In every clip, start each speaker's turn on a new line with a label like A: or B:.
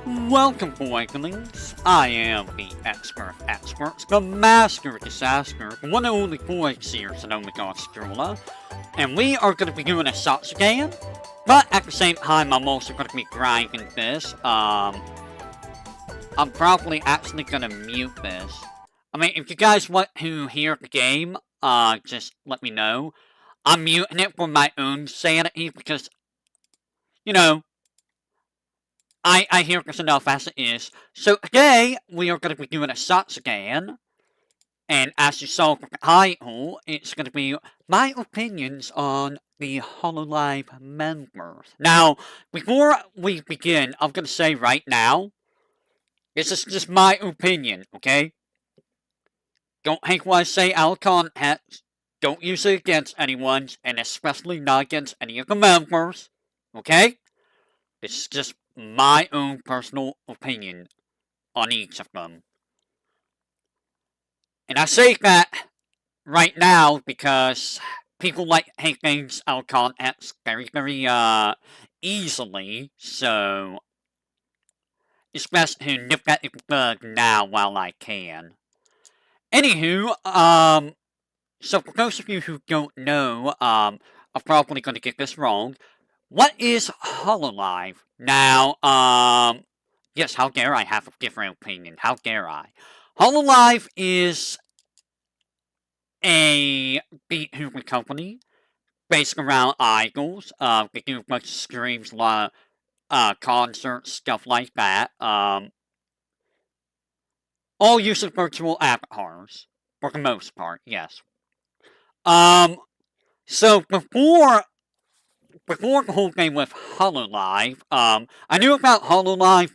A: Welcome, Awakenings. I am the expert of experts, the master of disaster, the one and only Voidseer Sonoma Godstrola, and we are going to be doing a Zatsudan, but at the same time, I'm also going to be grinding this. I'm probably actually going to mute this. I mean, if you guys want to hear the game, just let me know. I'm muting it for my own sanity because, you know, I hear this enough as it is. So today, we are going to be doing a Zatsudan. And as you saw from the title, it's going to be my opinions on the Hololive members. Now, before we begin, I'm going to say right now, this is just my opinion, okay? Don't take what I say out of context. Don't use it against anyone, and especially not against any of the members, okay? This is just my own personal opinion on each of them. And I say that right now because people like to take things out of context very, very, easily, so it's best to nip that in the bud now while I can. Anywho, so for those of you who don't know, I'm probably going to get this wrong. What is Hololive? Now, yes, how dare I have a different opinion? How dare I? Hololive is a beat hooping company based around idols. They do a bunch of streams, a lot of concerts, stuff like that. All using virtual avatars for the most part. Yes. So before the whole thing with Hololive, I knew about Hololive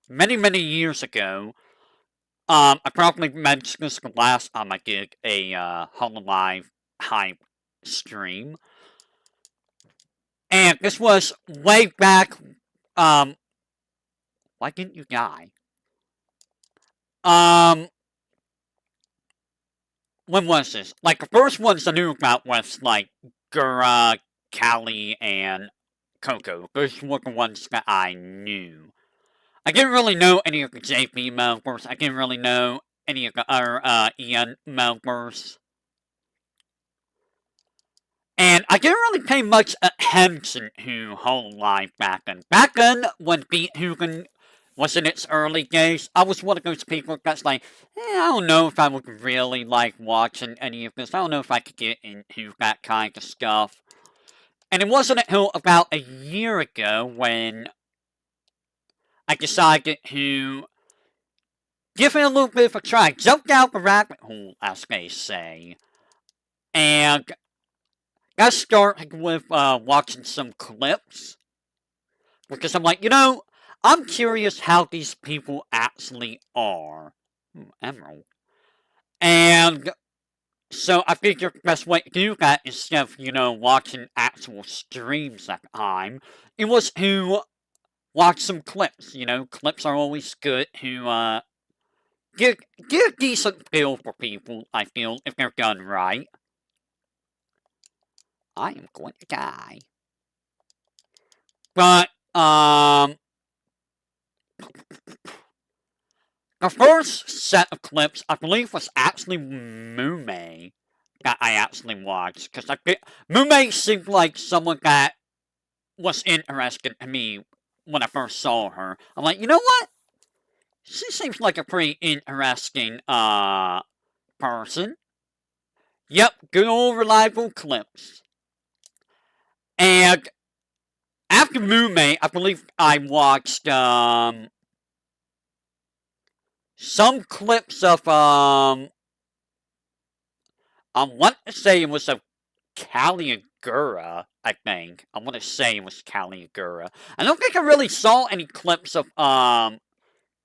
A: many years ago. I probably mentioned this the last time I did a Hololive hype stream. And this was way back, why didn't you die? When was this? Like, the first ones I knew about was, like, Gura, Callie, and Coco. Those were the ones that I knew. I didn't really know any of the JP members. I didn't really know any of the other, EN members. And I didn't really pay much attention to Hololive back then. Back then, when Beat Hugin was in its early days, I was one of those people that's like, I don't know if I would really like watching any of this. I don't know if I could get into that kind of stuff. And it wasn't until about a year ago when I decided to give it a little bit of a try. Jump down the rabbit hole, as they say. And I started with watching some clips. Because I'm like, I'm curious how these people actually are. Emerald. And so I figured the best way to do that instead of, watching actual streams at the time, it was to watch some clips. Clips are always good to get a decent feel for people, I feel, if they're done right. I am going to die. But, the first set of clips, I believe, was actually Mume that I actually watched. Because Mume seemed like someone that was interested to me when I first saw her. I'm like, you know what? She seems like a pretty interesting, person. Yep, good old reliable clips. And after Mume, I believe I watched, some clips of, I want to say it was of Caligura, I think. I want to say it was Caligura. I don't think I really saw any clips of,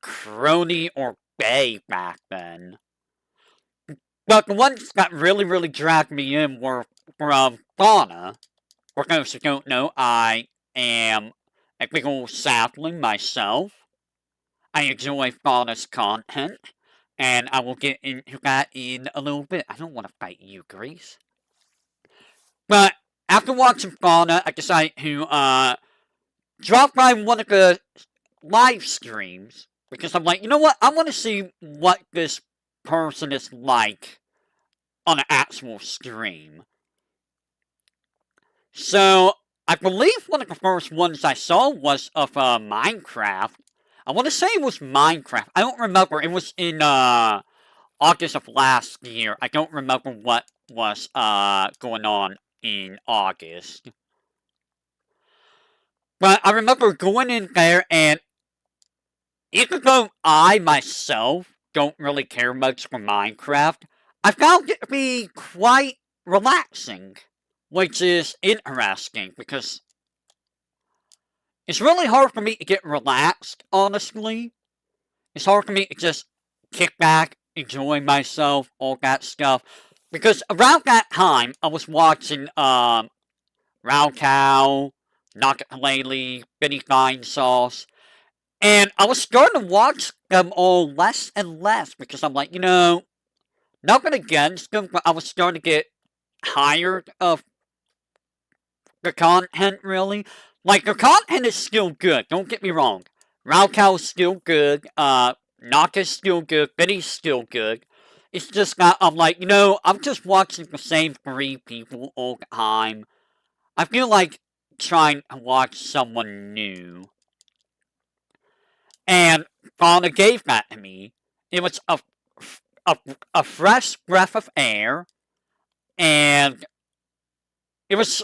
A: Crony or Bay back then. But the ones that really dragged me in were from Fauna. For those who don't know, I am a big old sapling myself. I enjoy Fauna's content, and I will get into that in a little bit. I don't want to fight you, Grease. But after watching Fauna, I decided to drop by one of the live streams because I'm like, you know what? I want to see what this person is like on an actual stream. So, I believe one of the first ones I saw was of Minecraft. I want to say it was Minecraft. I don't remember. It was in August of last year. I don't remember what was going on in August. But I remember going in there, and even though I myself don't really care much for Minecraft, I found it to be quite relaxing, which is interesting because it's really hard for me to get relaxed, honestly. It's hard for me to just kick back, enjoy myself, all that stuff. Because around that time, I was watching, Raocow, Knock-It-Haley, Benny Fine Sauce, and I was starting to watch them all less and less because I'm like, nothing against them, but I was starting to get tired of the content, really. Like, the content is still good, don't get me wrong. Raocow is still good, Naka's still good, Benny's still good. It's just that I'm like, I'm just watching the same 3 people all the time. I feel like trying to watch someone new. And Fauna gave that to me. It was a fresh breath of air, and it was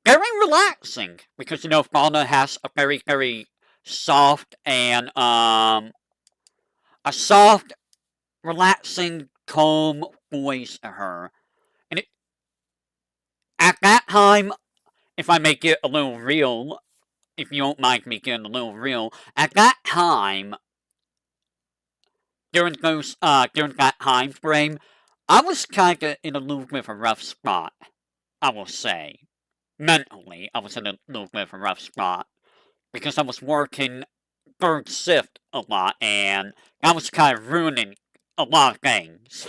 A: very relaxing because Fauna has a very, very soft and a soft, relaxing, calm voice to her. And at that time, if I may get a little real, if you don't mind me getting a little real, at that time, during that time frame, I was kinda in a little bit of a rough spot, I will say. Mentally, I was in a little bit of a rough spot. Because I was working third shift a lot, and that was kind of ruining a lot of things.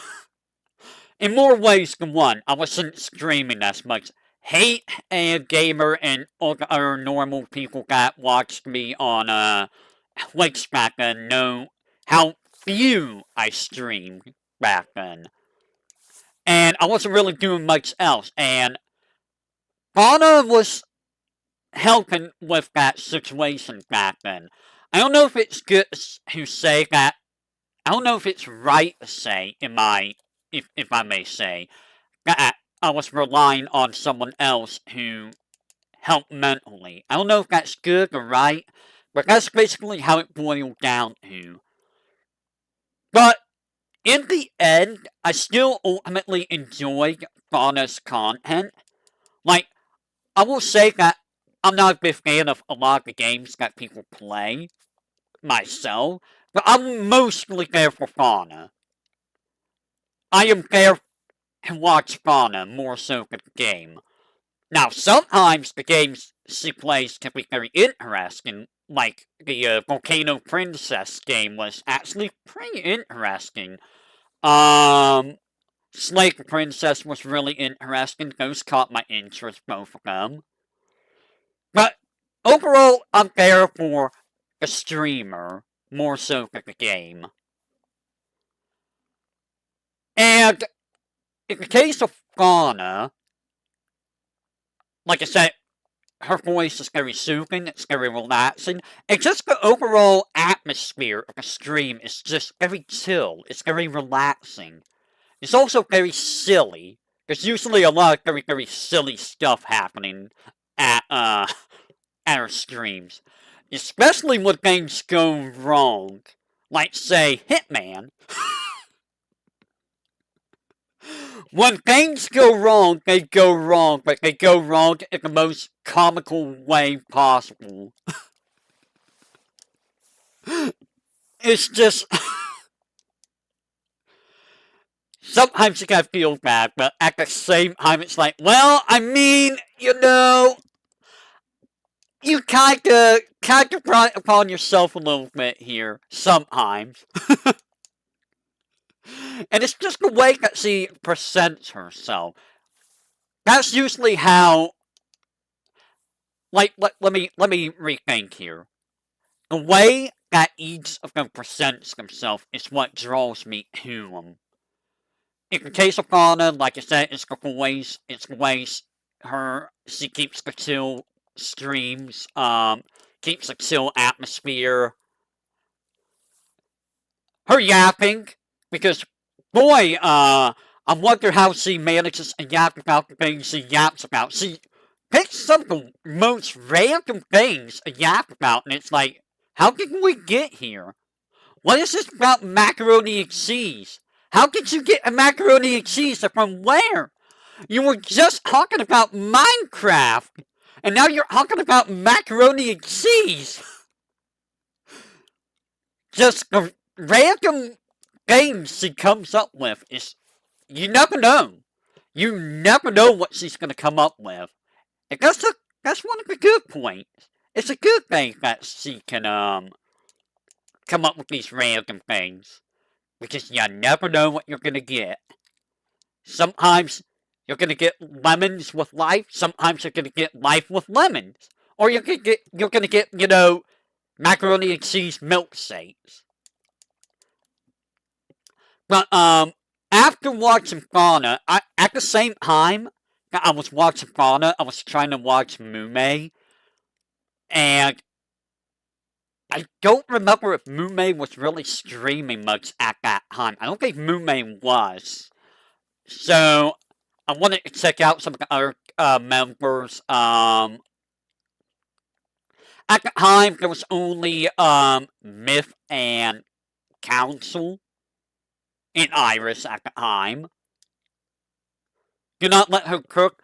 A: In more ways than one, I wasn't streaming as much. Hate and Gamer and all the other normal people that watched me on Twitch back then know how few I streamed back then. And I wasn't really doing much else. And Fauna was helping with that situation back then. I don't know if it's good to say that. I don't know if it's right to say, if I may say, that I was relying on someone else who helped mentally. I don't know if that's good or right, but that's basically how it boiled down to. But in the end, I still ultimately enjoyed Fauna's content. Like, I will say that I'm not a big fan of a lot of the games that people play, myself, but I'm mostly there for Fauna. I am there to watch Fauna more so than the game. Now, sometimes the games she plays can be very interesting, like the Volcano Princess game was actually pretty interesting. Slake Princess was really interesting. Those caught my interest, both of them. But overall, I'm there for the streamer more so than the game. And in the case of Fauna, like I said, her voice is very soothing, it's very relaxing, and just the overall atmosphere of the stream is just very chill, it's very relaxing. It's also very silly. There's usually a lot of very, very silly stuff happening at our streams. Especially when things go wrong. Like, say, Hitman. When things go wrong, they go wrong, but they go wrong in the most comical way possible. It's just... Sometimes you gotta feel bad, but at the same time, it's like, well, I mean, you kinda brought it upon yourself a little bit here, sometimes. And it's just the way that she presents herself. That's usually how... Like, let me rethink here. The way that each of them presents themselves is what draws me to them. In the case of Fauna, like I said, it's the ways she keeps the chill streams, keeps a chill atmosphere. Her yapping, because boy, I wonder how she manages to yap about the things she yaps about. She picks some of the most random things to yap about, and it's like, how did we get here? What is this about macaroni and cheese? How did you get a macaroni and cheese from where? You were just talking about Minecraft, and now you're talking about macaroni and cheese. Just the random things she comes up with is, you never know. You never know what she's going to come up with. And that's one of the good points. It's a good thing that she can come up with these random things, because you never know what you're going to get. Sometimes you're going to get lemons with life. Sometimes you're going to get life with lemons. Or you're going to get, macaroni and cheese milkshakes. But, after watching Fauna, at the same time that I was watching Fauna, I was trying to watch Mume. And I don't remember if Mume was really streaming much at that time. I don't think Mume was. So, I wanted to check out some of the other members. At the time, there was only Myth and Council and Iris at the time. Do not let her cook.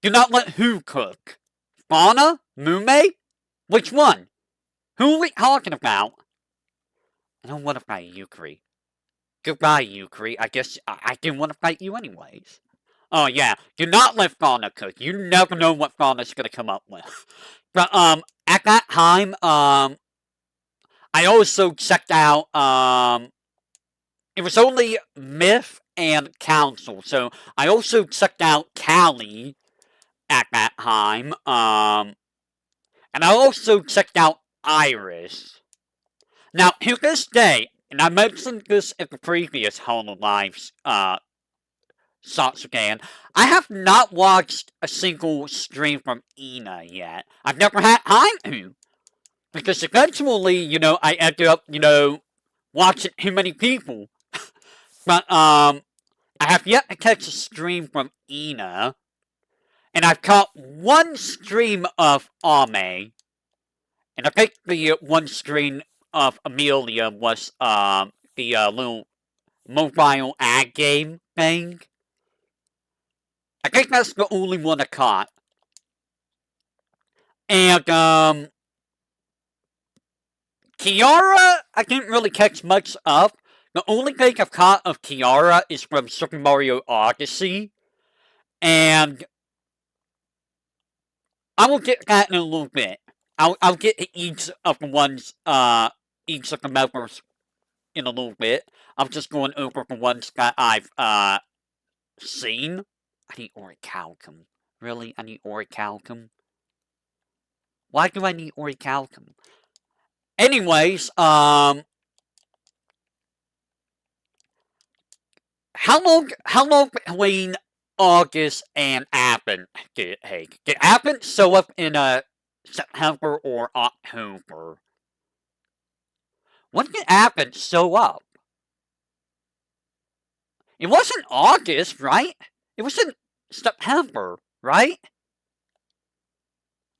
A: Do not let who cook? Fauna? Mume? Which one? Who are we talking about? I don't want to fight Yukri. Goodbye, Yukri. I guess I didn't want to fight you anyways. Oh, yeah. Do not let Fauna cook. You never know what Fauna's gonna come up with. But, at that time, I also checked out, it was only Myth and Council, so I also checked out Callie at that time, and I also checked out Iris. Now, to this day, and I mentioned this in the previous Hololives, Zatsudan, I have not watched a single stream from Ina yet. I've never had time to. Because eventually, I ended up, watching too many people. But, I have yet to catch a stream from Ina. And I've caught one stream of Ame. And I think the one stream of Amelia was, the little mobile ad game thing. I think that's the only one I caught. And, Kiara, I didn't really catch much of. The only thing I've caught of Kiara is from Super Mario Odyssey. And I will get that in a little bit. I'll get to each of the ones, each of the members in a little bit. I'm just going over the ones that I've, seen. I need Orichalcum. Really? I need Orichalcum? Why do I need Orichalcum? Anyways, how long between August and Advent did it take? Did Advent show up in, September or October? When did Advent show up? It wasn't August, right? It was in September, right?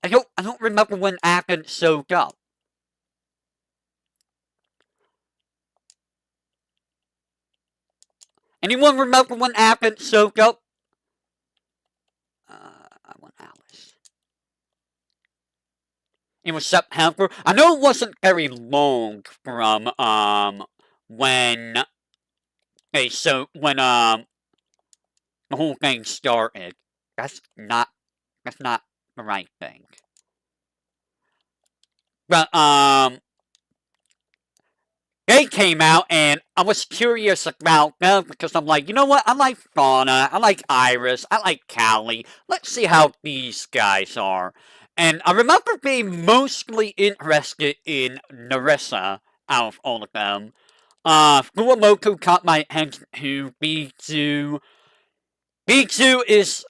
A: I don't remember when Advent showed up. Anyone remember when Advent showed up? I want Alice. It was September. I know it wasn't very long from when the whole thing started. That's not the right thing. But they came out, and I was curious about them because I'm like, you know what? I like Fauna, I like Iris, I like Callie. Let's see how these guys are. And I remember being mostly interested in Narissa out of all of them. Fuwamoto caught my attention to B2. B2 is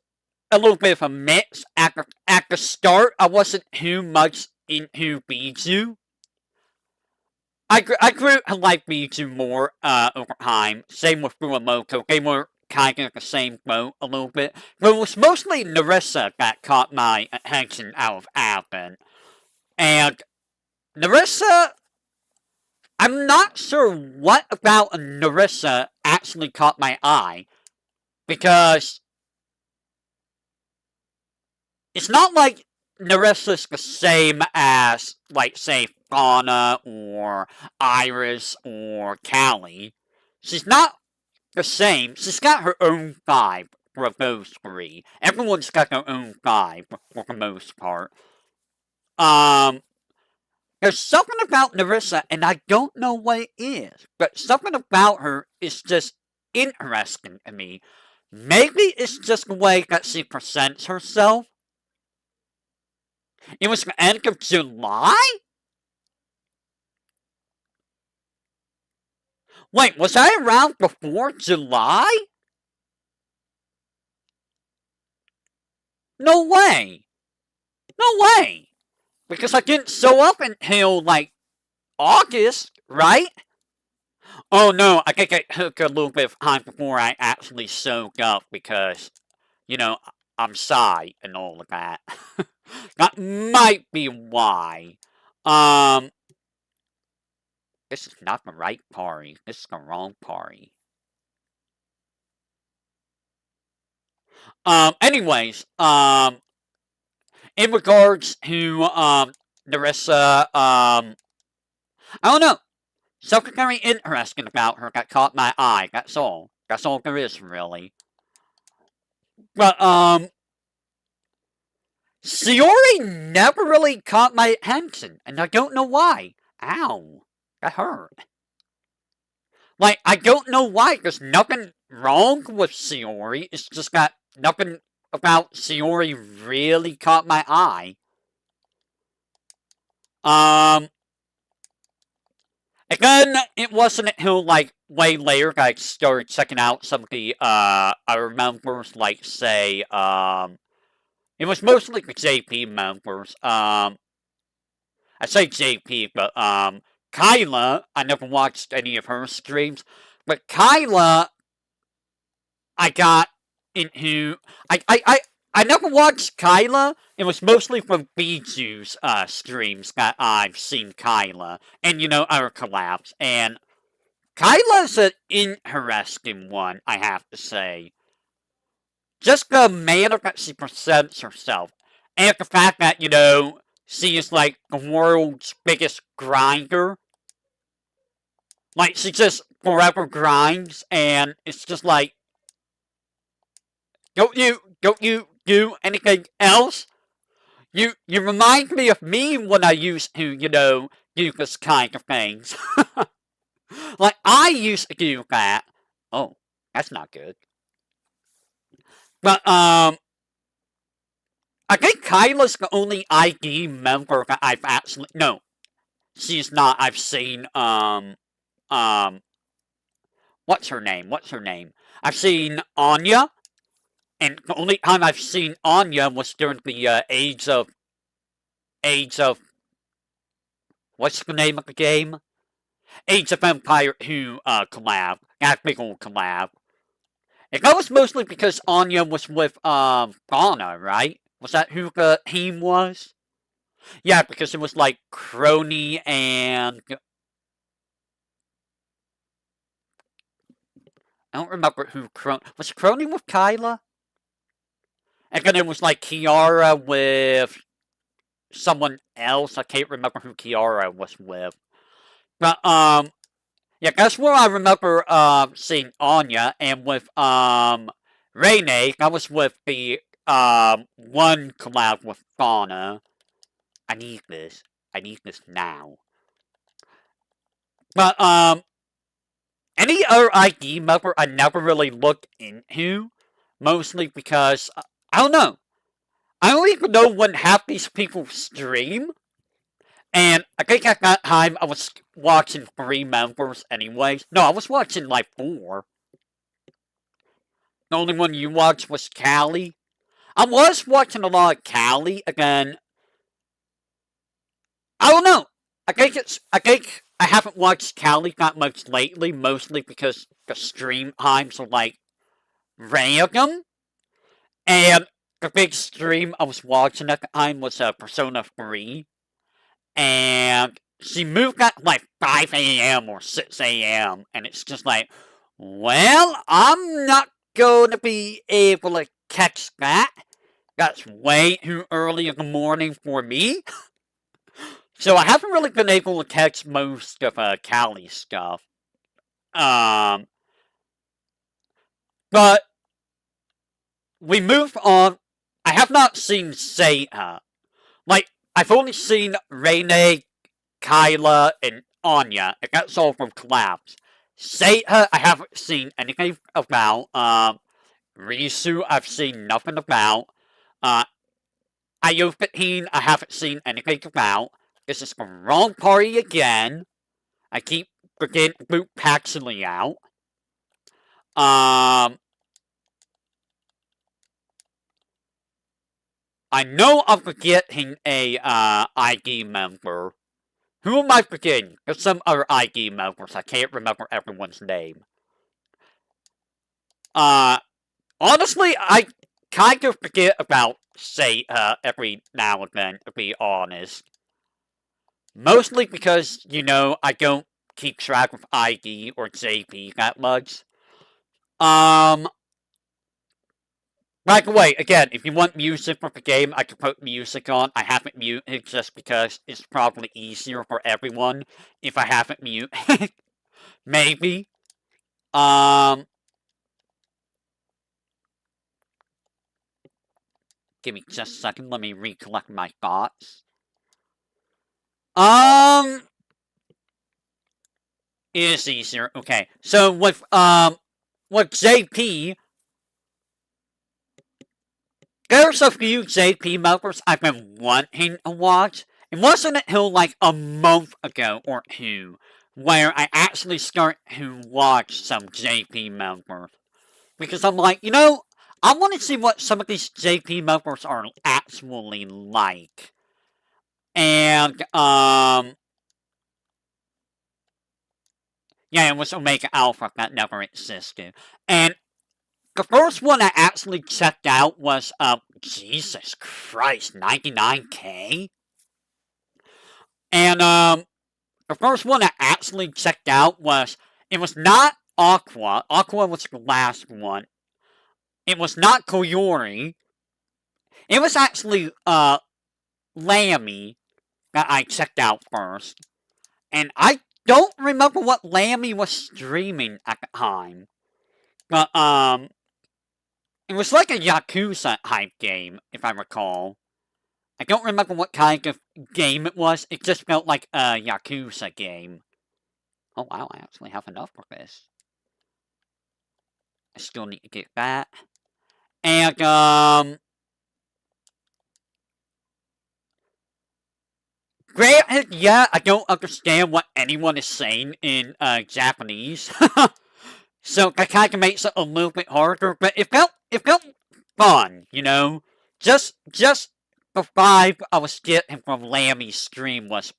A: a little bit of a mix. At the start, I wasn't too much into B2. I grew to like B2 more over time. Same with Fuwamoto. They were kind of in the same boat a little bit. But it was mostly Narissa that caught my attention out of Alvin. And Narissa, I'm not sure what about Narissa actually caught my eye. Because it's not like Narissa's the same as, like, say, Fauna or Iris or Callie. She's not the same. She's got her own vibe for those three. Everyone's got their own vibe for the most part. There's something about Narissa, and I don't know what it is, but something about her is just interesting to me. Maybe it's just the way that she presents herself. It was the end of July? Wait, was I around before July? No way! No way! Because I didn't show up until, like, August, right? Oh no, I think it took a little bit of time before I actually showed up because, you know, I'm shy and all of that. That might be why. This is not the right party. This is the wrong party. Anyways, in regards to, Narissa, I don't know. Something very interesting about her that caught my eye, that's all. That's all there is, really. But, Shiori never really caught my attention, and I don't know why. Ow. That hurt. Like, I don't know why. There's nothing wrong with Shiori. It's just that nothing about Shiori really caught my eye. Again, it wasn't until, like, way later that I started checking out some of the, I remember, like, say, it was mostly the JP members. I say JP, but, Kyla, I never watched any of her streams, but Kyla, I got into, I never watched Kyla. It was mostly from Biju's, streams that I've seen Kyla, and, you know, our collabs, and Kyla's an interesting one, I have to say. Just the manner that she presents herself, and the fact that, you know, she is, like, the world's biggest grinder. Like, she just forever grinds, and it's just like, don't you do anything else? You remind me of me when I used to, you know, do this kind of things. Like, I used to do that. Oh, that's not good. But, I think Kyla's the only ID member that I've actually... No, she's not. I've seen, what's her name? I've seen Anya, and the only time I've seen Anya was during the, Age of... What's the name of the game? Age of Empire 2, collab. That big old collab. And that was mostly because Anya was with, Fauna, right? Was that who the team was? Yeah, because it was like Crony and... I don't remember who Crony... Was Crony with Kyla? And then it was like Kiara with someone else. I can't remember who Kiara was with. But, yeah, that's where I remember, seeing Anya, and with, Rene, that was with the, one collab with Fauna. I need this. I need this now. But, any other ID member I never really looked into, mostly because, I don't know. I don't even know when half these people stream. And I think at that time I was watching 3 members anyways. No, I was watching like 4. The only one you watched was Callie. I was watching a lot of Callie again. I don't know. I think I haven't watched Callie that much lately, mostly because the stream times are like random. And the big stream I was watching at the time was Persona 3. And she moved at like 5 a.m. or 6 a.m. And it's just like, well, I'm not going to be able to catch that. That's way too early in the morning for me. So I haven't really been able to catch most of Callie's stuff. But we move on. I have not seen Seiha. Like, I've only seen Rene, Kyla, and Anya, and that's all from collabs. Seiha, I haven't seen anything about. Risu, I've seen nothing about. Ayofitine, I haven't seen anything about. This is the wrong party again. I keep forgetting to boot Paxley out. I know I'm forgetting a ID member. Who am I forgetting? There's some other ID members. I can't remember everyone's name. Honestly, I kind of forget about every now and then, to be honest. Mostly because, you know, I don't keep track of ID or JP that much. By the way, again, if you want music for the game, I can put music on. I haven't muted just because it's probably easier for everyone if I haven't muted. Maybe. Give me just a second. Let me recollect my thoughts. It is easier. Okay. So with JP, there's a few JP members I've been wanting to watch. It wasn't until like a month ago or 2 where I actually start to watch some JP members. Because I'm like, you know, I want to see what some of these JP members are actually like. And, yeah, it was Omega Alpha that never existed. And the first one I actually checked out was, Jesus Christ, 99K? And, the first one I actually checked out was, it was not Aqua. Aqua was the last one. It was not Koyori. It was actually, Lammy that I checked out first. And I don't remember what Lammy was streaming at the time. But, it was like a Yakuza type game, if I recall. I don't remember what kind of game it was. It just felt like a Yakuza game. Oh wow, I actually have enough for this. I still need to get that. And, granted, yeah, I don't understand what anyone is saying in, Japanese. So that kind of makes it a little bit harder, but it felt fun, you know? Just the vibe I was getting from Lammy's stream was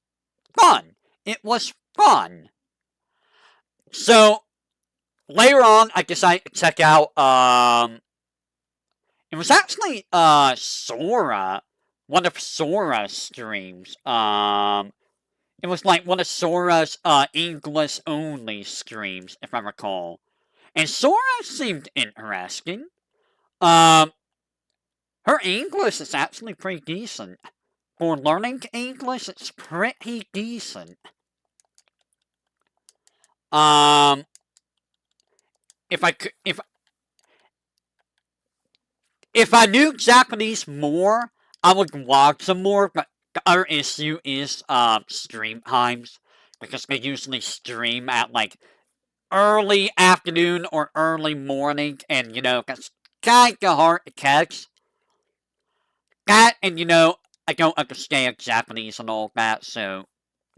A: fun. It was fun. So, later on, I decided to check out, it was actually, Sora. One of Sora's streams. It was like one of Sora's, English-only streams, if I recall. And Sora seemed interesting. Her English is actually pretty decent. For learning English, it's pretty decent. If I knew Japanese more, I would watch some more, but the other issue is, stream times. Because they usually stream at, like, early afternoon or early morning, and, you know, that's kinda hard to catch. that, and I don't understand Japanese and all that, so,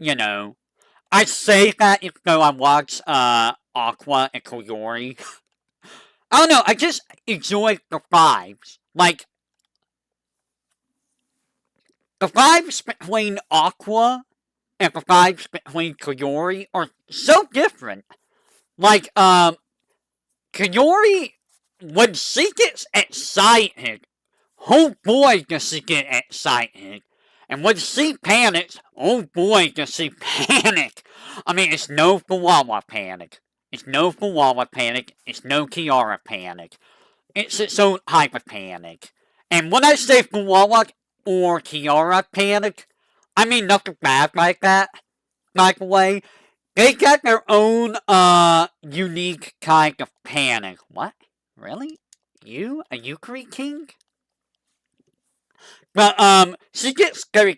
A: I say that even though I watch, Aqua and Koyori. I don't know, I just enjoy the vibes. Like, the vibes between Aqua and the vibes between Koyori are so different. Like, Koyori, when she gets excited, oh boy does she get excited. And when she panics, oh boy does she panic. I mean, it's no Kawawa panic. It's no Kawawa panic. It's no Kiara panic. It's its own type of panic. And when I say Kawawa or Kiara panic, I mean nothing bad like that. By the way, they got their own, unique kind of panic. What? Really? You? A Yukari King? But, she gets very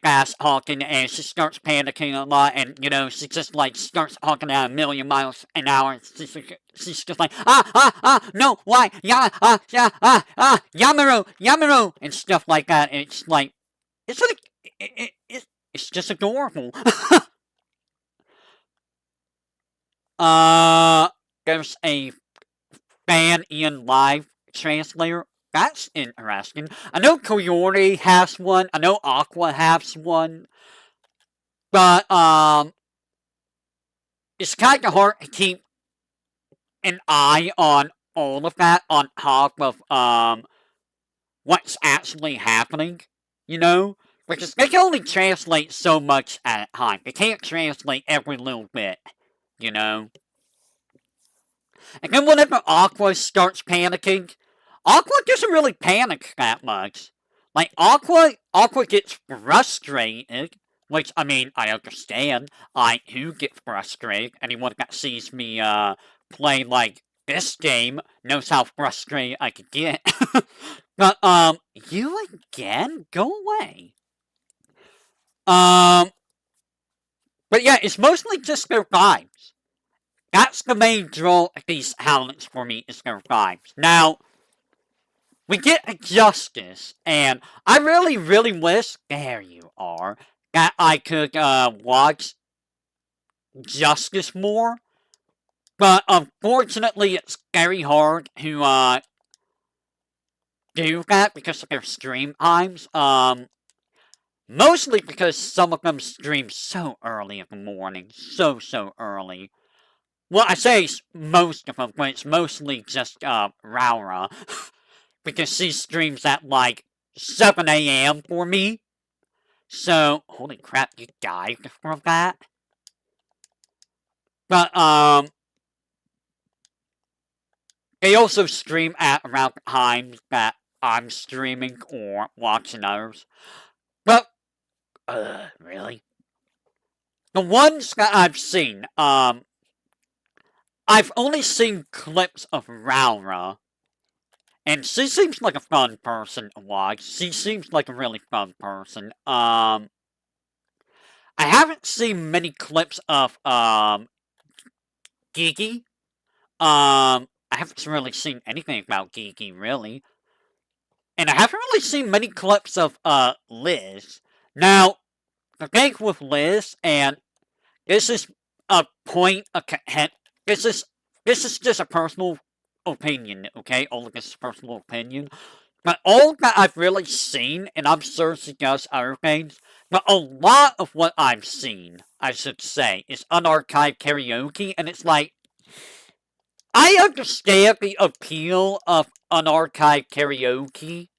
A: fast talking, and she starts panicking a lot, and, she just, like, starts talking at a million miles an hour. She's just like, no, why? Yamaru, and stuff like that, and it's like, it's just adorable. There's a fan in live translator. That's interesting. I know Koyori has one. I know Aqua has one. But, it's kind of hard to keep an eye on all of that on top of, what's actually happening, Because they can only translate so much at a time. They can't translate every little bit, And then whenever Aqua starts panicking, Aqua doesn't really panic that much. Like, Aqua gets frustrated, which, I mean, I understand. I do get frustrated. Anyone that sees me, play, like, this game knows how frustrated I could get. But, you again? Go away. But yeah, it's mostly just their vibes. That's the main draw of these Howlets for me, is their vibes. Now, we get a Justice, and I really, really wish, there you are, that I could, watch Justice more. But, unfortunately, it's very hard to, do that because of their stream times. Mostly because some of them stream so early in the morning. So early. Well, I say most of them, but it's mostly just, Raura. Because she streams at, like, 7 a.m. for me. So, holy crap, you died from that? But, they also stream at around the times that I'm streaming or watching others. But, really? The ones that I've seen, I've only seen clips of Raura. And she seems like a fun person to watch. She seems like a really fun person. I haven't seen many clips of, Gigi. I haven't really seen anything about Gigi, really. And I haven't really seen many clips of, Liz. Now, the thing with Liz, and this is a point of this is just a personal opinion, okay? All of this is personal opinion. But all that I've really seen, and I'm sure she does other things, but a lot of what I've seen, I should say, is unarchived karaoke, and it's like, I understand the appeal of unarchived karaoke,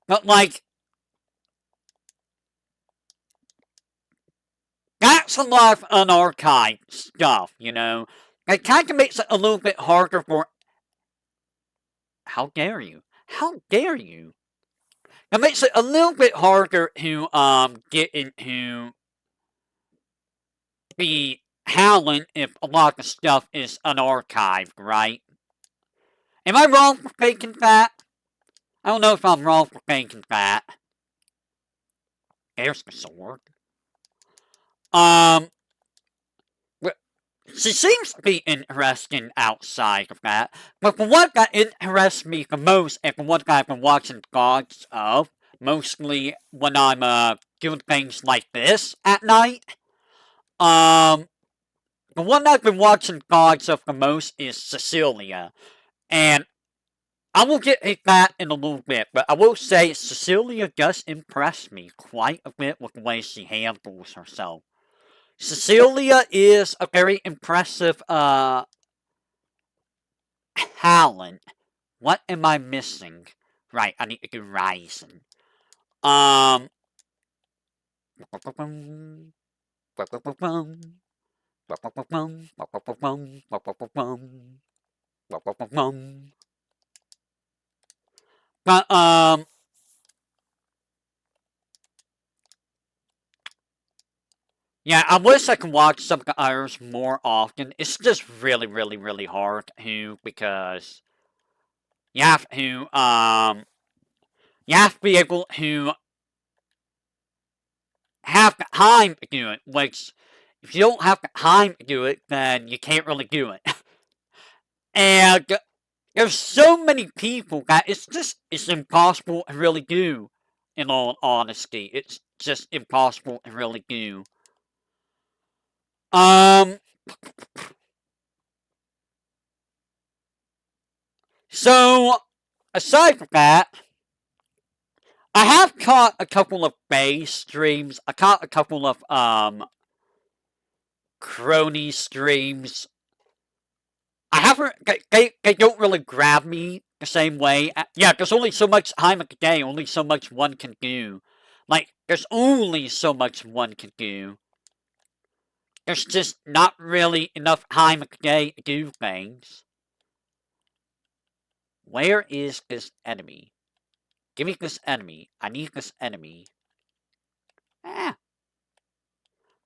A: but like, that's a lot of unarchived stuff, It kind of makes it a little bit harder for... How dare you? How dare you? It makes it a little bit harder to, get into the Howlin' if a lot of the stuff is unarchived, right? Am I wrong for thinking that? I don't know if I'm wrong for thinking that. There's the sword. she seems to be interesting outside of that. But the one that interests me the most, and the one that I've been watching vlogs of, mostly when I'm doing things like this at night, the one I've been watching vlogs of the most is Cecilia. And I will get to that in a little bit, but I will say Cecilia does impress me quite a bit with the way she handles herself. Cecilia is a very impressive talent. What am I missing? Right, I need to do Ryzen. Um but yeah, I wish I could watch some of the others more often. It's just really, really, really hard to, because you have to be able to have the time to do it, which if you don't have the time to do it, then you can't really do it. And there's so many people that it's impossible to really do, in all honesty. It's just impossible to really do. So, aside from that, I have caught a couple of Bay streams. I caught a couple of, Crony streams. I haven't, they don't really grab me the same way. Yeah, there's only so much time of the day, only so much one can do. Like, there's only so much one can do. There's just not really enough time of the day to do things. Where is this enemy? Give me this enemy. I need this enemy.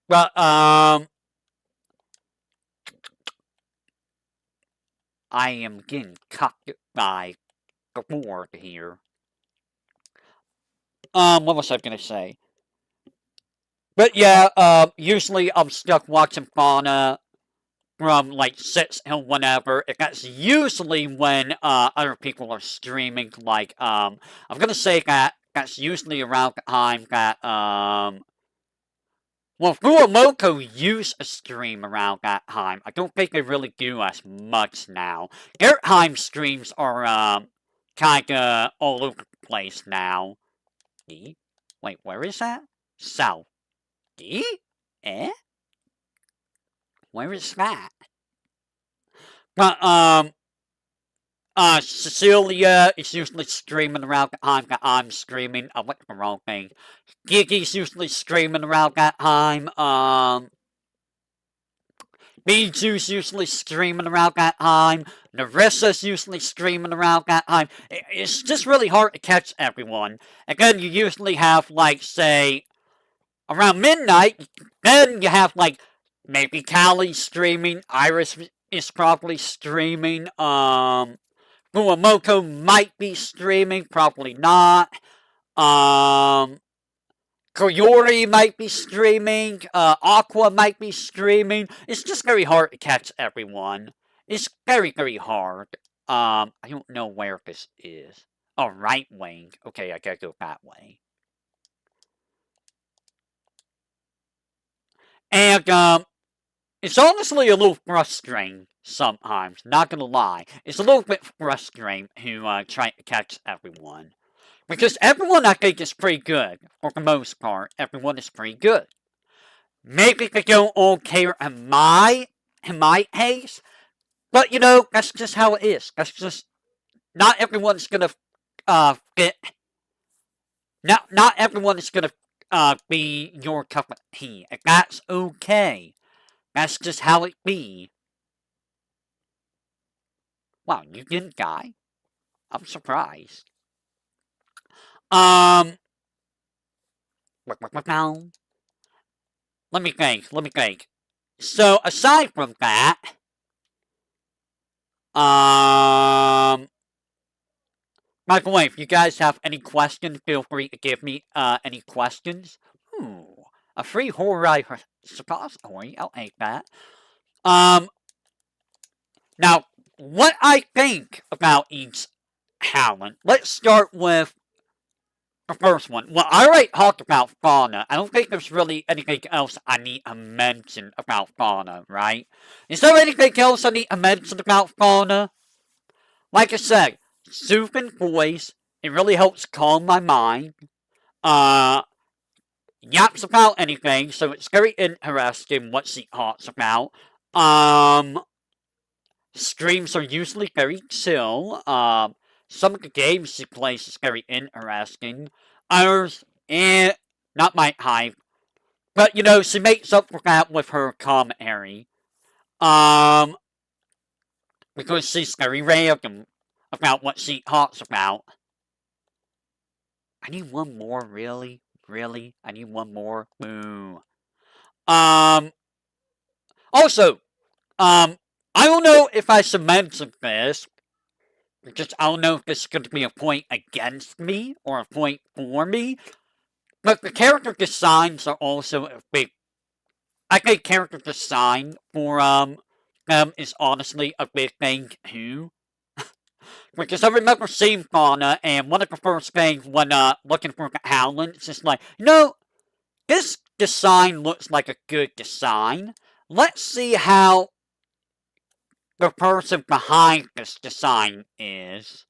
A: But, I am getting cocked by the board here. What was I gonna say? But yeah, usually I'm stuck watching Fauna from, like, 6 till whenever. That's usually when, other people are streaming, like, I'm gonna say that that's usually around the time that, well, Fuamoko used to stream around that time. I don't think they really do as much now. Their time streams are, kinda all over the place now. E? Wait, where is that? South. E? Eh? Where is that? But, Cecilia is usually streaming around the time that I'm streaming. I went the wrong thing. Gigi's usually streaming around that time. Biju's usually streaming around that time. Narissa's usually streaming around that time. It's just really hard to catch everyone. And then you usually have, like, say, around midnight, then you have, like, maybe Callie streaming, Iris is probably streaming, Fuamoko might be streaming, probably not, Koyori might be streaming, Aqua might be streaming. It's just very hard to catch everyone. It's very, very hard. I don't know where this is. Oh, right wing. Okay, I gotta go that way. And, it's honestly a little frustrating sometimes, not gonna lie. It's a little bit frustrating to try to catch everyone. Because everyone, I think, is pretty good. For the most part, everyone is pretty good. Maybe they don't all care in my case, but, you know, that's just how it is. That's just, not everyone's gonna, fit, not everyone is gonna, be your cup of tea. And that's okay. That's just how it be. Wow, you didn't die? I'm surprised. Let me think. So, aside from that, by the way, if you guys have any questions, feel free to give me, any questions. Ooh, a free horror suppository, I'll take that. Um, Now, what I think about each talent, let's start with the first one. Well, I already talked about Fauna. I don't think there's really anything else I need to mention about Fauna, right? Is there anything else I need to mention about Fauna? Like I said, soothing voice. It really helps calm my mind. Uh, Yaps about anything, so it's very interesting what she talks about. Um, Streams are usually very chill. Some of the games she plays is very interesting. Others, not my hype. But, she makes up for that with her commentary. Um, because she's very random about what she talks about. I need one more, really? Really? I need one more? Boo. Um, Also, I don't know if I should mention this, because I don't know if this is going to be a point against me or a point for me, but the character designs are also a big. I think character design for them is honestly a big thing too. Because I remember seeing Fauna, and one of the first things when looking for the talents is like, this design looks like a good design. Let's see how the person behind this design is.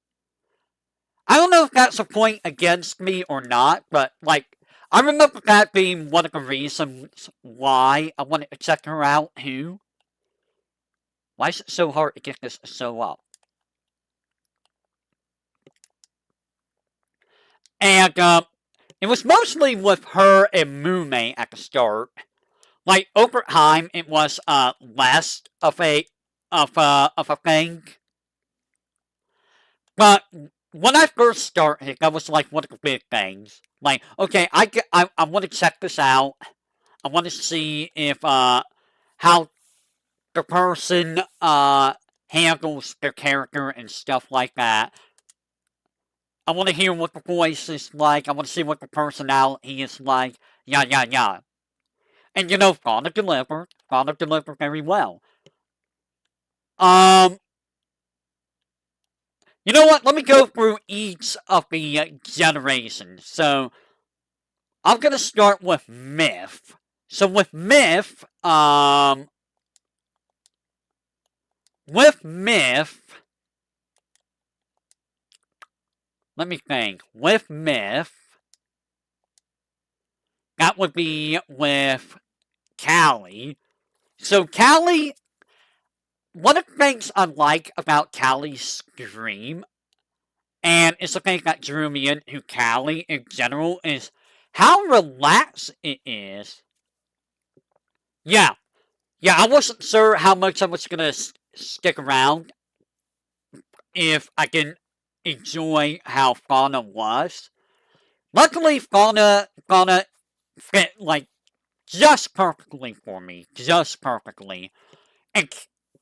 A: I don't know if that's a point against me or not, but, I remember that being one of the reasons why I wanted to check her out, too. Why is it so hard to get this so up? And, it was mostly with her and Mume at the start. Over time, it was, less of a thing. But when I first started, that was one of the big things. Okay, I want to check this out. I want to see if how the person handles their character and stuff like that. I want to hear what the voice is like. I want to see what the personality is like. Yeah, yeah, yeah. And Fauna delivered. Fauna delivered very well. You know what? Let me go through each of the generations. So I'm gonna start with Myth. So with Myth, let me think. With Myth, that would be with Callie. So Callie, one of the things I like about Callie's stream, and it's the thing that drew me into Callie in general, is how relaxed it is. Yeah, I wasn't sure how much I was gonna stick around if I can enjoy how Fauna was. Luckily, Fauna fit just perfectly for me, just perfectly. And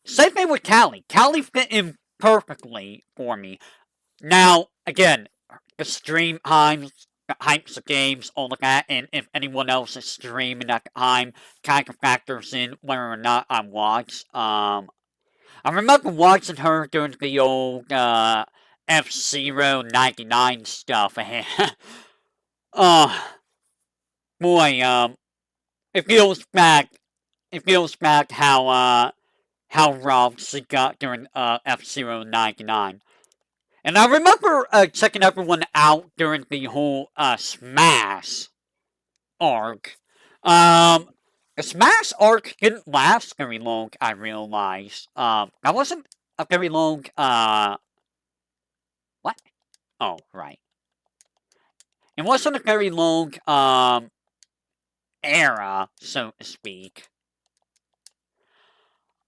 A: same thing with Callie. Callie fit in perfectly for me. Now, again, the stream times, the hypes of games, all of that, and if anyone else is streaming at the time, kind of factors in whether or not I watch. I remember watching her during the old F-Zero 99 stuff, and oh boy, it feels back. It feels back how rough she got during F-Zero 99. And I remember checking everyone out during the whole Smash arc. The Smash arc didn't last very long, I realized. That wasn't a very long, what? Oh, right. It wasn't a very long, era, so to speak.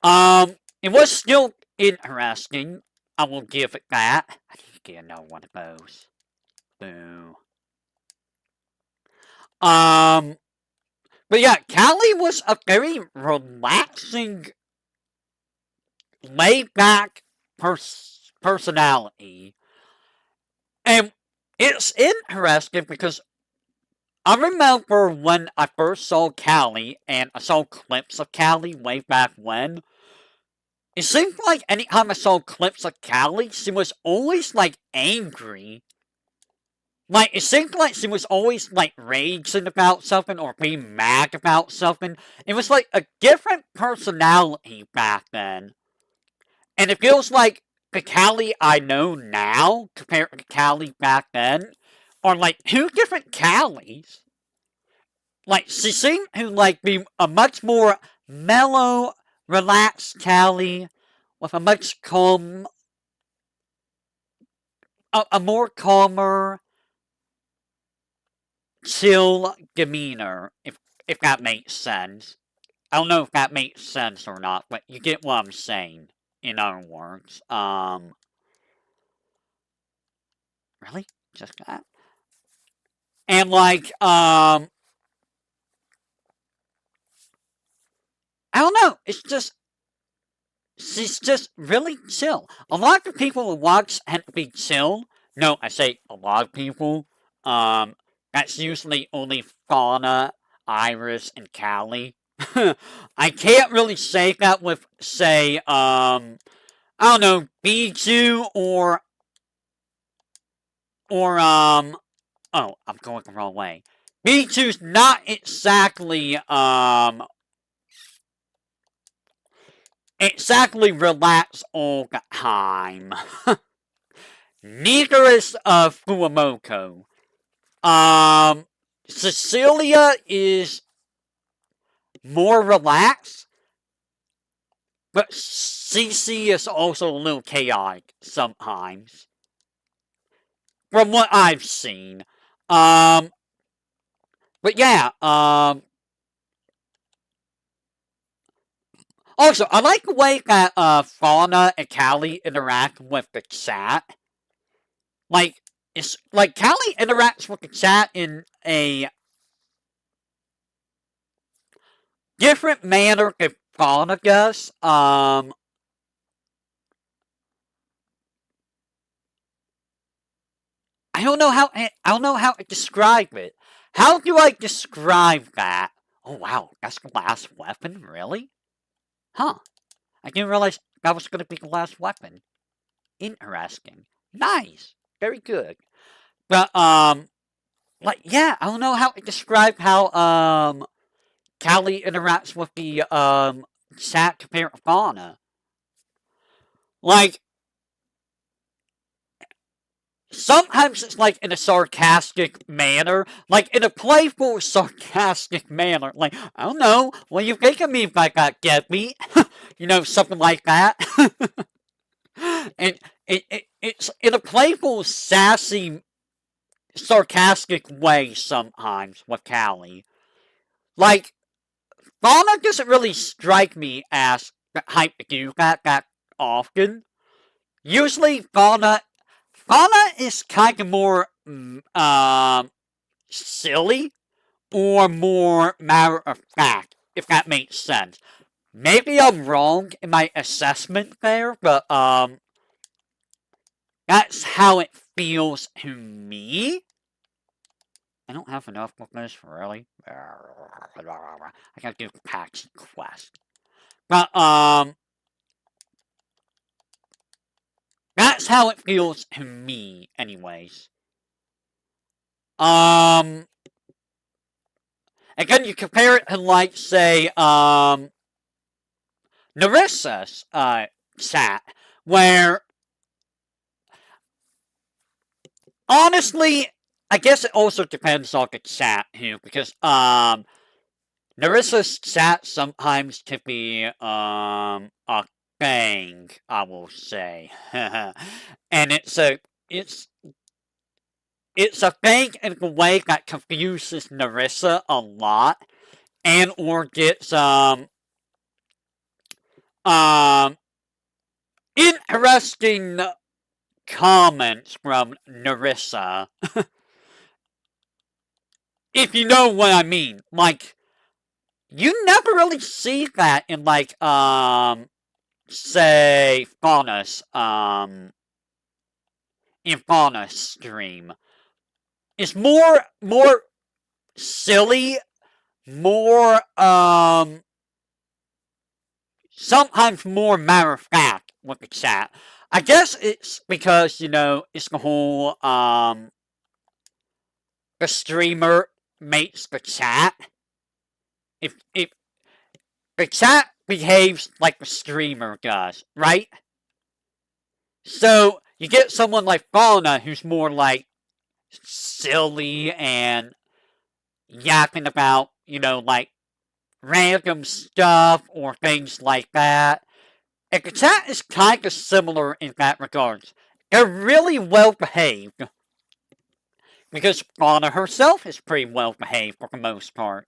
A: It was still interesting. I will give it that. I need to get another one of those. Boo. But yeah, Callie was a very relaxing, laid-back personality. And it's interesting because I remember when I first saw Callie, and I saw clips of Callie way back when. It seemed like anytime I saw clips of Callie, she was always, like, angry. Like, it seemed like she was always, like, raging about something or being mad about something. It was like a different personality back then. And it feels like the Callie I know now, compared to the Callie back then, are like two different Callies. Like, she seemed to, like, be a much more mellow, relaxed Callie with a much a more calmer, chill demeanor, if that makes sense. I don't know if that makes sense or not, but you get what I'm saying, in other words. Really? Just that? And, like, I don't know, it's just, she's just really chill. A lot of people who watch tend to be chill. No, I say a lot of people. That's usually only Fauna, Iris, and Callie. I can't really say that with, say, I don't know, Bijou oh, I'm going the wrong way. Bijou's not exactly relaxed all the time. Neither is, Fuamoko. Cecilia is more relaxed, but Cece is also a little chaotic sometimes. From what I've seen. But yeah, also, I like the way that, Fauna and Callie interact with the chat. Like, it's, like, Callie interacts with the chat in a different manner than Fauna does. I don't know how to describe it. How do I describe that? Oh wow, that's the last weapon, really? Huh. I didn't realize that was gonna be the last weapon. Interesting. Nice. Very good. But, like, yeah, I don't know how to describe how, Callie interacts with the, chat compared to Fauna. Like, sometimes it's, like, in a sarcastic manner. Like, in a playful, sarcastic manner. Like, I don't know, what do you think of me if I got get me? You know, something like that. And it's in a playful, sassy, sarcastic way sometimes with Callie. Like, Fauna doesn't really strike me as the type to do that often. Usually, Fauna is kind of more, silly or more matter of fact, if that makes sense. Maybe I'm wrong in my assessment there, but, that's how it feels to me. I don't have enough with this, really. I gotta do the Paxi quest. But, that's how it feels to me, anyways. Again, you compare it to, like, say, Narissa's, chat, where, honestly, I guess it also depends on the chat, too, because, Narissa's chat sometimes can be, a thing, I will say. And it's a thing in a way that confuses Narissa a lot, and or gets, interesting comments from Narissa. If you know what I mean. Like, you never really see that in, like, say, Fauna's, in Fauna's stream. It's more silly, more, sometimes more matter of fact with the chat. I guess it's because, it's the whole, the streamer makes the chat. If the chat behaves like the streamer does, right? So, you get someone like Fauna who's more like silly and yapping about, like random stuff or things like that. And the chat is kind of similar in that regards. They're really well behaved. Because Fauna herself is pretty well behaved for the most part.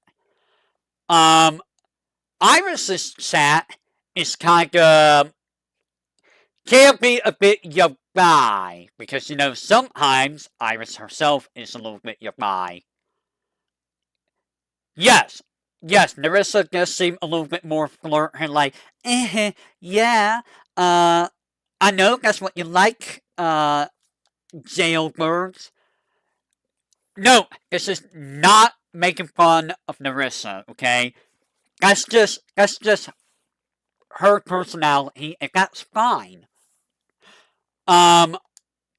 A: Iris's chat is kind of can be a bit yabai because sometimes Iris herself is a little bit yabai. Yes, Nerissa does seem a little bit more flirt and like, yeah, I know that's what you like, jailbirds. No, this is not making fun of Nerissa, okay? That's just her personality, and that's fine. And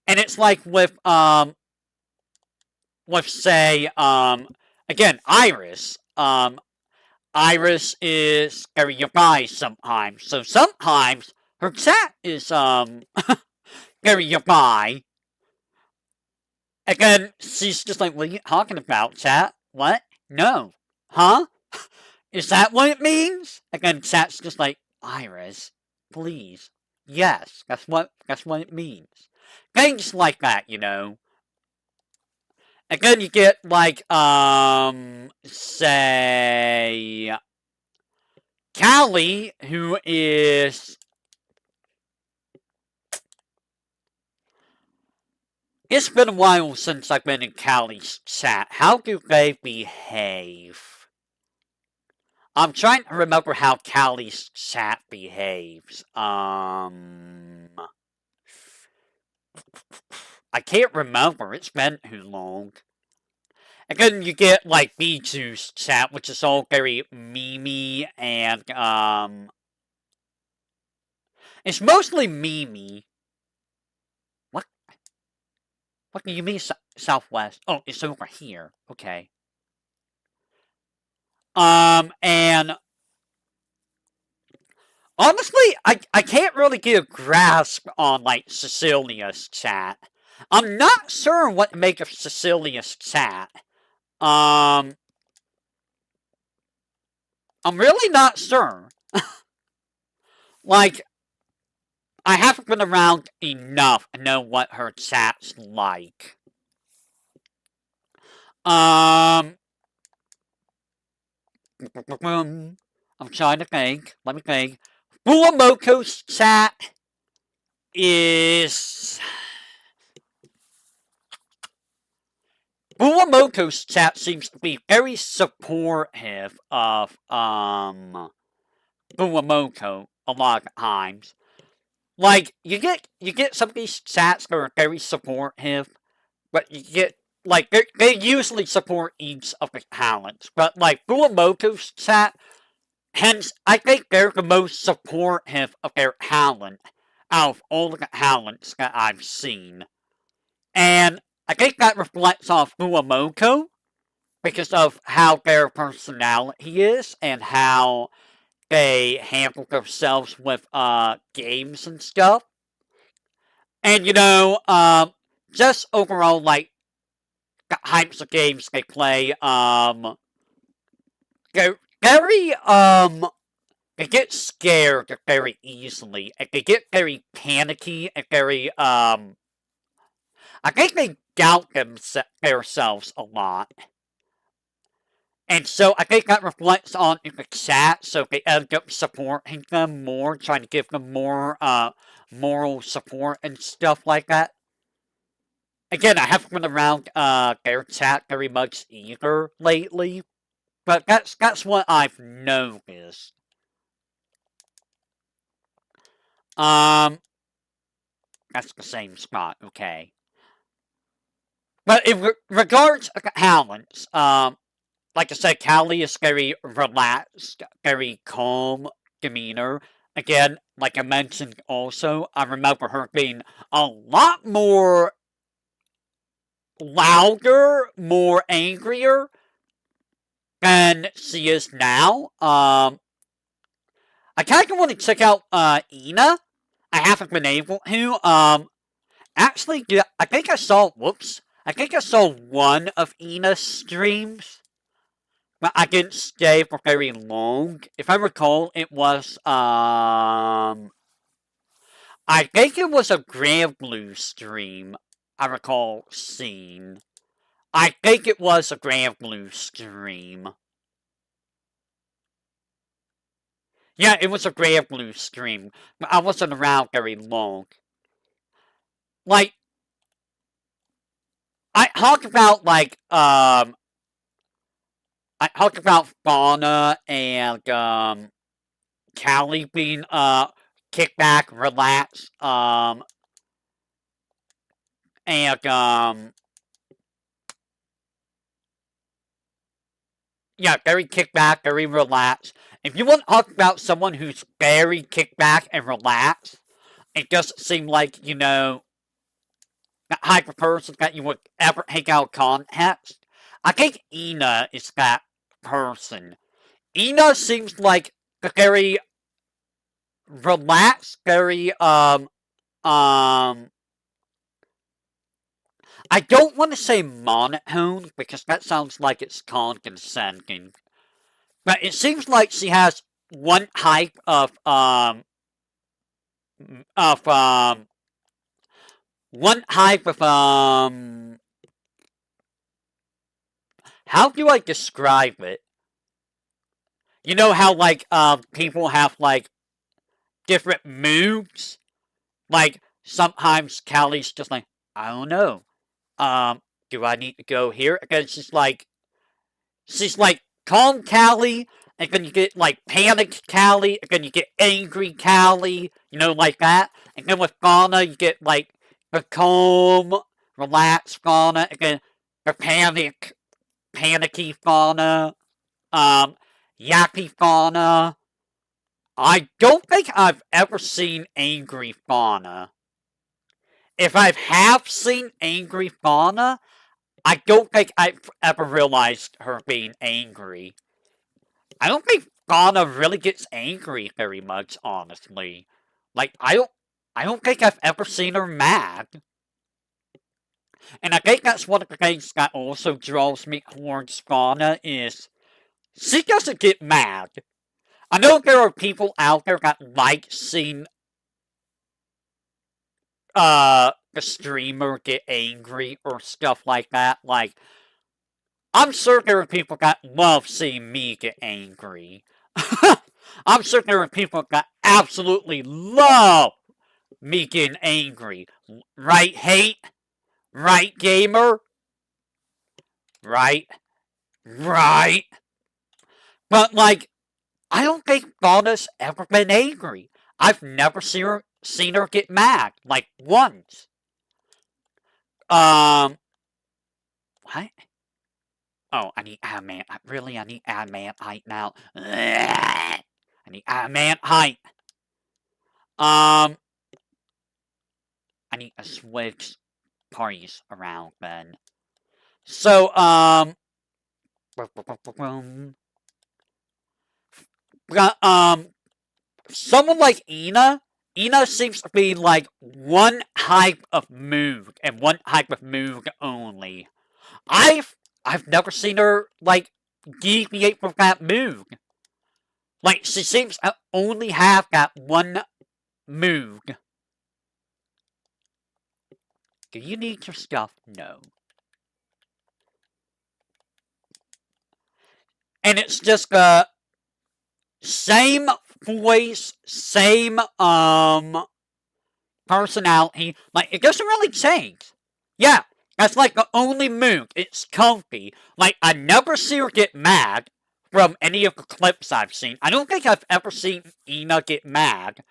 A: it's like with say, again, Iris. Iris is very yabai sometimes. So sometimes her chat is very yabai. Again, she's just like, what are you talking about, chat? What? No. Huh? Is that what it means? Again, chat's just like, Iris, please. Yes, that's what it means. Things like that, And then you get like, say, Callie, who is. It's been a while since I've been in Callie's chat. How do they behave? I'm trying to remember how Callie's chat behaves. I can't remember. It's been too long. And then you get, like, B2's chat, which is all very memey and, it's mostly memey. What? What do you mean, Southwest? Oh, it's over here. Okay. And honestly, I can't really get a grasp on, like, Cecilia's chat. I'm not sure what to make of Cecilia's chat. I'm really not sure. Like, I haven't been around enough to know what her chat's like. I'm trying to think. Let me think. Fuamoko's chat is. Fuamoko's chat seems to be very supportive of Fuamoko a lot of times. Like, you get some of these chats that are very supportive, but you get, like, they usually support each of the talents. But, like, Fuamoko's chat, hence, I think they're the most supportive of their talent out of all of the talents that I've seen. And I think that reflects off Fuamoko because of how their personality is and how they handle themselves with games and stuff. And just overall, like, the types of games they play, they're very they get scared very easily, and they get very panicky and very I think they doubt themselves a lot. And so I think that reflects on in the chat, so they end up supporting them more, trying to give them more moral support and stuff like that. Again, I haven't been around their chat very much either lately, but that's what I've noticed. That's the same spot, okay. But in regards to talents, like I said, Callie is very relaxed, very calm demeanor. Again, like I mentioned also, I remember her being a lot more louder, more angrier than she is now. I kind of want to check out Ina. I haven't been able to. Actually, yeah, I think I saw. Whoops. I think I saw one of Ina's streams, but I didn't stay for very long. If I recall, it was I think it was a Grand Blue stream. I recall seeing. I think it was a Grand Blue stream. Yeah, it was a Grand Blue stream, but I wasn't around very long. Like, I talked about, like, I talked about Fauna and, Callie being, kicked back, relaxed, and, yeah, very kicked back, very relaxed. If you want to talk about someone who's very kicked back and relaxed, it doesn't seem like, you know, that type of person that you would ever take out of context. I think Ina is that person. Ina seems like a very relaxed, very, I don't want to say monotone, because that sounds like it's condescending. But it seems like she has one type of, one type of, how do I describe it? You know how, like, people have, like, different moods? Like, sometimes Callie's just like, I don't know. Do I need to go here? Again, she's like, calm Callie, and then you get, like, panicked Callie, and then you get angry Callie, you know, like that. And then with Fauna, you get, like, the calm, relaxed Fauna, and then the panicky Fauna, yappy Fauna. I don't think I've ever seen angry Fauna. If I have seen angry Fauna, I don't think I've ever realized her being angry. I don't think Fauna really gets angry very much, honestly. Like, I don't think I've ever seen her mad. And I think that's one of the things that also draws me towards Fauna is she doesn't get mad. I know there are people out there that like seeing the streamer get angry or stuff like that. Like, I'm sure there are people that love seeing me get angry. I'm sure there are people that absolutely love me getting angry. Right, hate? Right, gamer? Right? Right? But, like, I don't think Fauna's ever been angry. I've never seen her get mad, like, once. What? Oh, I need adamant. Really, I need adamantite now. I need adamantite. I need to switch parties around then. So, someone like Ina seems to be like one type of mood and one type of mood only. I've never seen her like deviate from that mood. Like, she seems to only have that one mood. Do you need your stuff? No. And it's just the same voice, same personality. Like, it doesn't really change. Yeah, that's like the only mood. It's comfy. Like, I never see her get mad from any of the clips I've seen. I don't think I've ever seen Ina get mad.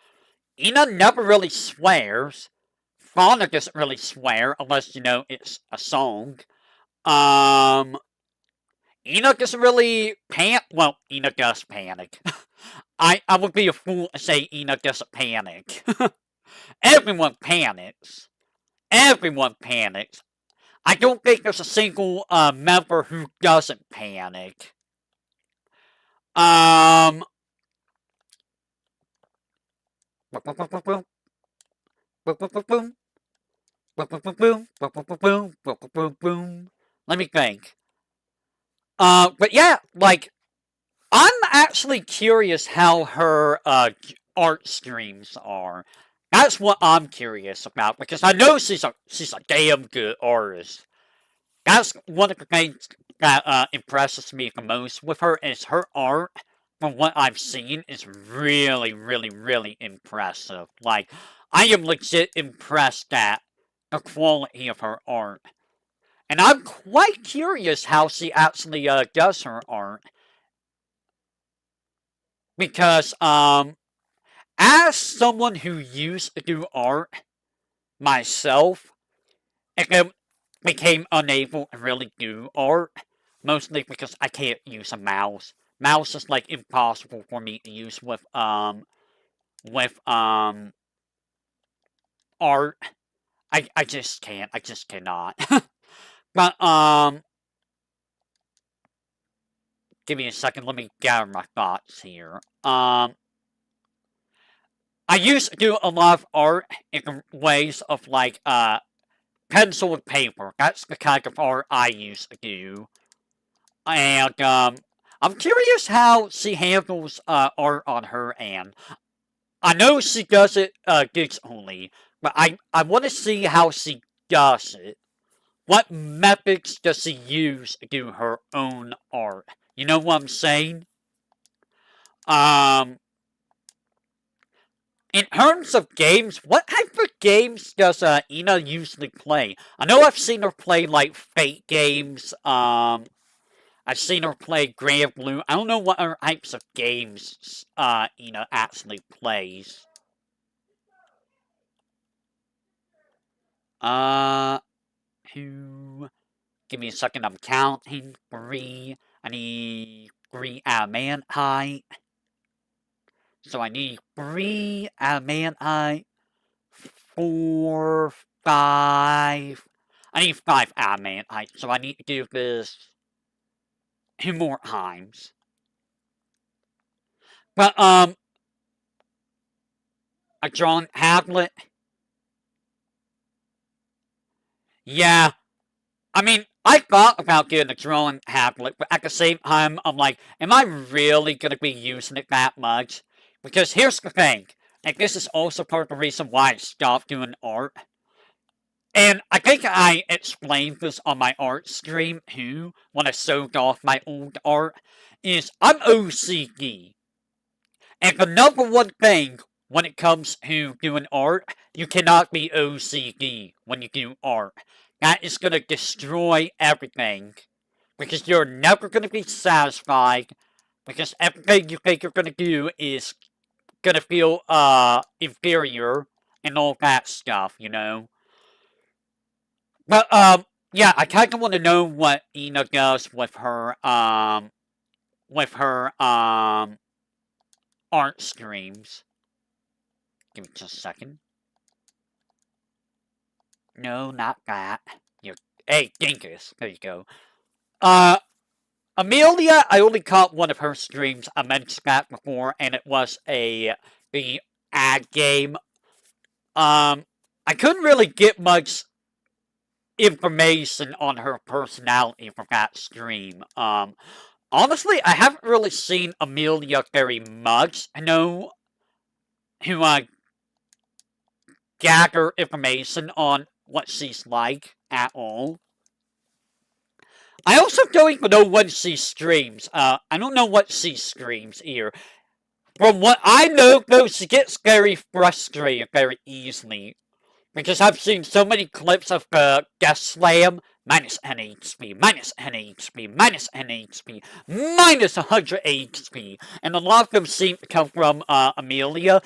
A: Ina never really swears. Fauna doesn't really swear unless, you know, it's a song. Enoch doesn't really well, Enoch does panic. I would be a fool to say Enoch doesn't panic. Everyone panics. Everyone panics. I don't think there's a single member who doesn't panic. Um. Let me think. But yeah, like, I'm actually curious how her art streams are. That's what I'm curious about because I know she's a damn good artist. That's one of the things that impresses me the most with her is her art. From what I've seen, is really, really, really impressive. Like, I am legit impressed at the quality of her art, and I'm quite curious how she actually does her art because as someone who used to do art myself, and became unable to really do art, mostly because I can't use a mouse. Mouse is like impossible for me to use with art. I just can't. I just cannot. But give me a second. Let me gather my thoughts here. I used to do a lot of art in ways of like pencil and paper. That's the kind of art I used to do. And I'm curious how she handles art on her end. I know she does it digitally, but I want to see how she does it. What methods does she use to do her own art? You know what I'm saying? Um, in terms of games, what type of games does Ina usually play? I know I've seen her play like Fate games. I've seen her play Grand Blue. I don't know what other types of games Ina actually plays. Two. Give me a second. I'm counting. Three. I need three adamantite. So I need three adamantite. 4, 5. I need 5 adamantite. So I need to do this 2 more times. But a drawn tablet. Yeah. I mean, I thought about getting a drawing tablet, but at the same time, I'm like, am I really going to be using it that much? Because here's the thing, and this is also part of the reason why I stopped doing art. And I think I explained this on my art stream too, when I showed off my old art, is I'm OCD. And the number one thing when it comes to doing art, you cannot be OCD when you do art. That is going to destroy everything. Because you're never going to be satisfied. Because everything you think you're going to do is going to feel inferior and all that stuff, you know. But yeah, I kind of want to know what Ina does with her art streams. Give me just a second. No, not that. Hey, Dinkus. There you go. Amelia, I only caught one of her streams. I mentioned that before, and it was the ad game. I couldn't really get much information on her personality from that stream. Honestly, I haven't really seen Amelia very much. I know who gather information on what she's like at all. I also don't even know when she streams. I don't know what she streams here. From what I know, though, she gets very frustrated very easily. Because I've seen so many clips of Death Slam, minus N HP, minus N HP, minus N HP, minus 100 HP, and a lot of them seem to come from Amelia.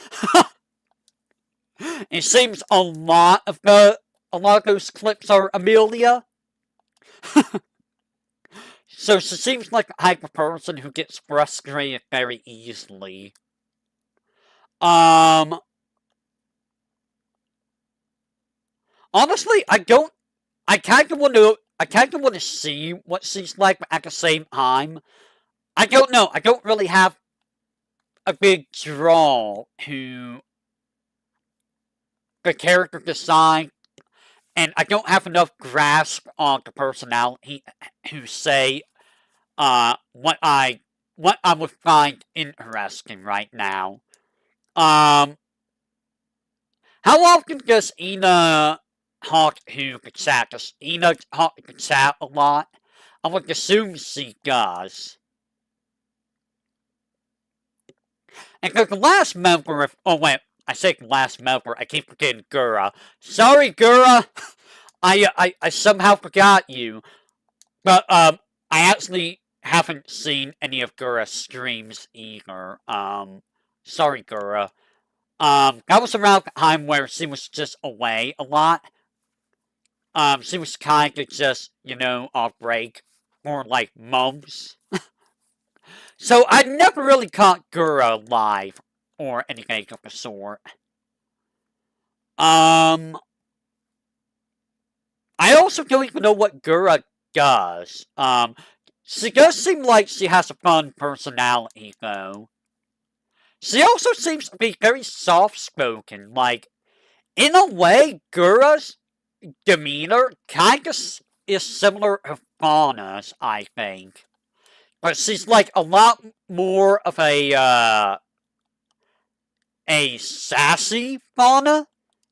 A: It seems a lot of those clips are Amelia. So she seems like a type of person who gets frustrated very easily. Honestly, I kind of want to see what she's like, but at the same time, I don't know. I don't really have a big draw to the character design, and I don't have enough grasp on the personality to say what I would find interesting right now. How often does Ina talk to the chat? Does Ina talk to the chat a lot? I would assume she does. And the last member of... Oh, wait. I say the last member. I keep forgetting Gura. Sorry, Gura. I somehow forgot you. But, I actually haven't seen any of Gura's streams either. Sorry, Gura. That was around the time where she was just away a lot. She was kind of just, off break for, like, months. So I never really caught Gura live or anything of the sort. I also don't even know what Gura does. She does seem like she has a fun personality, though. She also seems to be very soft-spoken. Like, in a way, Gura's demeanor kind of is similar to Fauna's, I think. But she's, like, a lot more of a sassy Fauna,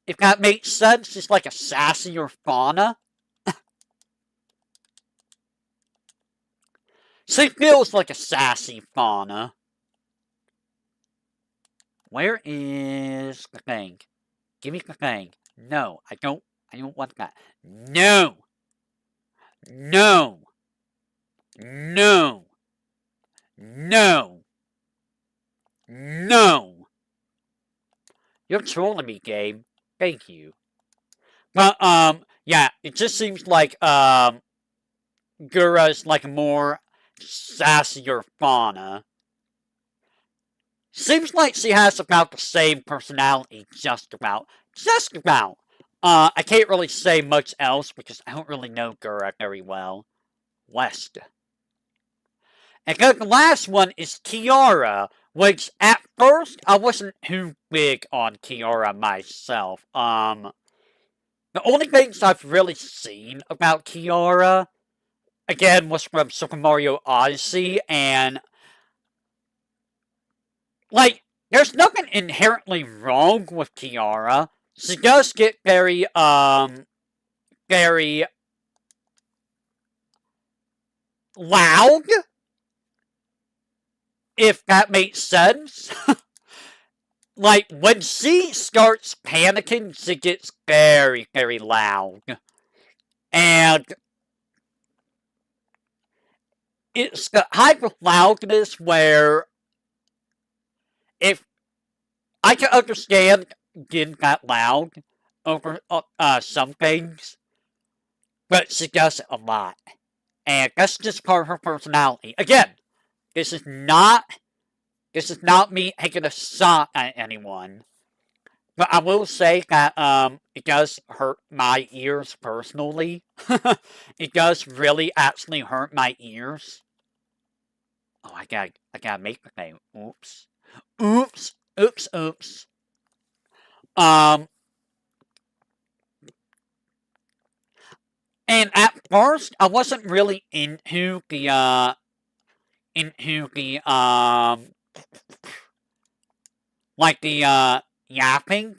A: if that makes sense. She's like a sassier Fauna. She feels like a sassy Fauna. Where is the thing? Give me the thing. No, I don't want that. No! No! No! No! No! You're trolling me, game. Thank you. But, yeah, it just seems like, Gura's like a more sassier Fauna. Seems like she has about the same personality, just about. Just about. I can't really say much else because I don't really know Gura very well. West. And then the last one is Kiara, which at first I wasn't too big on Kiara myself. The only things I've really seen about Kiara, again, was from Super Mario Odyssey, and like, there's nothing inherently wrong with Kiara. She does get very loud, if that makes sense. Like, when she starts panicking, she gets very, very loud. And it's the type of loudness where if I can understand getting that loud over some things, but she does it a lot. And that's just part of her personality. Again, this is not me taking a shot at anyone. But I will say that it does hurt my ears personally. It does really actually hurt my ears. Oh, I gotta make the thing. Oops. Oops. Oops. Oops. And at first, I wasn't really into the like the yapping.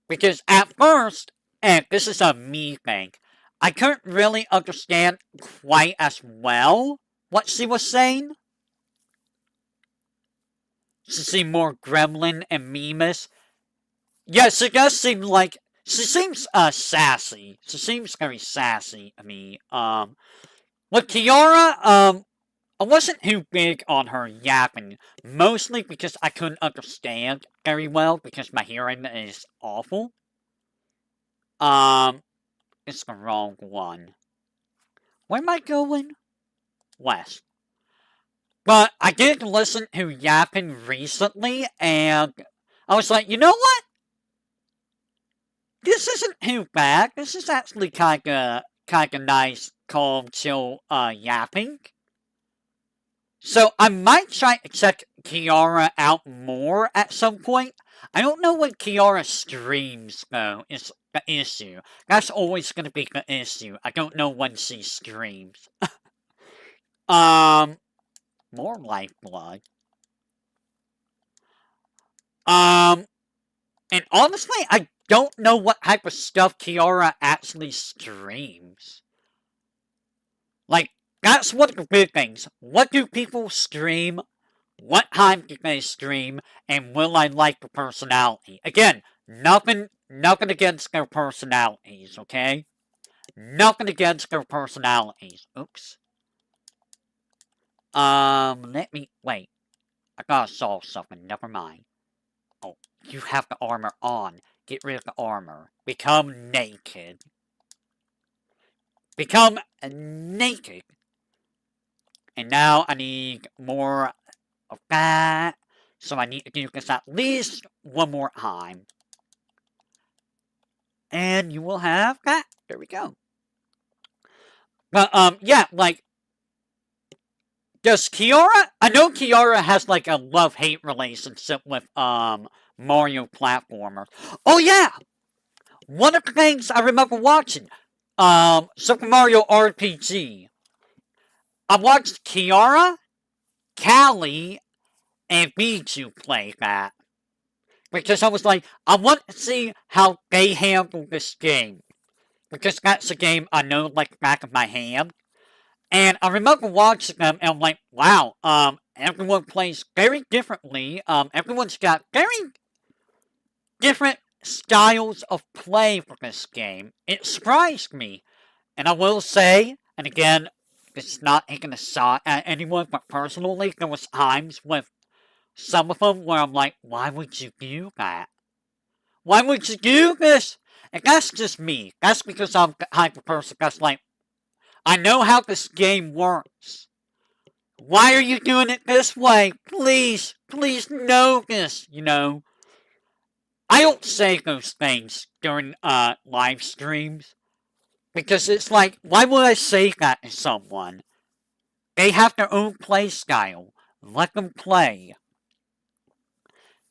A: Because at first, and this is a me thing, I couldn't really understand quite as well what she was saying. She seemed more gremlin and memeish. Yes, it does seem like she seems sassy. She seems very sassy to me. With Kiara, I wasn't too big on her yapping, mostly because I couldn't understand very well because my hearing is awful. It's the wrong one. Where am I going? West. But I did listen to Yapping recently, and I was like, you know what? This isn't too bad. This is actually kinda nice, calm, chill, yapping. So I might try to check Kiara out more at some point. I don't know when Kiara streams, though, is the issue. That's always gonna be the issue. I don't know when she streams. More lifeblood. And honestly, I don't know what type of stuff Kiara actually streams. Like, that's one of the big things. What do people stream? What time do they stream? And will I like the personality? Again, nothing against their personalities, okay? Nothing against their personalities. Oops. Let me, wait. I gotta solve something, never mind. Oh, you have the armor on. Get rid of the armor. Become naked. Become naked. And now I need more of that. So I need to do this at least one more time. And you will have that. There we go. But, yeah, like, does Kiara... I know Kiara has, like, a love-hate relationship with, Mario platformers. Oh, yeah! One of the things I remember watching, Super Mario RPG. I watched Kiara, Callie, and Bijou play that. Because I was like, I want to see how they handle this game. Because that's a game I know like the back of my hand. And I remember watching them and I'm like, wow, everyone plays very differently. Everyone's got very different styles of play for this game. It surprised me. And I will say, and again, this is not taking a shot at anyone, but personally, there was times with some of them where I'm like, why would you do that? Why would you do this? And that's just me. That's because I'm the type of person that's like, I know how this game works. Why are you doing it this way? Please, please know this, you know. I don't say those things during live streams. Because it's like, why would I say that to someone? They have their own play style. Let them play.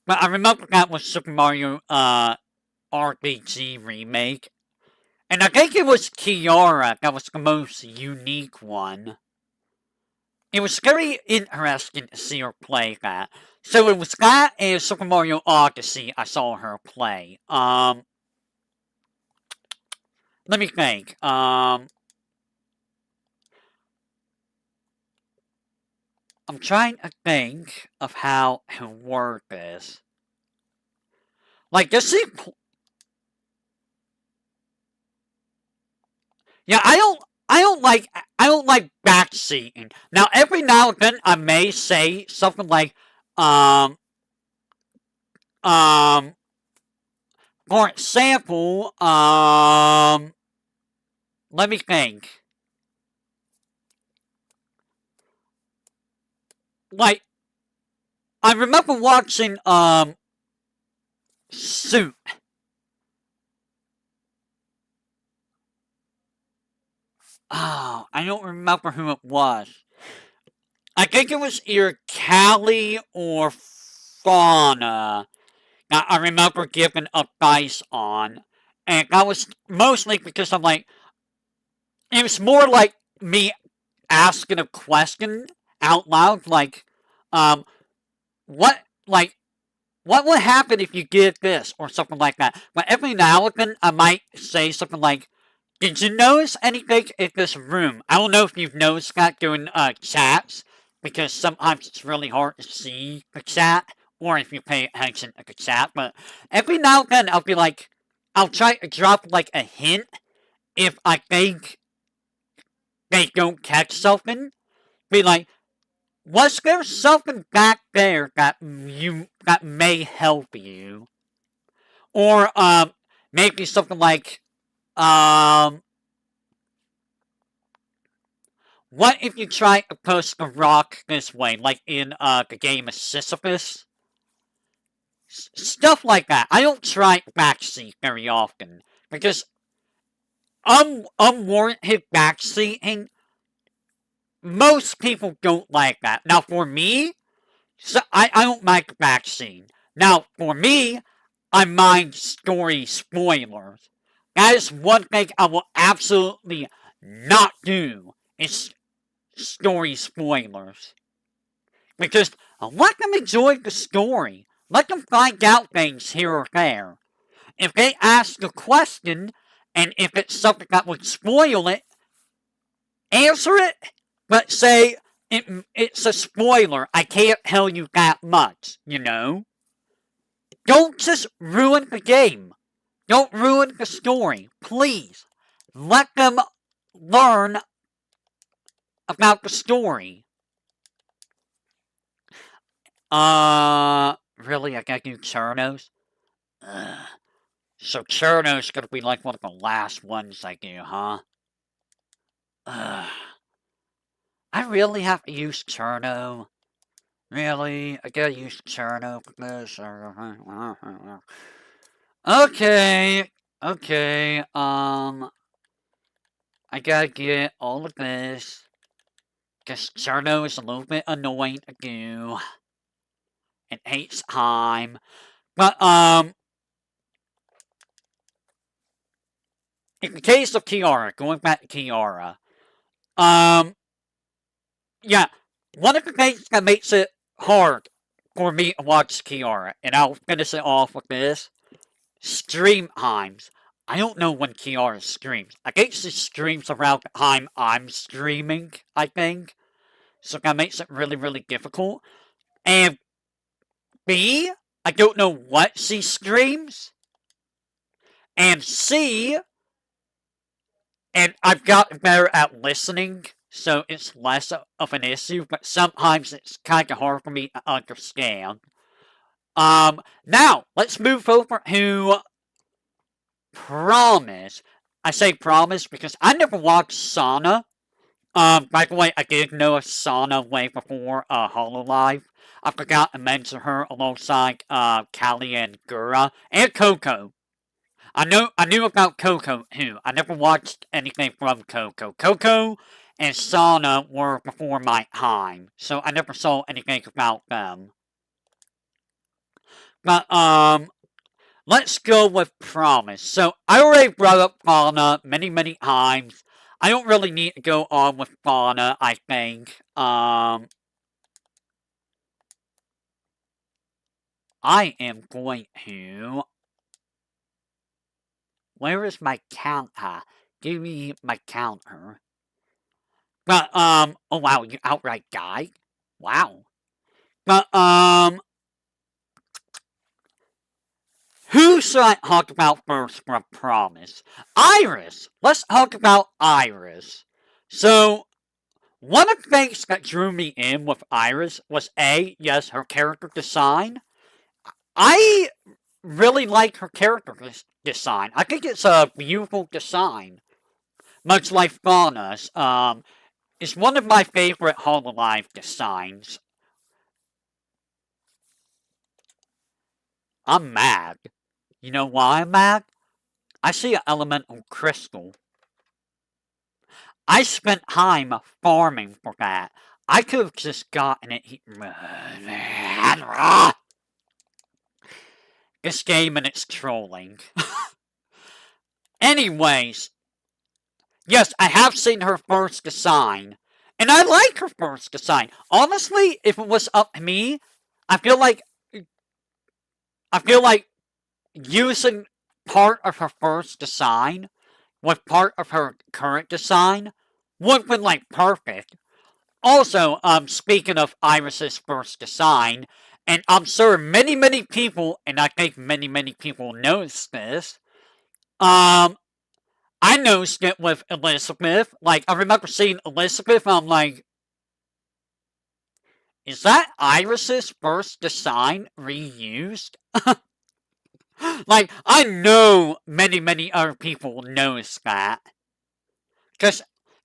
A: But I remember that was Super Mario RPG remake. And I think it was Kiara that was the most unique one. It was very interesting to see her play that. So it was that and Super Mario Odyssey I saw her play. Let me think. I'm trying to think of how to word this. Like, does she... Yeah, I don't like backseating. Now, every now and then, I may say something like, for example, let me think. Like, I remember watching, Suit. Oh, I don't remember who it was. I think it was either Callie or Fauna that I remember giving advice on. And that was mostly because I'm like, it was more like me asking a question out loud, like, what, like, what would happen if you did this, or something like that. But every now and then, I might say something like, did you notice anything in this room? I don't know if you've noticed that during, chats, because sometimes it's really hard to see the chat, or if you pay attention to the chat, but every now and then, I'll be like, I'll try to drop, like, a hint, if I think they don't catch something. Be like, was there something back there that may help you? Or, maybe something like, What if you try to push a rock this way, like in the game of Sisyphus? Stuff like that. I don't try backseat very often because unwarranted backseating, most people don't like that. Now, for me, so I don't like backseating. Now, for me, I mind story spoilers. That is one thing I will absolutely not do, is story spoilers. Because let them enjoy the story. Let them find out things here or there. If they ask a question, and if it's something that would spoil it, answer it, but say, it's a spoiler, I can't tell you that much, you know? Don't just ruin the game. Don't ruin the story. Please. Let them learn about the story. Really? I gotta do Churnos? Ugh. So Churnos gonna be like one of the last ones I do, huh? Ugh. I really have to use Cherno? Really? I gotta use Cherno for this? Okay. Okay, I gotta get all of this. Because Cherno is a little bit annoying to do. It takes time. But, in the case of Kiara, going back to Kiara, yeah, one of the things that makes it hard for me to watch Kiara, and I'll finish it off with this, stream times. I don't know when Kiara streams. I think she streams around the time I'm streaming, I think. So that makes it really, really difficult. And B, I don't know what she streams. And C, and I've gotten better at listening, so it's less of an issue, but sometimes it's kind of hard for me to understand. Now, let's move over to Promise. I say Promise because I never watched Sana. By the way, I did know of Sana way before, Hololive. I forgot to mention her alongside, Callie and Gura, and Coco. I knew about Coco too. I never watched anything from Coco. Coco and Sana were before my time, so I never saw anything about them. But, let's go with Promise. So, I already brought up Fauna many, many times. I don't really need to go on with Fauna, I think. I am going to... Where is my counter? Give me my counter. But, oh wow, you outright died? Wow. But, who should I talk about first from Promise? Iris! Let's talk about Iris. So, one of the things that drew me in with Iris was A, yes, her character design. I really like her character design. I think it's a beautiful design. Much like Fauna's. It's one of my favorite Hololive designs. I'm mad. You know why I'm mad? I see an elemental crystal. I spent time farming for that. I could have just gotten it. This game and its trolling. Anyways, yes, I have seen her first design. And I like her first design. Honestly, if it was up to me, I feel like using part of her first design with part of her current design would have been like perfect. Also, speaking of Iris's first design, and I'm sure many, many people, and I think many, many people noticed this, I noticed it with Elizabeth. Like, I remember seeing Elizabeth, I'm like, is that Iris's first design reused? Like, I know many, many other people noticed that. Because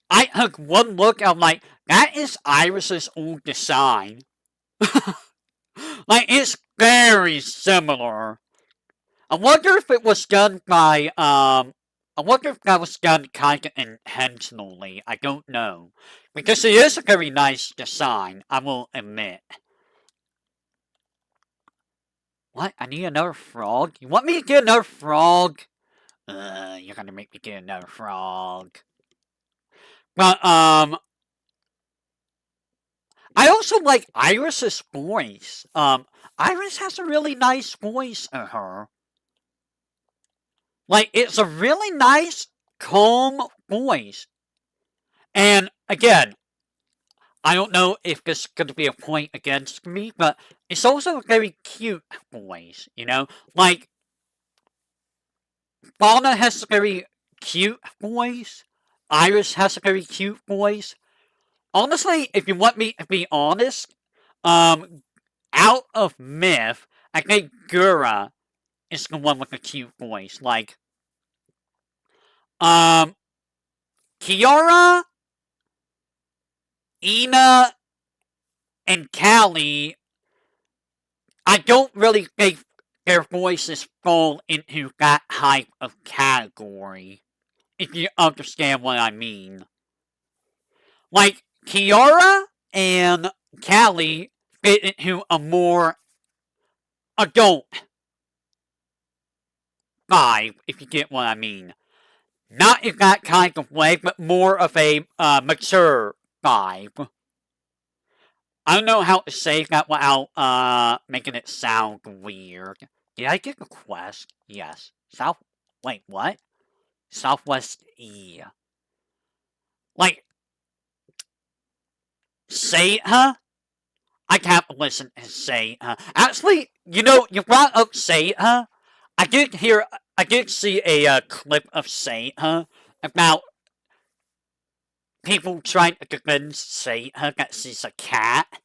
A: I took one look, I'm like, that is Iris's old design. Like, it's very similar. I wonder if it was done by, I wonder if that was done kind of intentionally. I don't know. Because it is a very nice design, I will admit. What? I need another frog? You want me to get another frog? You're gonna make me get another frog. But, I also like Iris's voice. Iris has a really nice voice in her. Like, it's a really nice, calm voice. And, again, I don't know if this is going to be a point against me, but it's also a very cute voice, you know? Like, Fauna has a very cute voice. Iris has a very cute voice. Honestly, if you want me to be honest, out of Myth, I think Gura is the one with the cute voice. Like, Kiara, Ina, and Callie, I don't really think their voices fall into that type of category. If you understand what I mean. Like, Kiara and Callie fit into a more adult vibe, if you get what I mean. Not in that kind of way, but more of a mature vibe. I don't know how to say that without making it sound weird. Did I get a quest? Yes. Wait, what? Southwest E. Like, Seita? I can't listen to Seita. Actually, you know, you brought up Seita. I did see a clip of Seita about people trying to convince Seita that she's a cat.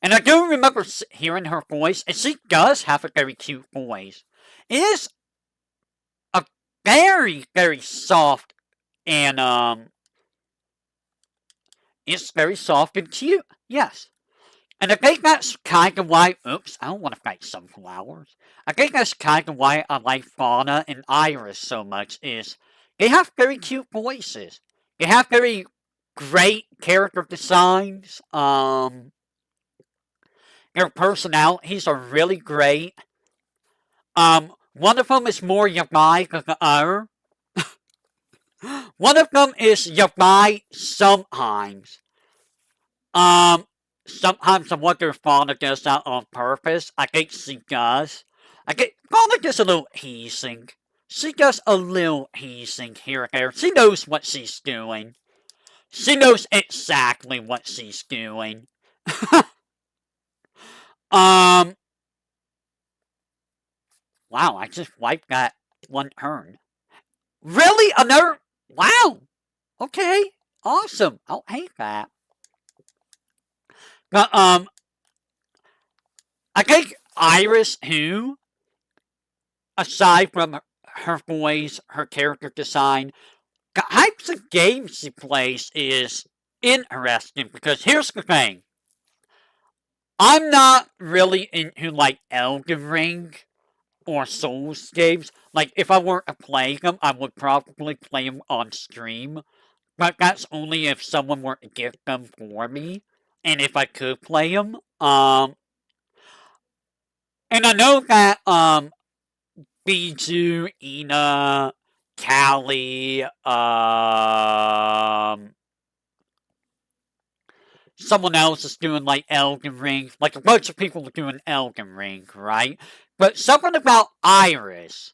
A: And I do remember hearing her voice, and she does have a very cute voice. It is a very, very soft and, it's very soft and cute, yes. And I think that's kind of why, oops, I don't want to fight sunflowers. I think that's kind of why I like Fauna and Iris so much, is they have very cute voices. They have very great character designs, their personalities are really great. One of them is more yabai than the other. One of them is yabai sometimes. Sometimes I wonder if Fauna does that on purpose. I think she does. I think Fauna does a little teasing. She does a little teasing here and there. She knows what she's doing. She knows exactly what she's doing. Wow, I just wiped that one turn. Really? Another? Wow. Okay. Awesome. I'll hate that. But, I think Iris, who, aside from her voice, her character design, the types of games she plays is interesting because here's the thing. I'm not really into, like, Elden Ring or Souls games. Like, if I were to play them, I would probably play them on stream. But that's only if someone were to give them for me. And if I could play them. And I know that, Bijou, Ina, Callie, someone else is doing, like, Elden Ring. Like, a bunch of people are doing Elden Ring, right? But something about Iris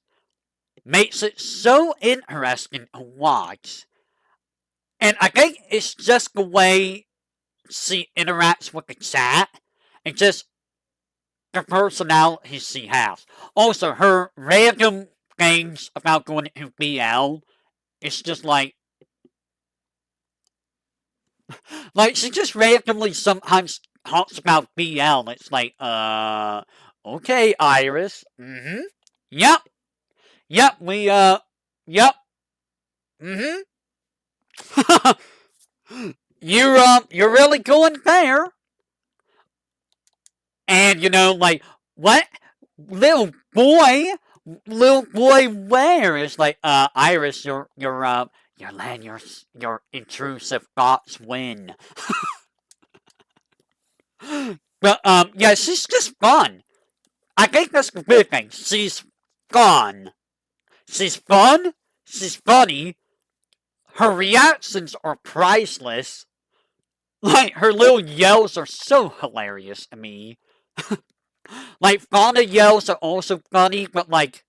A: makes it so interesting to watch. And I think it's just the way she interacts with the chat and just the personality she has. Also, her random things about going to BL, it's just like she just randomly sometimes talks about BL. It's like, okay, Iris. Mm-hmm. Yep. Yep, yep. Mm-hmm. You're really going there. And, like, what? Little boy? Little boy where? It's like, Iris, you're letting your intrusive thoughts win. But, yeah, she's just fun. I think that's the big thing. She's fun. She's fun. She's funny. Her reactions are priceless. Like, her little yells are so hilarious to me. Like, Fauna yells are also funny, but, like,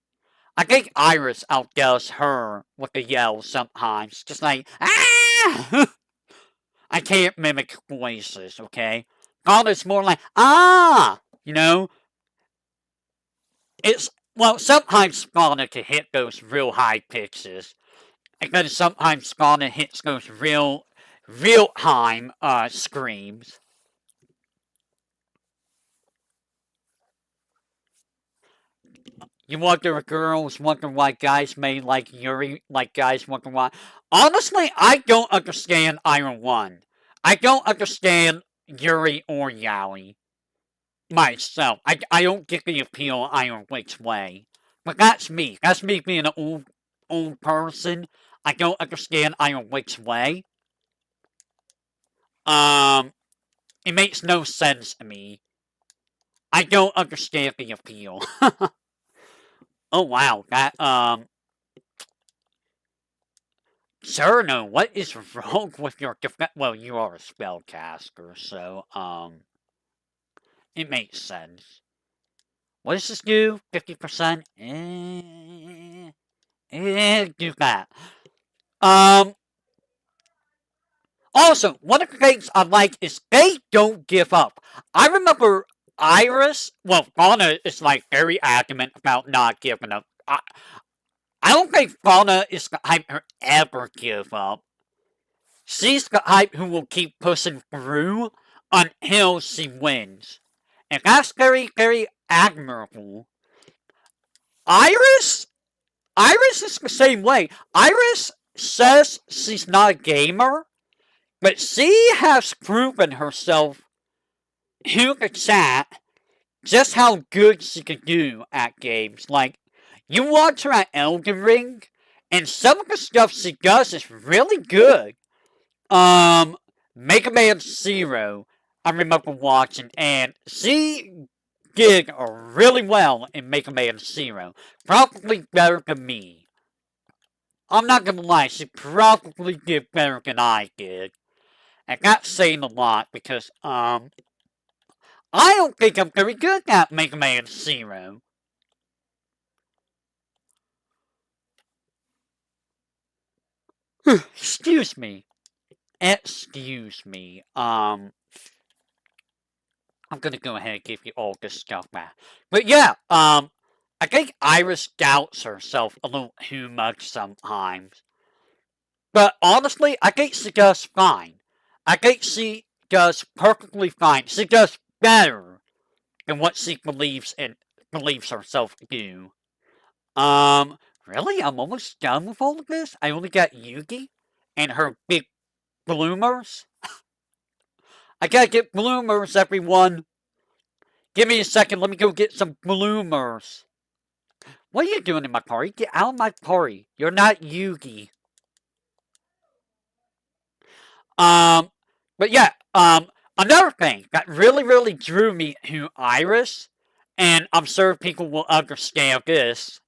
A: I think Iris outdoes her with the yells sometimes. Just like, ah! I can't mimic voices, okay? Fauna's more like, ah! It's, well, sometimes Fauna can hit those real high pitches. And then sometimes Fauna hits those real-time, screams. You wonder if girls wonder why guys may like Yuri, like guys wonder why. Honestly, I don't understand either one. I don't understand Yuri or Yaoi myself. I don't get the appeal either which way. But that's me. That's me being an old person. I don't understand either which way. It makes no sense to me. I don't understand the appeal. Oh wow, that Cerno, what is wrong with your defense? Well, you are a spellcaster, so it makes sense. What does this do? 50%? Do that. Also, one of the things I like is they don't give up. I remember Iris, well, Fauna is like very adamant about not giving up. I don't think Fauna is the type to ever give up. She's the type who will keep pushing through until she wins. And that's very, very admirable. Iris? Iris is the same way. Iris says she's not a gamer, but she has proven herself to the chat just how good she can do at games. Like, you watch her at Elden Ring, and some of the stuff she does is really good. Mega Man Zero, I remember watching, and she did really well in Mega Man Zero. Probably better than me. I'm not gonna lie, she probably did better than I did. And that's saying a lot because, I don't think I'm very good at Mega Man Zero. Excuse me. Excuse me. I'm gonna go ahead and give you all this stuff back. But yeah, I think Iris doubts herself a little too much sometimes. But honestly, I think she does fine. I think she does perfectly fine. She does better than what she believes herself to do. Really? I'm almost done with all of this? I only got Yugi and her big bloomers? I gotta get bloomers, everyone! Give me a second, let me go get some bloomers. What are you doing in my party? Get out of my party. You're not Yugi. But yeah, another thing that really, really drew me to Iris, and I'm sure people will understand this,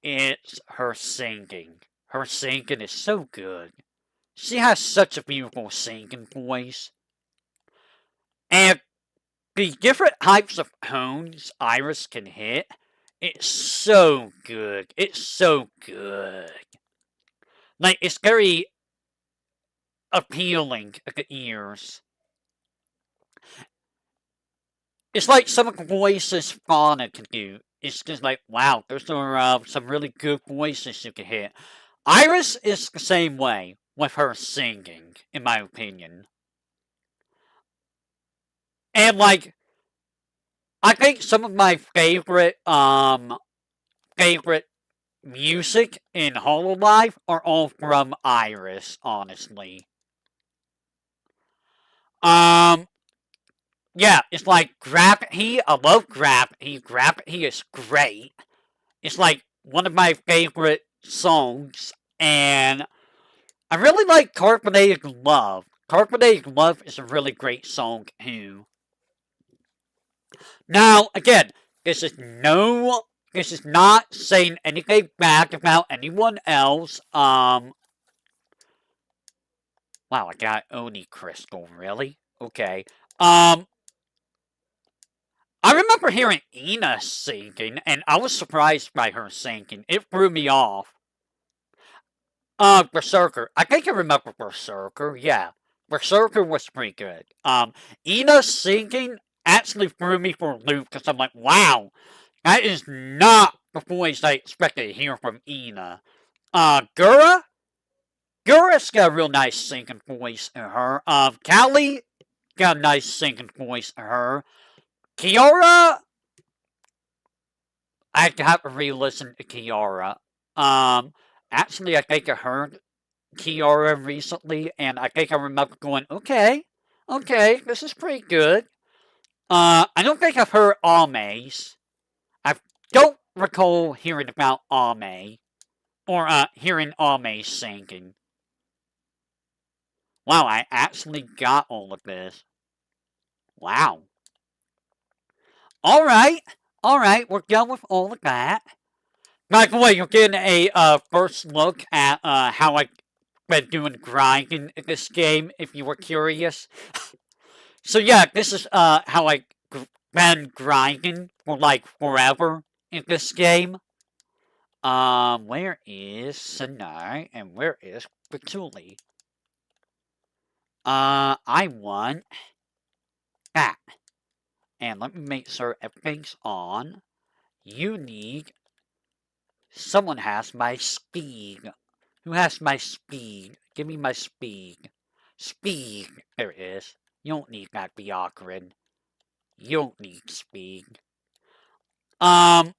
A: is her singing. Her singing is so good. She has such a beautiful singing voice. And the different types of tones Iris can hit, it's so good. It's so good. Like, it's very appealing to the ears. It's like some of the voices Fauna can do. It's just like, wow, those are some really good voices you can hit. Iris is the same way with her singing, in my opinion. And like, I think some of my favorite music in Hololive are all from Iris, honestly. Um, yeah, it's like Gravity. I love Gravity. Gravity is great. It's like one of my favorite songs, and I really like Carbonated Love. Carbonated Love is a really great song too. Now, again, this is no, this is not saying anything bad about anyone else. Wow, I got Oni Crystal, really? Okay. I remember hearing Ina singing, and I was surprised by her singing. It threw me off. Berserker. I think I remember Berserker, yeah. Berserker was pretty good. Ina singing actually threw me for a loop, because I'm like, wow, that is not the voice I expected to hear from Ina. Gura? Gura's got a real nice singing voice in her. Callie got a nice singing voice in her. Kiara, I have to re-listen to Kiara. Actually, I think I heard Kiara recently, and I think I remember going, okay, this is pretty good. I don't think I've heard Ame's. I don't recall hearing about Ame, or hearing Ame singing. Wow, I actually got all of this. Wow. Alright, we're done with all of that. By the way, you're getting a first look at how I've been doing grinding in this game, if you were curious. So yeah, this is how I've been grinding for like forever in this game. Where is Sinai and where is Patuli? I want that. And let me make sure everything's on. You need... Someone has my speed. Who has my speed? Give me my speed. Speed. There it is. You don't need that, Beogrin. You don't need speed. Iris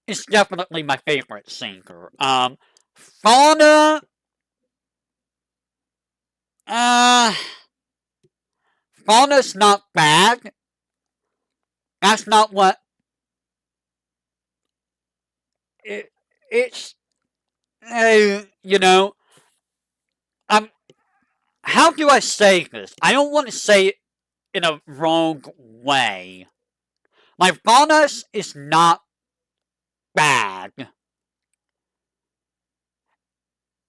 A: is definitely my favorite singer. Fauna... Fauna's not bad. That's not what... It's... you know... How do I say this? I don't want to say it in a wrong way. My Faunus is not bad.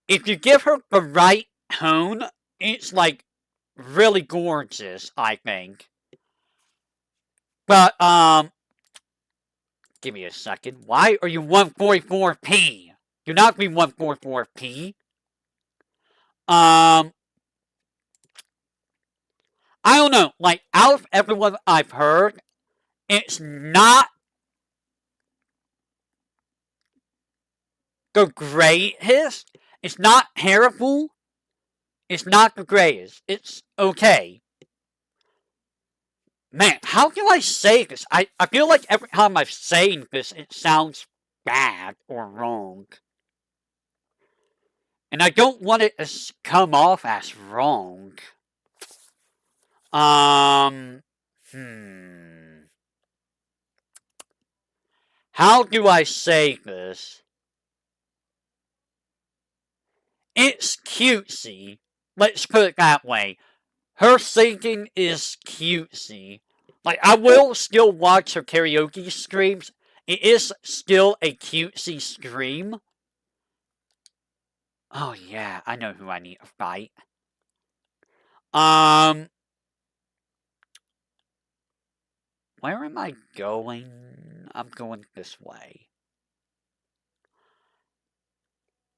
A: If you give her the right tone, it's like really gorgeous, I think. But, give me a second. Why are you 144p? Do not be 144p. I don't know. Like, out of everyone I've heard, it's not the greatest. It's not terrible. It's not the greatest. It's okay. Man, how do I say this? I feel like every time I'm saying this, it sounds bad or wrong. And I don't want it to come off as wrong. How do I say this? It's cutesy. Let's put it that way. Her singing is cutesy. Like, I will still watch her karaoke streams. It is still a cutesy stream. Oh yeah, I know who I need to fight. Where am I going? I'm going this way.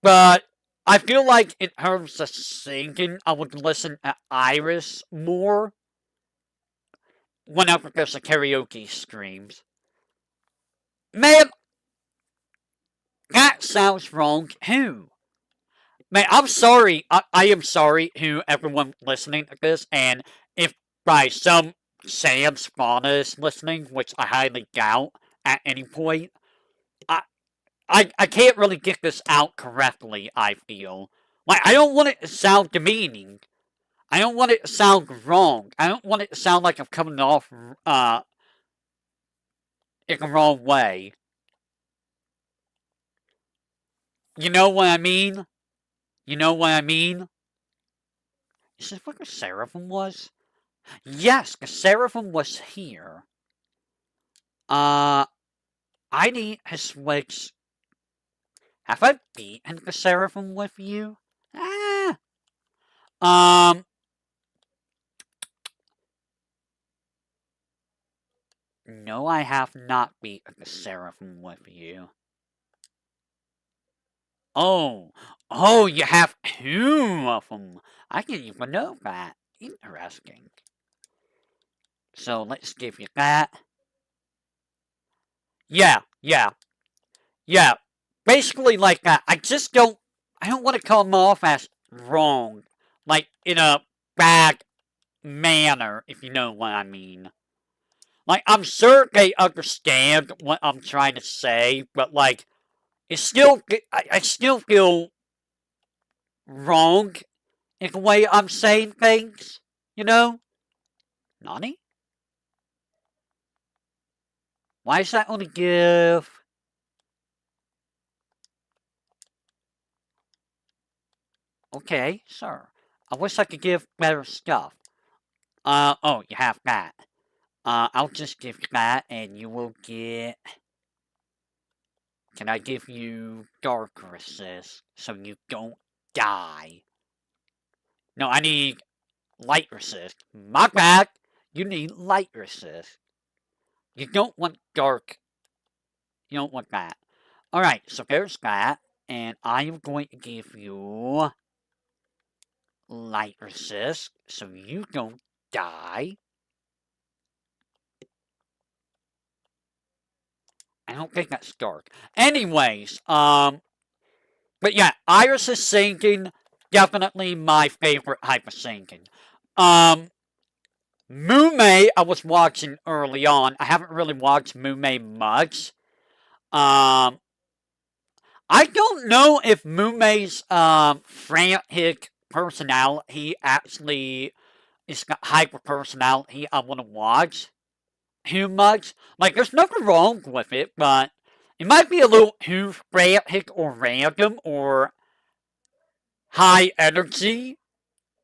A: But I feel like in terms of singing, I would listen to Iris more whenever there's a karaoke streams. Man, that sounds wrong too. Man, I'm sorry. I am sorry to everyone listening to this, and if by some Sam's Fauna is listening, which I highly doubt at any point, I can't really get this out correctly, I feel. Like, I don't want it to sound demeaning. I don't want it to sound wrong. I don't want it to sound like I'm coming off, in the wrong way. You know what I mean? You know what I mean? Is this what the Seraphim was? Yes, the Seraphim was here. I need to switch. Have I beaten the Seraphim with you? Ah. No, I have not beaten the Seraphim with you. Oh, you have two of them. I didn't even know that. Interesting. So let's give you that. Yeah. Basically like that. I don't want to come off as wrong. Like, in a bad manner, if you know what I mean. Like, I'm sure they understand what I'm trying to say, but like, I still feel wrong in the way I'm saying things, you know? Nani? Why is that only give? Okay, sir. I wish I could give better stuff. Oh, you have that. I'll just give you that, and you will get... Can I give you Dark Resist, so you don't die? No, I need Light Resist. My bad! You need Light Resist. You don't want Dark. You don't want that. Alright, so there's that, and I am going to give you Light Resist, so you don't die. I don't think that's dark. Anyways, but yeah, Iris is sinking. Definitely my favorite hyper sinking. Mume, I was watching early on. I haven't really watched Mume much. I don't know if Mume's frantic personality actually is the hyper personality I want to watch too much. Like, there's nothing wrong with it, but it might be a little too frantic or random or high energy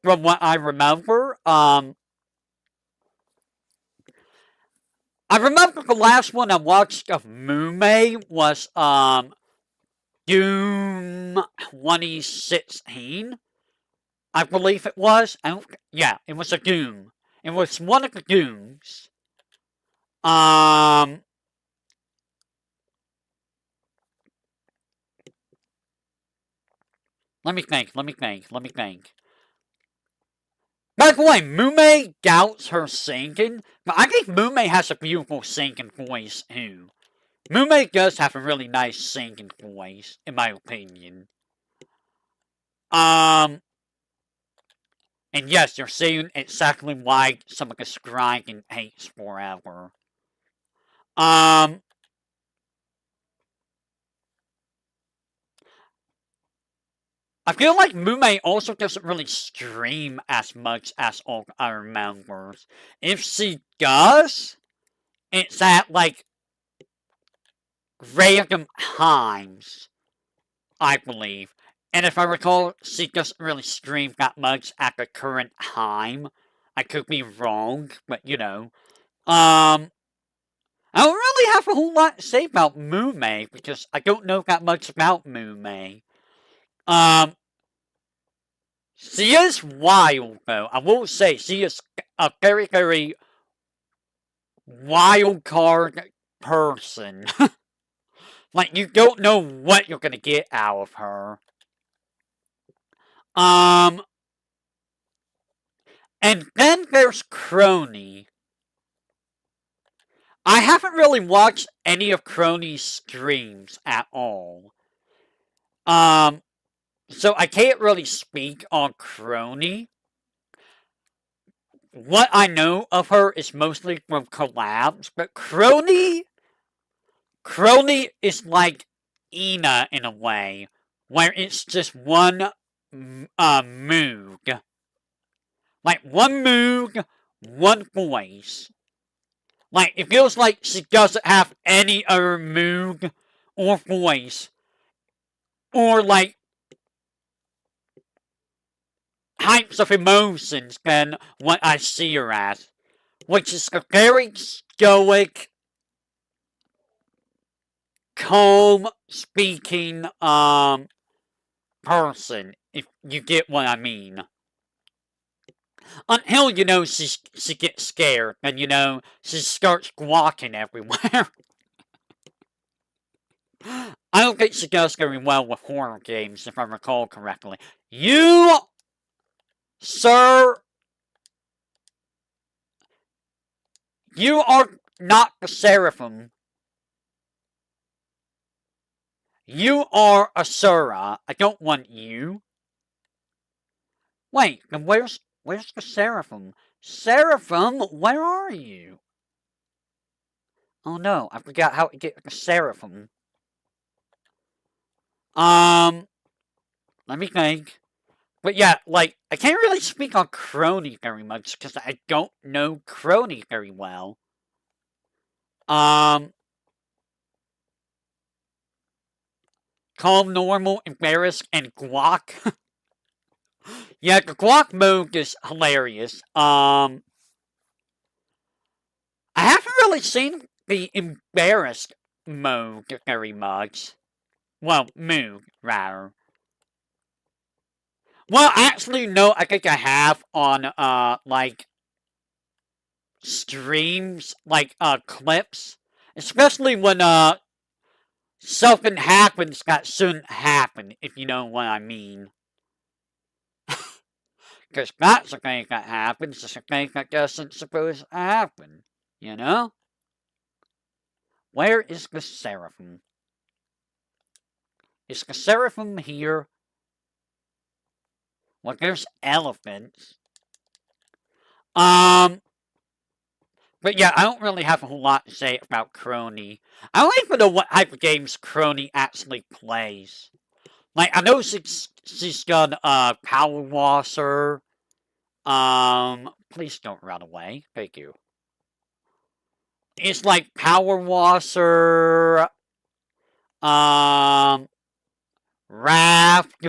A: from what I remember. I remember the last one I watched of Mume was Doom 2016. I believe it was. Yeah, it was a Doom. It was one of the Dooms. Let me think. By the way, Mume doubts her singing, but I think Mume has a beautiful singing voice too. Mume does have a really nice singing voice, in my opinion. And yes, you're seeing exactly why some of the scribing hates forever. I feel like Mume also doesn't really stream as much as all other members. If she does, it's at, like, random times, I believe. And if I recall, she doesn't really stream that much at the current time. I could be wrong, but you know. I don't really have a whole lot to say about Mume, because I don't know that much about Mume. She is wild, though. I will say, she is a very, very wild card person. Like, you don't know what you're gonna get out of her. And then there's Crony. I haven't really watched any of Crony's streams at all. So I can't really speak on Crony. What I know of her is mostly from collabs, but Crony is like Ina in a way, where it's just one Moog. Like, one Moog, one voice. Like, it feels like she doesn't have any other Moog or voice. Or, like, types of emotions than what I see her as. Which is a very stoic, calm speaking, person, if you get what I mean. Until, she gets scared, and, she starts squawking everywhere. I don't think she does very well with horror games, if I recall correctly. You, sir, you are not the Seraphim. You are Asura. I don't want you. Wait, then where's the Seraphim? Seraphim, where are you? Oh no, I forgot how to get the Seraphim. Let me think. But yeah, like, I can't really speak on Crony very much, because I don't know Crony very well. Calm, normal, embarrassed, and guac. Yeah, the guac mode is hilarious. I haven't really seen the embarrassed mode very much. Well, mood, rather. Well, actually, no, I think I have on, like, streams, like, clips. Especially when, something happens that shouldn't happen, if you know what I mean. Because that's a thing that happens, it's a thing that doesn't supposed to happen, you know? Where is the Seraphim? Is the Seraphim here? Well, there's elephants. But yeah, I don't really have a whole lot to say about Crony. I don't even know what type of games Crony actually plays. Like, I know she's done, Power Washer. Please don't run away. Thank you. It's like Power Washer, Raft.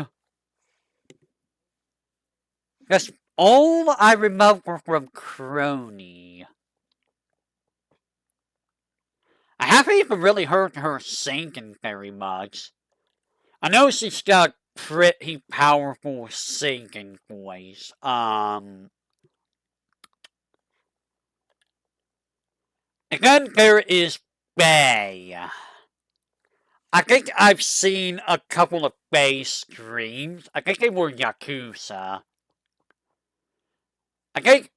A: That's all I remember from Crony. I haven't even really heard her singing very much. I know she's got a pretty powerful singing voice. And then there is Bay. I think I've seen a couple of Bay streams. I think they were Yakuza. I think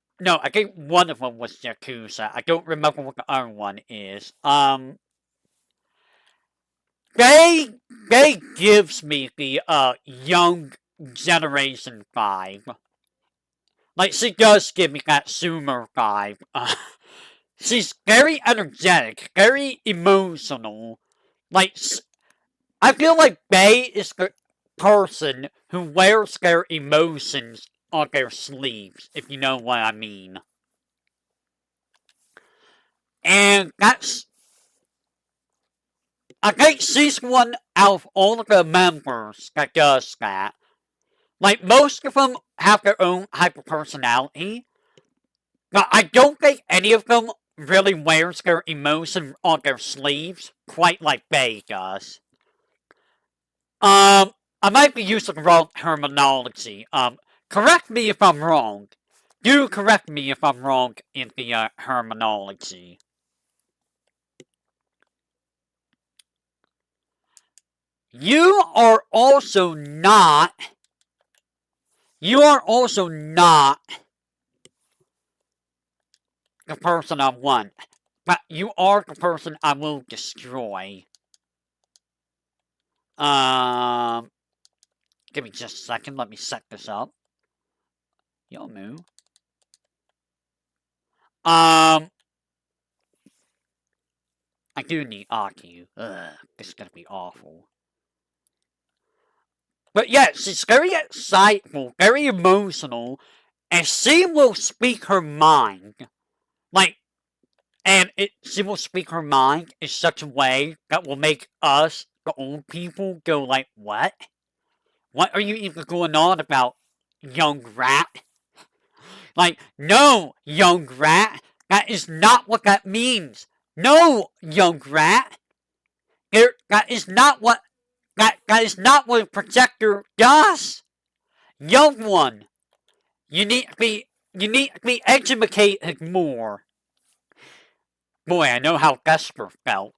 A: one of them was Yakuza. I don't remember what the other one is. They gives me the, young generation vibe. Like, she does give me that Sumer vibe. She's very energetic, very emotional. Like, I feel like Bay is the person who wears their emotions on their sleeves, if you know what I mean. And I think she's one out of all of the members that does that. Like, most of them have their own hyper personality, but I don't think any of them really wears their emotion on their sleeves quite like Bay does. I might be using the wrong terminology. Correct me if I'm wrong. Do correct me if I'm wrong in the, terminology. You are also not the person I want, but you are the person I will destroy. Give me just a second, let me set this up. Yomu. I do need Aki. Ugh, this is gonna be awful. But yeah, she's very insightful, very emotional, and she will speak her mind. Like, she will speak her mind in such a way that will make us, the old people, go like, what? What are you even going on about, young rat? Like, no, young rat, that is not what that means. No, young rat, that is not what that is not what a projector does. Young one, you need to be educated more. Boy, I know how Vesper felt.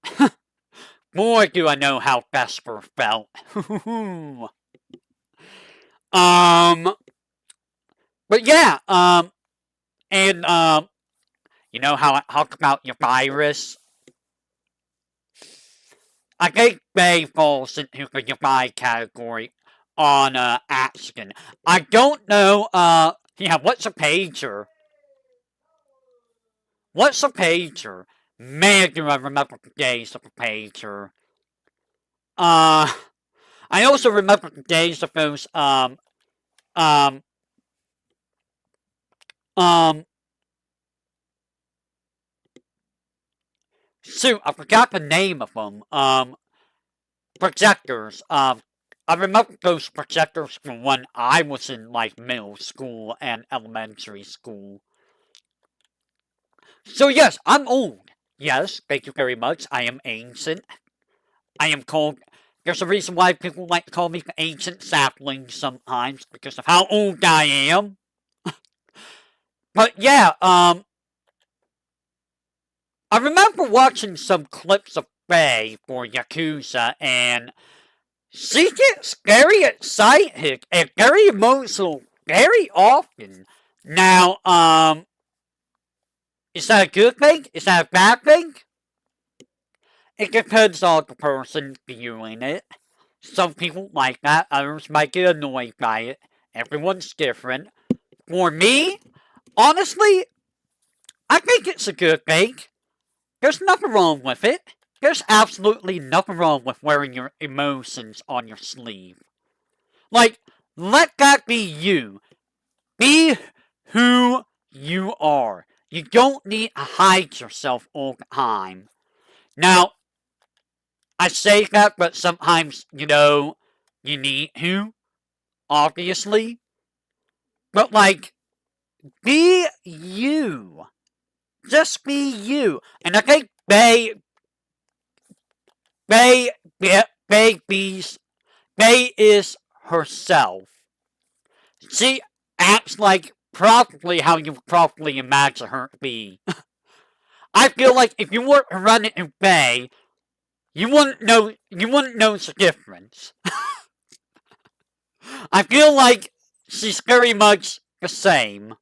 A: Boy, do I know how Vesper felt. But yeah, and you know how I talked about your virus? I think Bay falls into the Dubai category on accident. I don't know. Yeah, what's a pager? What's a pager? Man, do I remember the days of a pager. I also remember the days of those um um shoot, I forgot the name of them. Projectors. I remember those projectors from when I was in like middle school and elementary school. So yes, I'm old. Yes, thank you very much. I am ancient. I am called. There's a reason why people like to call me the ancient sapling sometimes because of how old I am. But yeah, I remember watching some clips of Faye for Yakuza, and she gets very excited and very emotional very often. Now, is that a good thing? Is that a bad thing? It depends on the person viewing it. Some people like that, others might get annoyed by it. Everyone's different. For me, honestly, I think it's a good thing. There's nothing wrong with it. There's absolutely nothing wrong with wearing your emotions on your sleeve. Like, let that be you. Be who you are. You don't need to hide yourself all the time. Now, I say that, but sometimes, you need to, obviously. But, like, be you. Just be you. And I think Bay, Bay, Bay is herself. She acts like probably how you probably imagine her to be. I feel like if you were to run into Bay, you wouldn't know the difference. I feel like she's very much the same.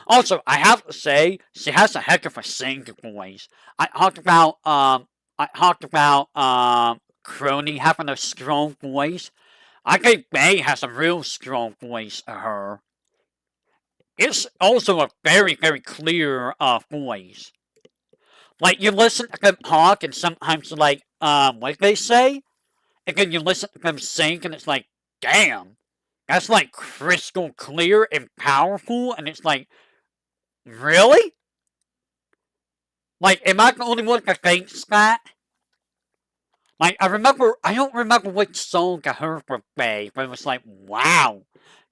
A: Also, I have to say, she has a heck of a singing voice. I talked about, Crony having a strong voice. I think Bay has a real strong voice to her. It's also a very, very clear, voice. Like, you listen to them talk, and sometimes, like, what they say, and then you listen to them sing, and it's like, damn, that's, like, crystal clear and powerful, and it's like, really? Like, am I the only one that thinks that? Like, I don't remember which song I heard from Faye, but it was like, wow,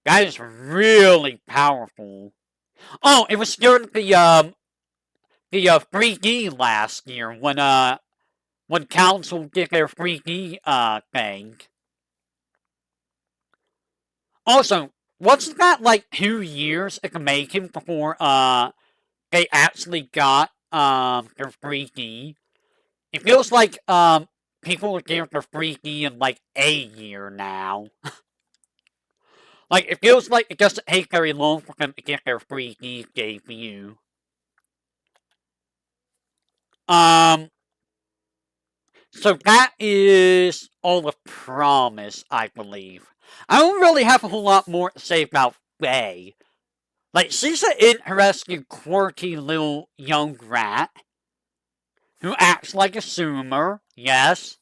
A: that is really powerful. Oh, it was during the 3D last year, when Council did their 3D, thing. Also, wasn't that like 2 years in the making before, they actually got, their 3D? It feels like, people are getting their 3D in like a year now. Like, it feels like it doesn't take very long for them to get their 3D debut. So that is all the promise, I believe. I don't really have a whole lot more to say about Faye. Like, she's an interesting, quirky little young rat who acts like a zoomer, yes.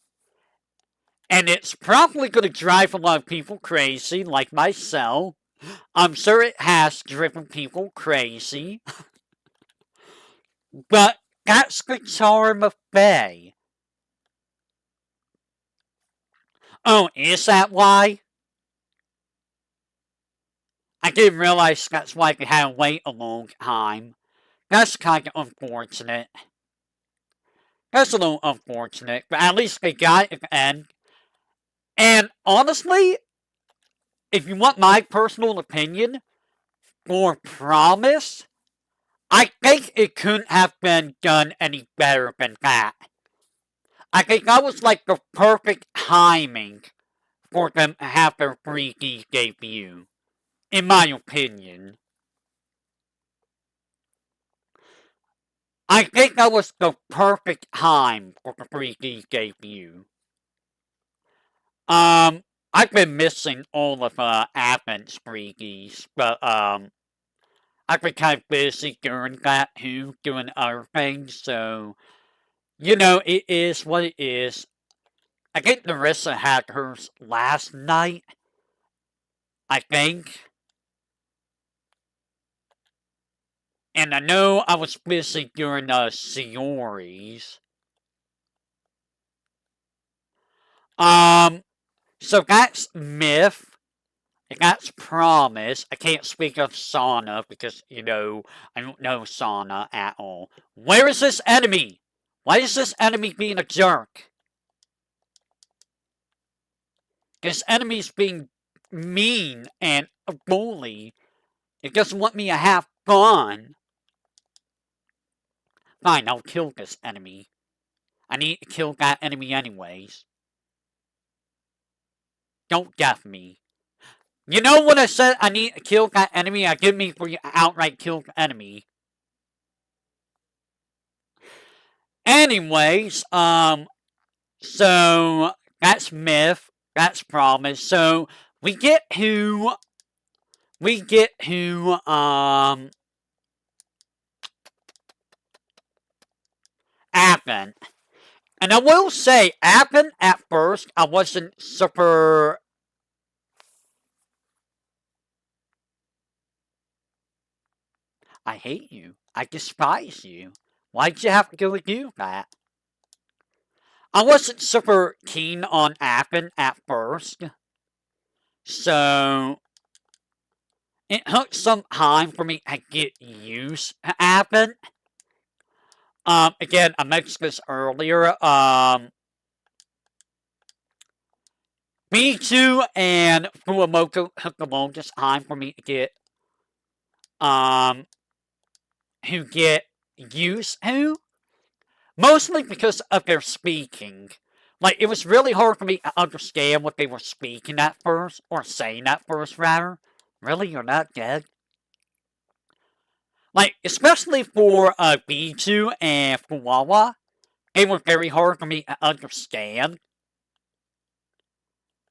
A: And it's probably going to drive a lot of people crazy, like myself. I'm sure it has driven people crazy. But that's the charm of Fae. Oh, is that why? I didn't realize that's why they had to wait a long time. That's kind of unfortunate. That's a little unfortunate, but at least they got it at the end. And honestly, if you want my personal opinion, for Promise, I think it couldn't have been done any better than that. I think that was like the perfect timing for them to have their 3D debut, in my opinion. I think that was the perfect time for the 3D debut. I've been missing all of Advent's 3Ds, but I've been kind of busy during that too, doing other things, so you know, it is what it is. I think Narissa had hers last night, I think. And I know I was busy during Series. So that's Myth. And that's Promise. I can't speak of Sauna because, you know, I don't know Sauna at all. Where is this enemy? Why is this enemy being a jerk? This enemy's being mean and a bully. It doesn't want me to have fun. Fine, I'll kill this enemy. I need to kill that enemy anyways. Don't death me. You know when I said I need to kill that enemy? I didn't mean for you to outright kill the enemy. Anyways, so that's Myth. That's Promise. So we get who Advent. And I will say, Advent at first, I wasn't super. I hate you. I despise you. Why'd you have to go and do that? I wasn't super keen on Advent at first. So it took some time for me to get used to Advent. Again, I mentioned this earlier. B2 and Fuwamoto took the longest time for me to get used to. Mostly because of their speaking. Like, it was really hard for me to understand what they were speaking at first, or saying at first, rather. Really? You're not dead? Like, especially for B2 and Fuwawa, they were very hard for me to understand.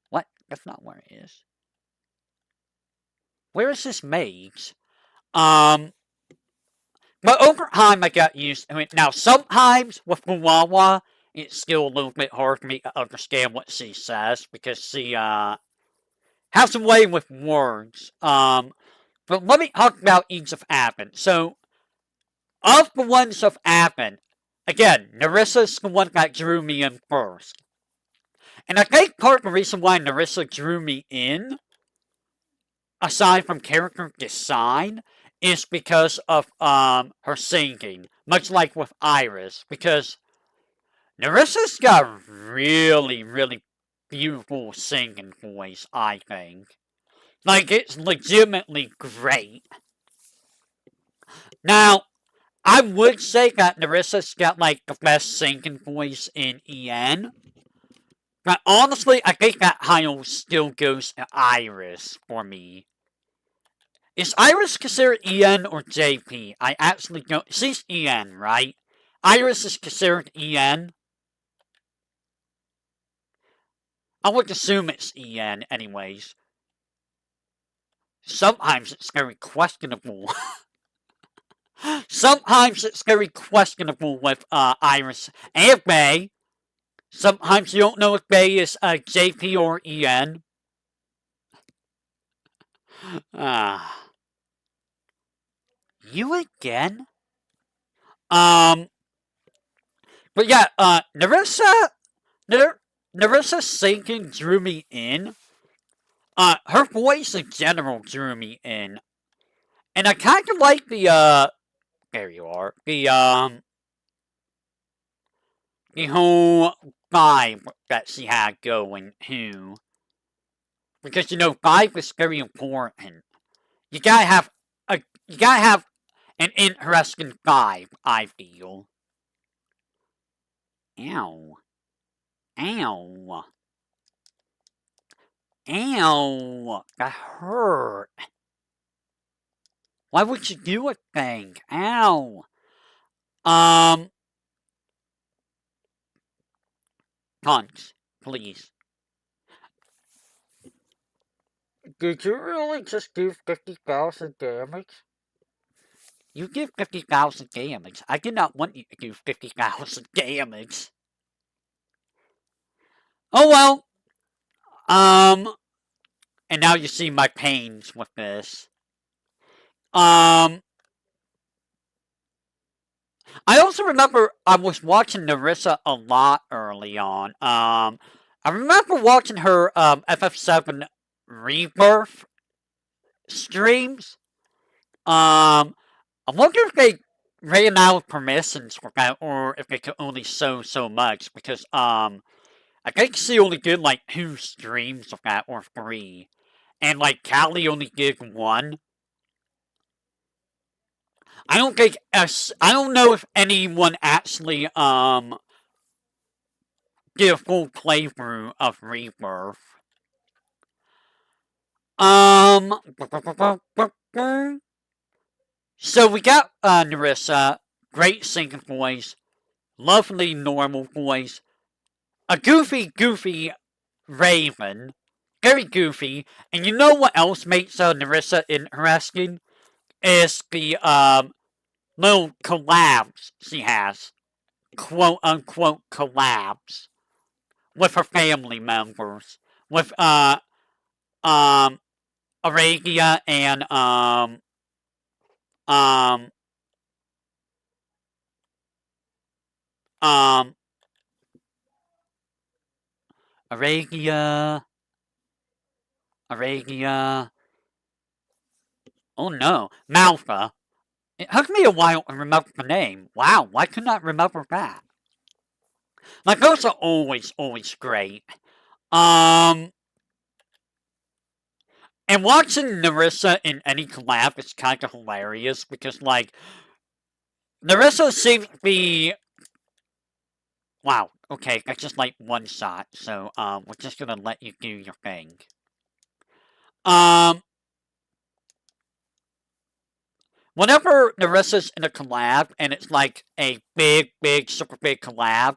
A: What? That's not where it is. Where is this maze? But over time I got used to it. Now, sometimes with Fuwawa, it's still a little bit hard for me to understand what she says, because she, has a way with words. But let me talk about each of Advent. So, of the ones of Advent, again, Narissa's the one that drew me in first. And I think part of the reason why Narissa drew me in, aside from character design, is because of her singing. Much like with Iris. Because Narissa's got a really, really beautiful singing voice, I think. Like, it's legitimately great. Now, I would say that Narissa's got, like, the best singing voice in EN. But honestly, I think that title still goes to Iris for me. Is Iris considered EN or JP? I actually don't. She's EN, right? Iris is considered EN. I would assume it's EN, anyways. Sometimes it's very questionable. Sometimes it's very questionable with Iris and Bay. Sometimes you don't know if Bay is JP or EN. Ah, you again? Um, but yeah, Narissa Sinking drew me in. Her voice in general drew me in. And I kind of like there you are. The whole vibe that she had going, too. Because, vibe is very important. You gotta have you gotta have an interesting vibe, I feel. Ow. Ow. Ow. That hurt. Why would you do a thing? Ow. Punch, please. Did you really just do 50,000 damage? You did 50,000 damage. I did not want you to do 50,000 damage. Oh well. And now you see my pains with this. I also remember I was watching Narissa a lot early on. I remember watching her FF7 Rebirth streams. I wonder if they ran out of permissions for that, or if they could only show so much, because I think she only did like 2 streams of that, or 3, and like Callie only did 1. I don't know if anyone actually did a full playthrough of Rebirth. So we got Narissa, great singing voice, lovely normal voice, a goofy Raven, very goofy, and you know what else makes Narissa interesting? Is the little collabs she has, quote unquote collabs, with her family members, with Aragia and um um Aragia oh no, Malfa. It took me a while to remember the name. Wow, why couldn't I remember that? Like, those are always great. And watching Narissa in any collab is kind of hilarious because, like, Narissa seems to be. Wow, okay, that's just like one shot, so, we're just gonna let you do your thing. Whenever Narissa's in a collab and it's like a super big collab.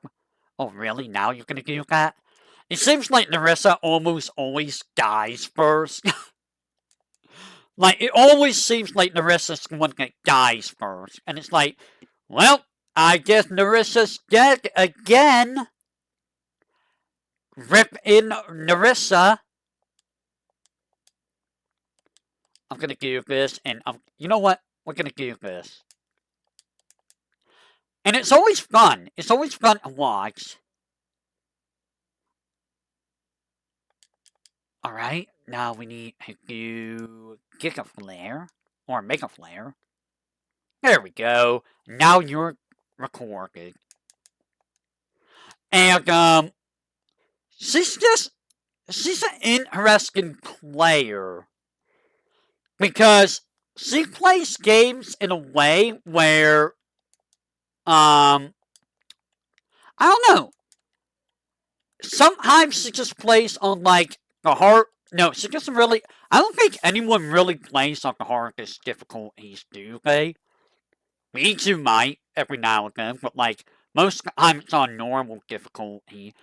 A: Oh, really? Now you're gonna do that? It seems like Narissa almost always dies first. Like, it always seems like Narissa's the one that dies first. And it's like, well, I guess Narissa's dead again. Rip in Narissa. I'm gonna do this, and you know what? We're gonna do this. And it's always fun. It's always fun to watch. Alright, now we need to do Giga Flare, or Mega Flare. There we go. Now you're recorded. And, she's an interesting player. Because she plays games in a way where, I don't know. Sometimes she just plays on, like, the hard. No, she doesn't really. I don't think anyone really plays on the hardest difficulties, do they? Me too might, every now and then, but, like, most of the time it's on normal difficulty.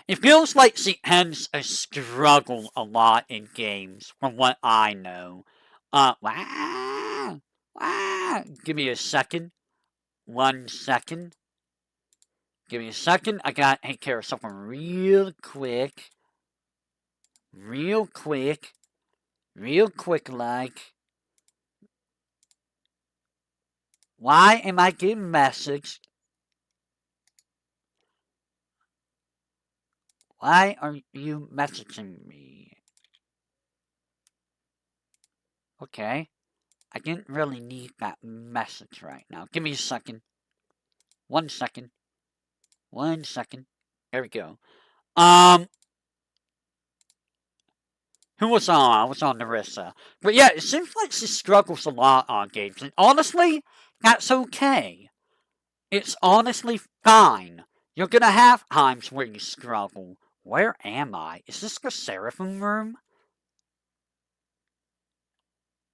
A: It feels like she tends to struggle a lot in games, from what I know. Wow. Wow. Give me a second. 1 second. Give me a second. I gotta take care of something real quick. Real quick. Real quick like. Why am I getting messaged? Why are you messaging me? Okay. I didn't really need that message right now. Give me a second. 1 second. 1 second. There we go. Who was on? I was on Narissa. But yeah, it seems like she struggles a lot on games. And honestly, that's okay. It's honestly fine. You're gonna have times where you struggle. Where am I? Is this the Seraphim room?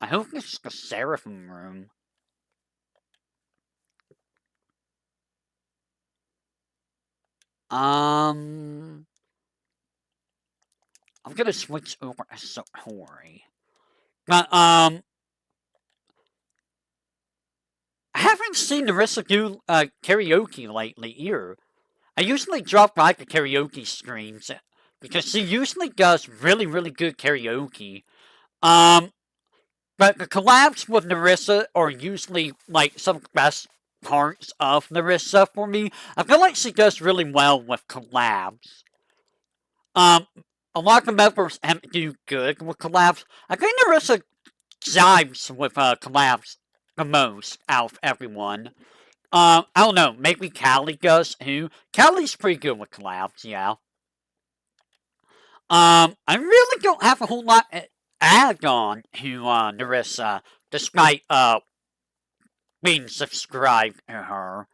A: I hope it's the Seraphim room. I'm gonna switch over to Satori. But, I haven't seen Narissa do, karaoke lately either. I usually drop by the karaoke streams, because she usually does really, really good karaoke. But the collabs with Narissa are usually, like, some of the best parts of Narissa for me. I feel like she does really well with collabs. A lot of the members haven't do good with collabs. I think Narissa jives with collabs the most out of everyone. I don't know, maybe Callie does too. Callie's pretty good with collabs, yeah. I really don't have a whole lot to add on to Narissa, despite being subscribed to her.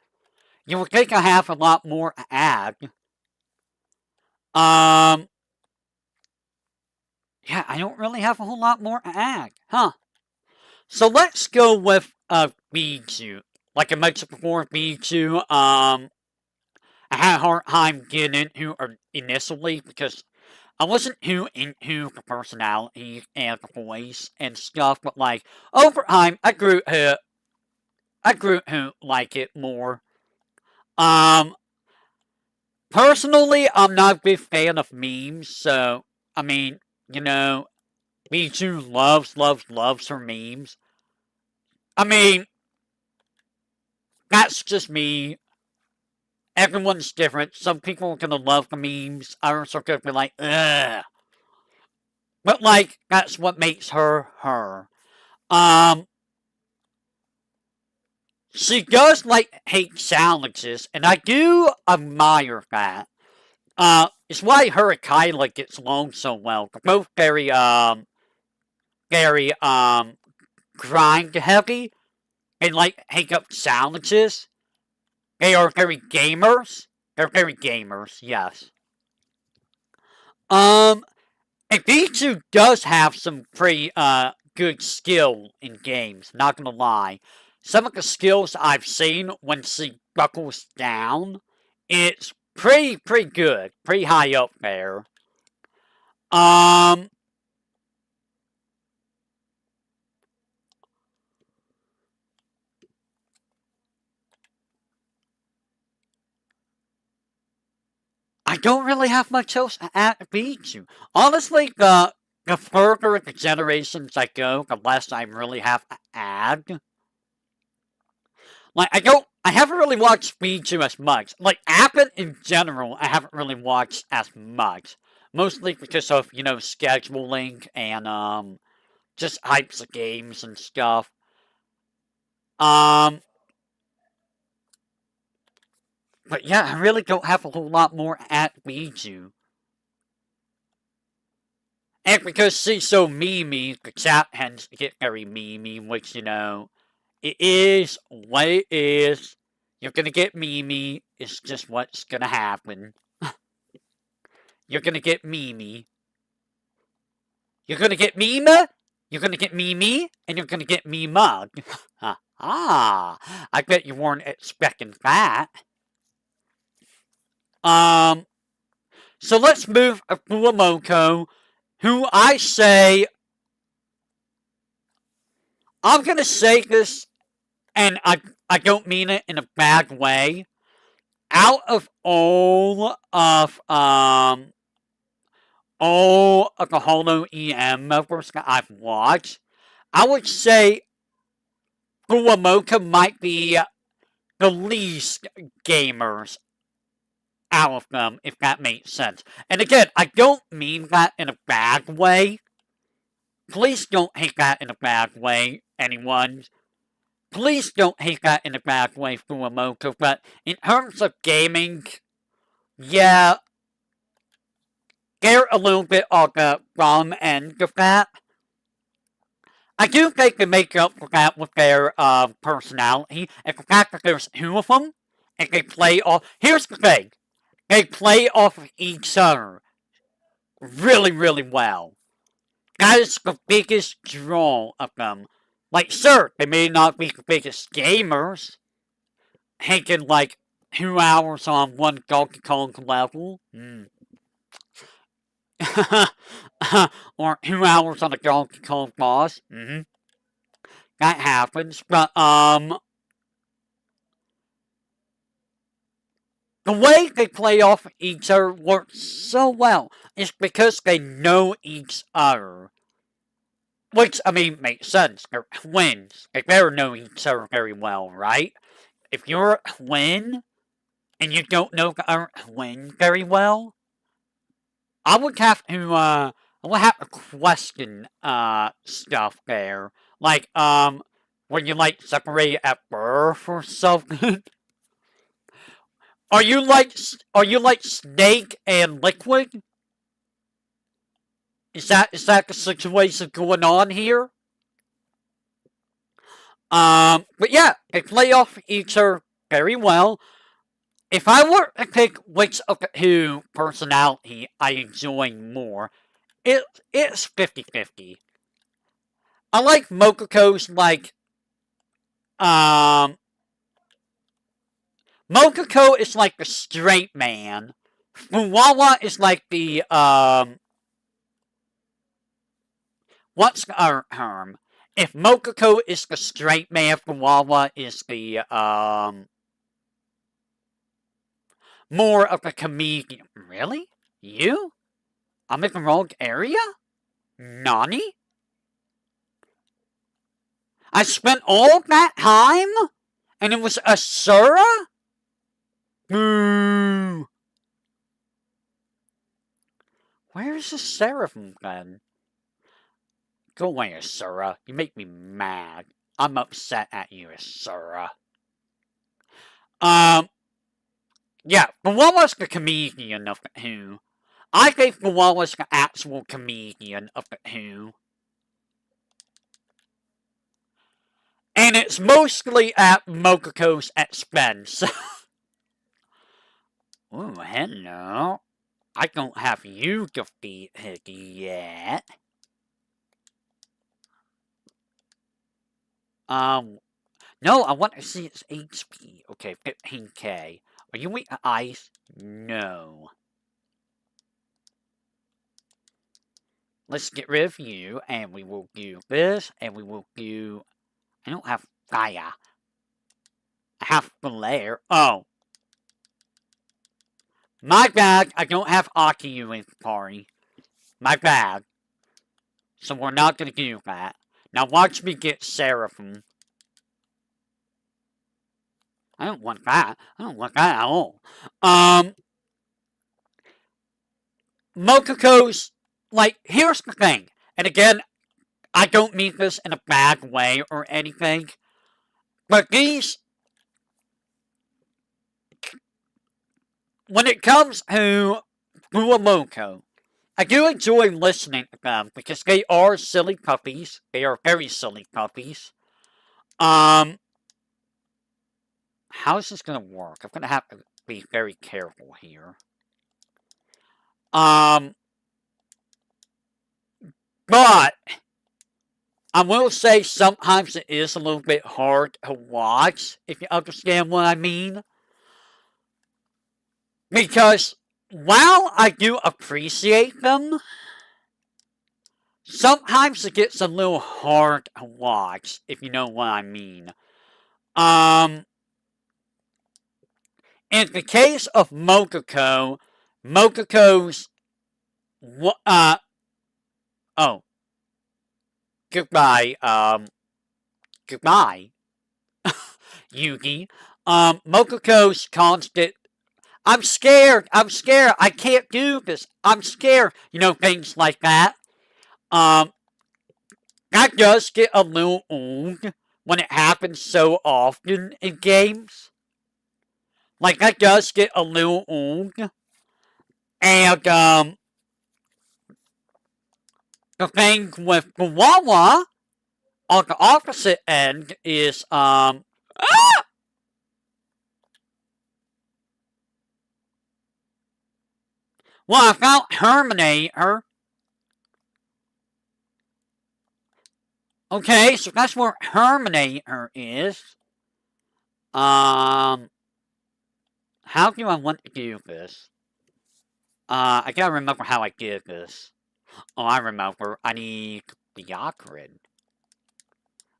A: You would think I have a lot more to add. Yeah, I don't really have a whole lot more to add, huh? So let's go with Bijou. Like I mentioned before, Bijou, I had a hard time getting into her initially because I wasn't too into the personality and the voice and stuff, but like over time I grew to like it more. Um Personally I'm not a big fan of memes, so I mean, you know, Bijou loves her memes. I mean, that's just me. Everyone's different. Some people are gonna love the memes. Others are gonna be like, ugh. But like, that's what makes her her. Um, she does like hate challenges, and I do admire that. It's why her and Kyla gets along so well. They're both very grind heavy and like take up challenges. They are very gamers. They're very gamers, yes. Um, and Pichu does have some pretty good skill in games, not gonna lie. Some of the skills I've seen when she buckles down, it's pretty good. Pretty high up there. Um I don't really have much else to add to Pichu. Honestly, the further the generations I go, the less I really have to add. Like, I haven't really watched Pichu as much. Like, Appen in general, I haven't really watched as much. Mostly because of, scheduling and, just hypes of games and stuff. Um, but yeah, I really don't have a whole lot more at Pichu. And because she's so memey, the chat tends to get very memey, which, it is what it is. You're gonna get memey. It's just what's gonna happen. You're gonna get memey. You're gonna get Mima, you're gonna get Mimi, and you're gonna get me mug. I bet you weren't expecting that. Um, so let's move to Fulamoko, who I say I'm gonna say this, and I don't mean it in a bad way. Out of all of the Holo EM members that I've watched, I would say Fuwamoka might be the least gamers out of them, if that makes sense. And again, I don't mean that in a bad way. Please don't hate that in a bad way, anyone. Please don't hate that in a bad way, Fuwamoka. But in terms of gaming, yeah, they're a little bit on the wrong end of that. I do think they make up for that with their personality and the fact that there's two of them and they play off. Here's the thing: they play off of each other really, really well. That is the biggest draw of them. Like, sure, they may not be the biggest gamers, taking like 2 hours on one Donkey Kong level. Or 2 hours on a Donkey Kong boss. That happens, but the way they play off each other works so well. It's because they know each other. Which, I mean, makes sense. They're twins. They better know each other very well, right? If you're a twin and you don't know the other twin very well, I would have to question stuff there. Like, when you like separate at birth or something. Are you like Snake and Liquid? Is that the situation going on here? But yeah, they play off each other very well. If I were to pick which of the two personality I enjoy more, it's 50-50. I like Mokoko's Mokoko is like the straight man. Fuwawa is like the what's the other term? If Mokoko is the straight man, Fuwawa is the more of a comedian. Really? You? I'm in the wrong area? Nani? I spent all that time? And it was Asura? Boo! Where is the Seraphim then? Go away, Asura. You make me mad. I'm upset at you, Asura. Yeah, Fuwawa's the comedian of the two. I think Fuwawa's the actual comedian of the two. And it's mostly at Mokoko's expense. Ooh, hello. I don't have you defeated yet. No, I want to see its HP. Okay, 15k. Are you weak to ice? No. Let's get rid of you, and we will do this, and we will do... I don't have fire. I have flare. Oh. My bad, I don't have Akiyu in the party. My bad. So we're not gonna do that. Now watch me get Seraphim. I don't want that. I don't want that at all. Mokoko's, like, here's the thing. And again, I don't mean this in a bad way or anything. But these... When it comes to Fuwamoko, I do enjoy listening to them because they are silly puppies. They are very silly puppies. How is this gonna work? I'm gonna have to be very careful here. But I will say sometimes it is a little bit hard to watch, if you understand what I mean. Because while I do appreciate them, sometimes it gets a little hard to watch, if you know what I mean. Um, in the case of Mokoko's, oh, goodbye, goodbye, Yugi. Mokoko's constant, I'm scared, I can't do this, I'm scared, things like that. Um, that does get a little old when it happens so often in games. Like, that does get a little old. And, the thing with Wawa on the opposite end is, well, I found Terminator. Okay, so that's where Terminator is. How do I want to do this? I gotta remember how I did this. Oh, I remember. I need Byakurin.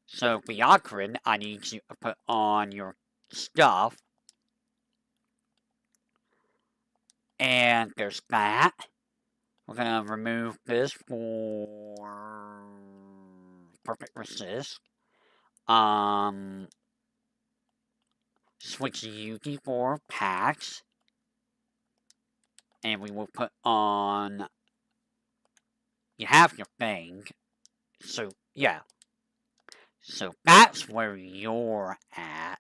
A: So, Byakurin, I need you to put on your stuff. And there's that. We're gonna remove this for perfect resist. Switch Yugi for packs. And we will put on... You have your thing. So, yeah. So that's where you're at.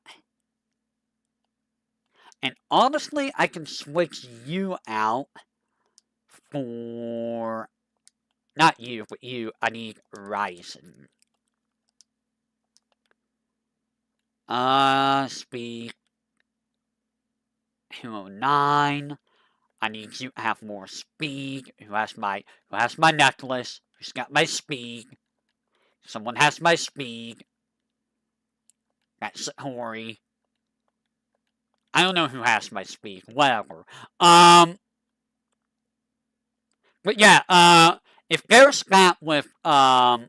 A: And honestly, I can switch you out for... Not you, but you. I need Ryzen. Speed 209. I need you to have more speed. Who has my necklace? Who's got my speed? Someone has my speed. That's Hori. I don't know who has my speed. Whatever. But yeah, if there's that with Mokoko,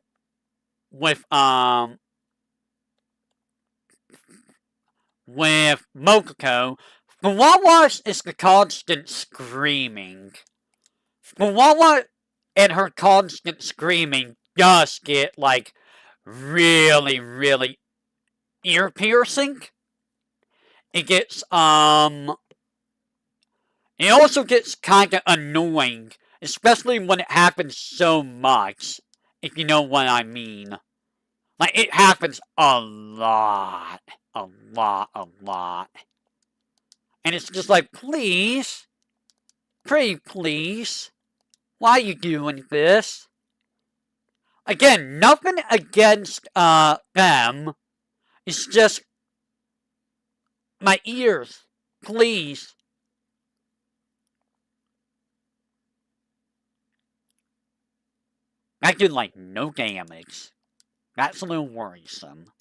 A: Wawa's is the constant screaming. Wawa and her constant screaming does get, like, really, really ear-piercing. It gets, it also gets kinda annoying, especially when it happens so much, if you know what I mean. Like, it happens a lot. A lot, a lot. And it's just like, please? Pretty please? Why are you doing this? Again, nothing against, them. It's just... my ears. Please. I did, like, no damage. That's a little worrisome.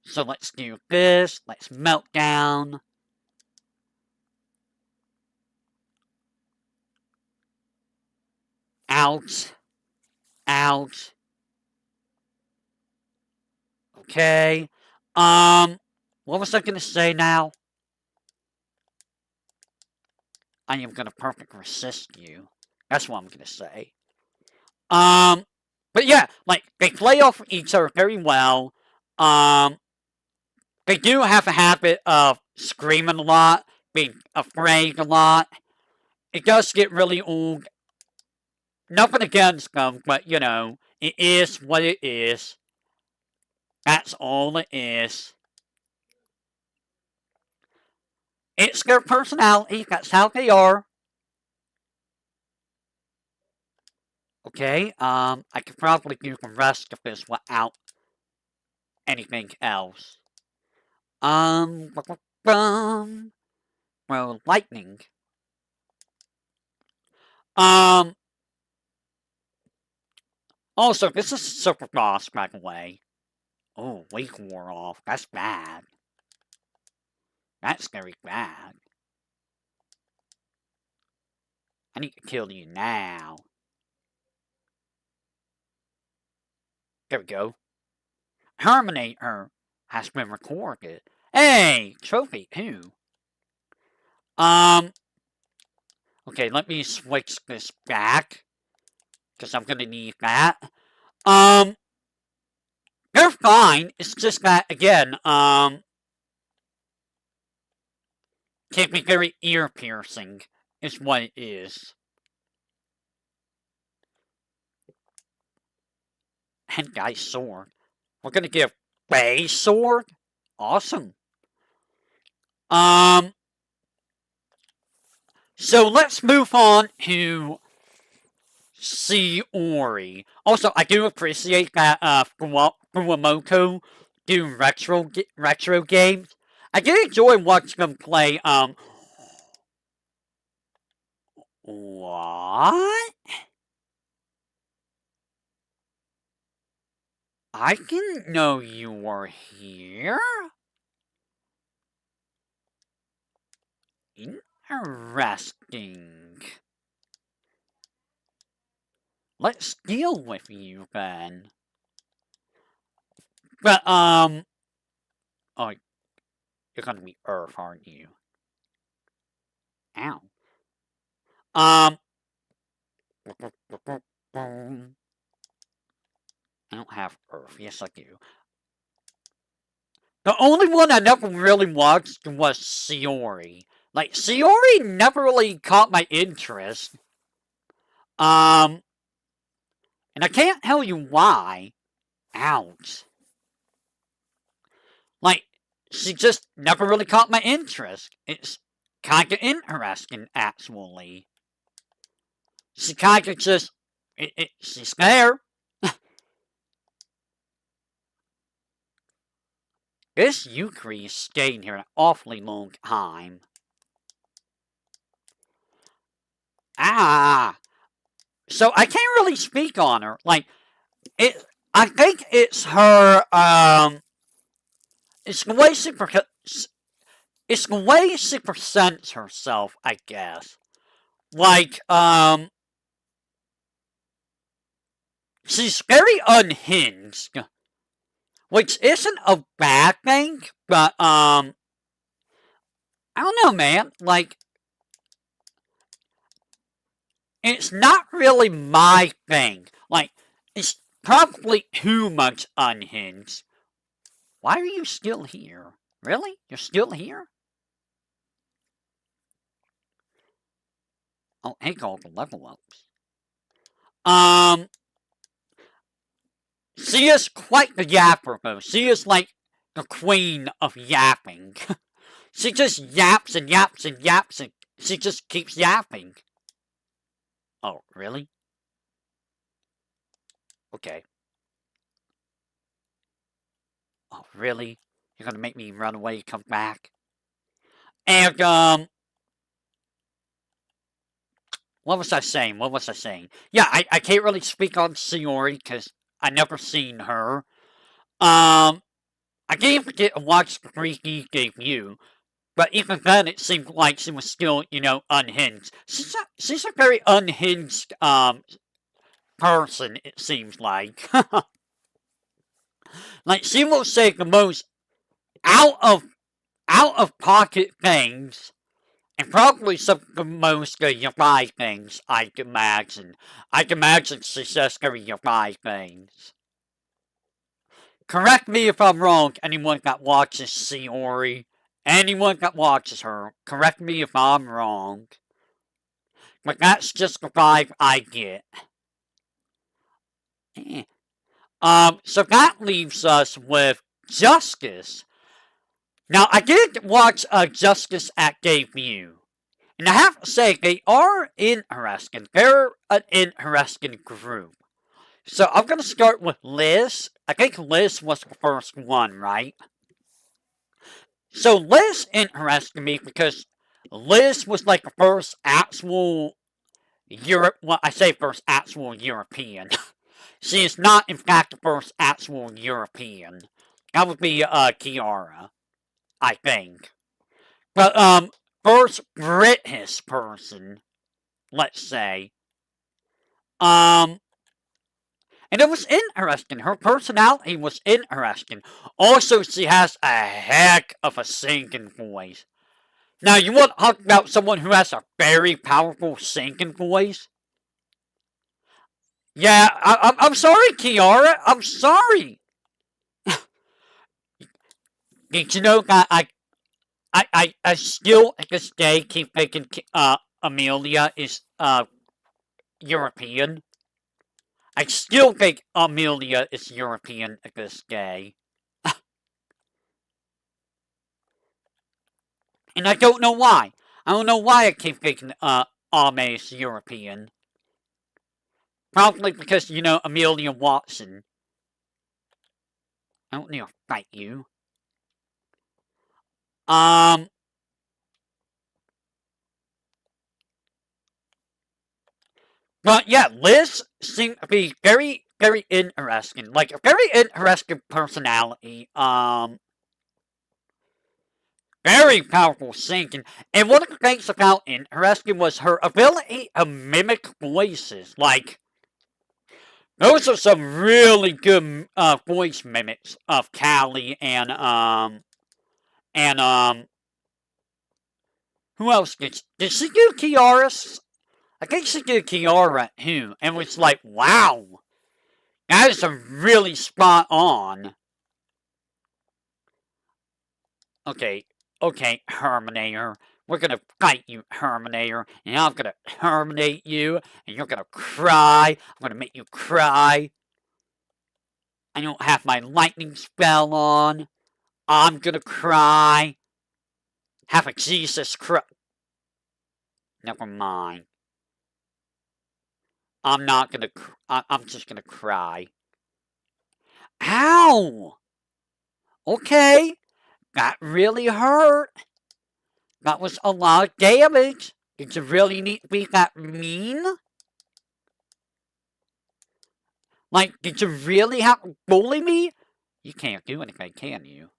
A: So let's do this. Let's melt down. Ouch. Ouch. Okay. What was I gonna say now? I am gonna perfect resist you. That's what I'm gonna say. But yeah, like, they play off each other very well. They do have a habit of screaming a lot, being afraid a lot. It does get really old. Nothing against them, but, it is what it is. That's all it is. It's their personality, that's how they are. Okay, I could probably do the rest of this without anything else. Well, lightning. Also, this is super boss, by the way. Oh, weak wore off. That's bad. That's very bad. I need to kill you now. There we go. Terminator has been recorded. Hey, trophy, who? Okay, let me switch this back, because I'm gonna need that. They're fine, it's just that, again, can be very ear-piercing, is what it is. Hentai sword. We're gonna get a Bay sword? Awesome. So let's move on to Shiori. Also, I do appreciate that Fuwamoto do retro games. I do enjoy watching them play, what? I didn't know you were here? Interesting. Let's deal with you then. But, oh, you're gonna be Earth, aren't you? Ow. I don't have Earth. Yes, I do. The only one I never really watched was Shiori. Like, Shiori never really caught my interest. And I can't tell you why. Ouch. Like, she just never really caught my interest. It's kinda interesting, actually. She kinda just... she's there. This Yukri is staying here an awfully long time. Ah! So I can't really speak on her. Like, I think it's her, it's the way she presents herself, I guess. Like, she's very unhinged. Which isn't a bad thing, but, I don't know, man. Like, it's not really my thing. Like, it's probably too much unhinged. Why are you still here? Really? You're still here? Oh, hey, all the level ups. She is quite the yapper, though. She is like the queen of yapping. She just yaps and yaps and yaps and she just keeps yapping. Oh, really? Okay. Oh, really? You're gonna make me run away and come back? And, what was I saying? Yeah, I can't really speak on Shiori, because I never seen her. I didn't forget to watch the 3D debut, but even then it seemed like she was still, unhinged. She's a very unhinged, person, it seems like. Like, she will say the most out of pocket things, and probably some of the most yabai things, I'd imagine. I'd imagine she says very yabai things. Correct me if I'm wrong, anyone that watches Shiori. Anyone that watches her, correct me if I'm wrong. But that's just the vibe I get. So that leaves us with Justice. Now, I did watch Justice at debut. And I have to say, they are interesting. They're an interesting group. So I'm going to start with Liz. I think Liz was the first one, right? So Liz interested me because Liz was like the first actual I say first actual European. She is not, in fact, the first actual European. That would be Kiara, I think. But first British person, let's say. And it was interesting. Her personality was interesting. Also, she has a heck of a singing voice. Now, you want to talk about someone who has a very powerful singing voice? Yeah, I'm sorry, Kiara. I'm sorry. Did you know that I still, to this day, keep thinking Amelia is European? I still think Amelia is European to this day. And I don't know why. I don't know why I keep thinking Ame is European. Probably because, you know, Amelia Watson. I don't need to fight you. But yeah, Liz seemed to be very, very interesting. Like, a very interesting personality. Very powerful singing. And one of the things I found interesting was her ability to mimic voices. Like, those are some really good voice mimics of Callie and who else did she do Kiara's? I think she did Kiara too, and was like, wow, that is a really spot on. Okay, Herminator. We're gonna fight you, Herminator, and I'm gonna terminate you, and you're gonna cry. I'm gonna make you cry. I don't have my lightning spell on. I'm gonna cry. Have a Jesus Christ. Never mind. I'm not gonna. I'm just gonna cry. Ow! Okay, that really hurt. That was a lot of damage. Did you really need to be that mean? Like, did you really have to bully me? You can't do anything, can you?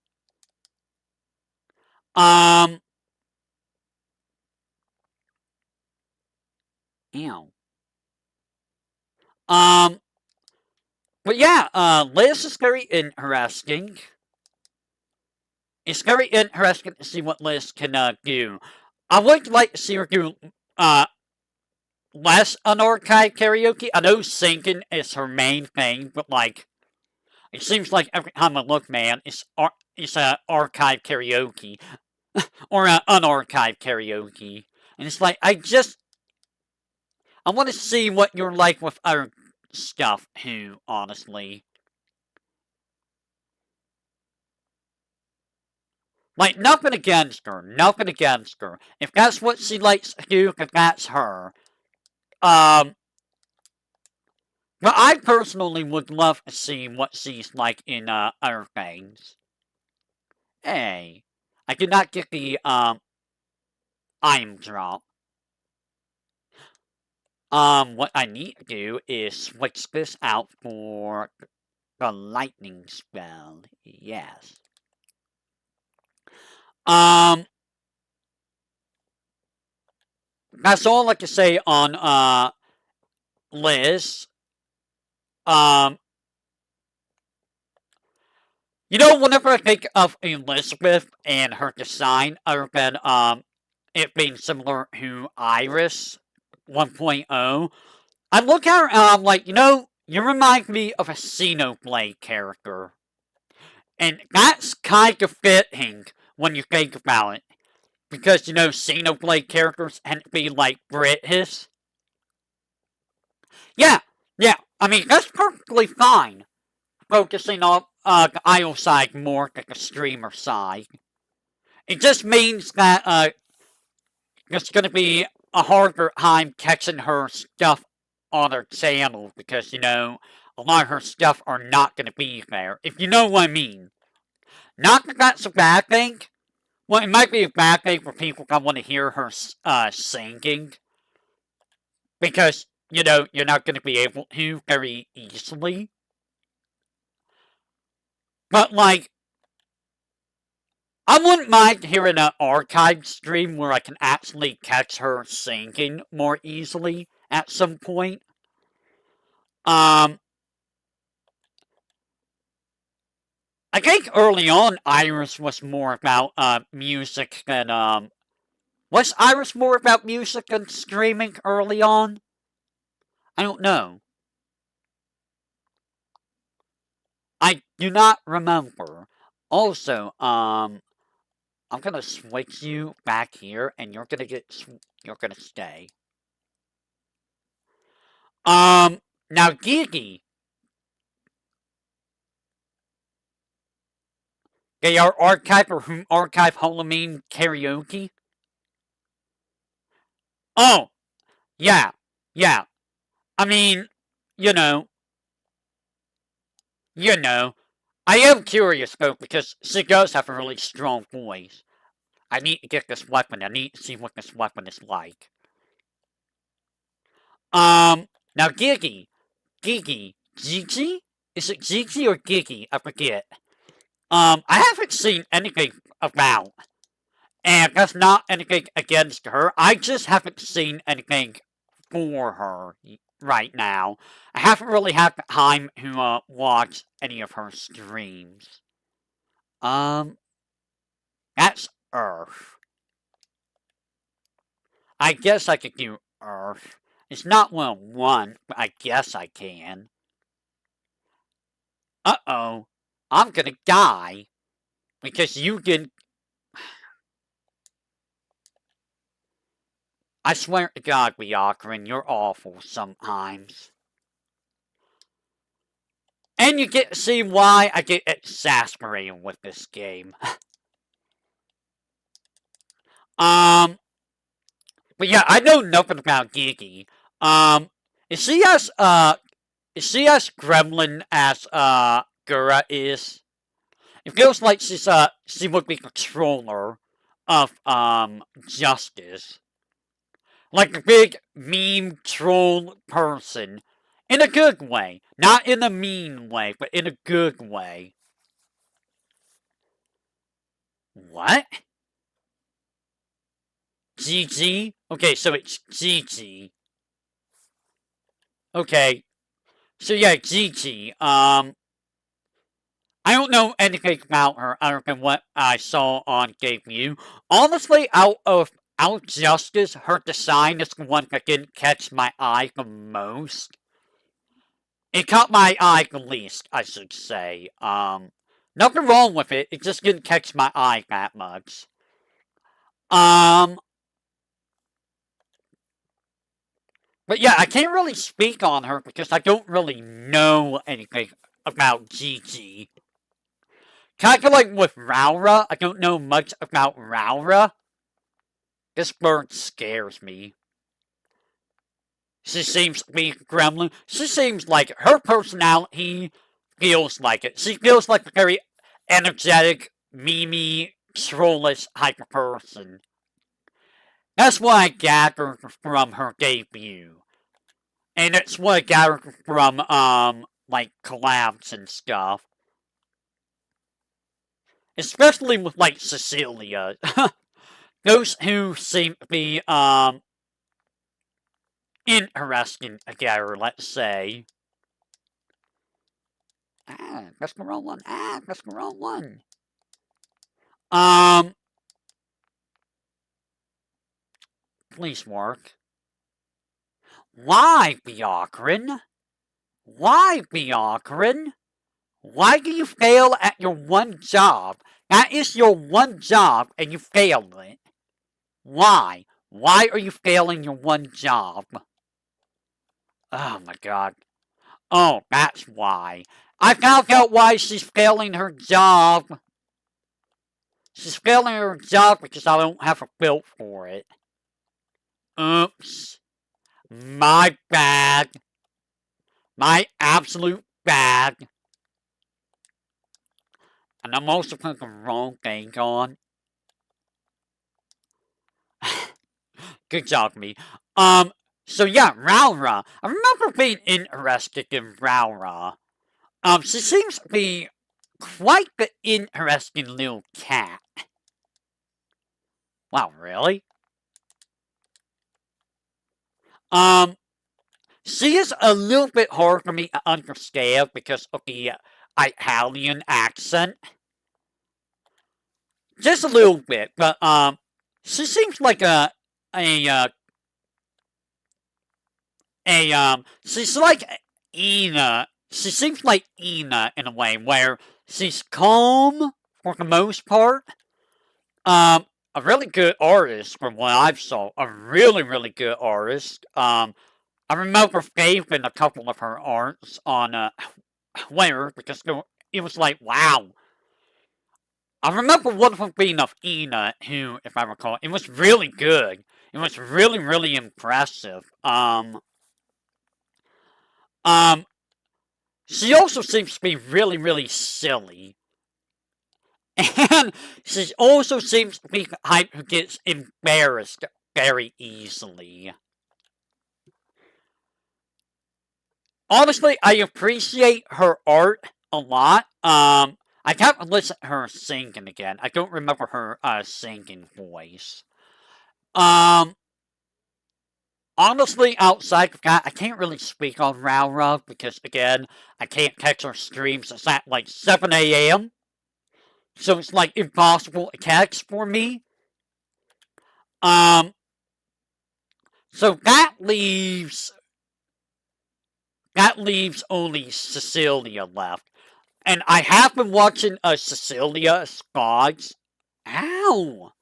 A: Ew. But yeah, Liz is very interesting. It's very interesting to see what Liz can do. I would like to see her do less unarchived karaoke. I know singing is her main thing, but like, it seems like every time I look, man, it's archived karaoke or unarchived karaoke, and it's like I want to see what you're like with other stuff too. Honestly, like nothing against her, nothing against her. If that's what she likes to do, if that's her. But I personally would love to see what she's like in other things. Hey, I did not get the item drop. What I need to do is switch this out for the lightning spell. Yes. That's all I can say on Liz. You know, whenever I think of Elizabeth and her design, other than it being similar to Iris 1.0, I look at her and I'm like, you know, you remind me of a Xenoblade character. And that's kind of fitting when you think about it. Because, you know, Xenoblade characters tend to be like British. Yeah, I mean, that's perfectly fine. Focusing on the idol side more than the streamer side. It just means that it's going to be a harder time catching her stuff on her channel because, you know, a lot of her stuff are not going to be there, if you know what I mean. Not that that's a bad thing. Well, it might be a bad thing for people that want to hear her singing. Because, you know, you're not going to be able to very easily. But, like, I wouldn't mind hearing an archive stream where I can actually catch her singing more easily at some point. I think early on, Iris was more about, music than, was Iris more about music than streaming early on? I don't know. I do not remember. Also, I'm gonna switch you back here, and you're gonna stay. Now Gigi, they are archive or whom archive Holomems karaoke. Oh, yeah, yeah. I mean, you know, you know. I am curious though because she does have a really strong voice. I need to get this weapon. I need to see what this weapon is like. Now Gigi? Is it Gigi or Gigi? I forget. I haven't seen anything about, and that's not anything against her. I just haven't seen anything for her right now. I haven't really had the time to watch any of her streams. Um, that's Earth. I guess I could do Earth. It's not 101, but I guess I can. Uh-oh. I'm gonna die. Because you didn't... I swear to God, Byakurin, you're awful sometimes. And you get to see why I get exasperated with this game. But yeah, I know nothing about Gigi. Is she as gremlin as, Gura is? It feels like she would be controller of, Justice. Like a big meme troll person. In a good way. Not in a mean way, but in a good way. What? GG? Okay, so it's GG. Okay. So yeah, GG. I don't know anything about her other than what I saw on debut. Honestly, out of Justice, her design is the one that didn't catch my eye the most. It caught my eye the least, I should say. Nothing wrong with it, it just didn't catch my eye that much. But yeah, I can't really speak on her because I don't really know anything about Gigi. Kinda like with Raura, I don't know much about Raura. This bird scares me. She seems to be a gremlin. She seems like her personality feels like it. She feels like a very energetic, memey, trollish type of person. That's what I gathered from her debut. And it's what I gathered from, like, collabs and stuff. Especially with, like, Cecilia. Those who seem to be, interesting together, let's say. That's the wrong one. That's the wrong one. Please work. Why, Byakurin? Why, Byakurin? Why do you fail at your one job? That is your one job, and you failed it. Why? Why are you failing your one job? Oh my god. Oh, that's why. I found out why she's failing her job. She's failing her job because I don't have a build for it. Oops. My bad. My absolute bad. And I'm also putting the wrong thing on. Good job, me. So yeah, Raura. I remember being interested in Raura. She seems to be quite the interesting little cat. Wow, really? She is a little bit hard for me to understand because of the Italian accent. Just a little bit, but, she seems like she's like Ina. She seems like Ina in a way, where she's calm for the most part. A really good artist from what I've saw. A really, really good artist. I remember faving a couple of her arts on, Twitter, because it was like, wow. I remember one from being of Ina, who, if I recall, it was really good. It was really, really impressive. She also seems to be really, really silly. And she also seems to be the type who gets embarrassed very easily. Honestly, I appreciate her art a lot. I can't listen to her singing again. I don't remember her singing voice. Honestly, outside of that, I can't really speak on Raura because, again, I can't catch her streams. It's at like 7 a.m. So it's like impossible to catch for me. So that leaves only Cecilia left. And I have been watching Cecilia Spogs. Ow!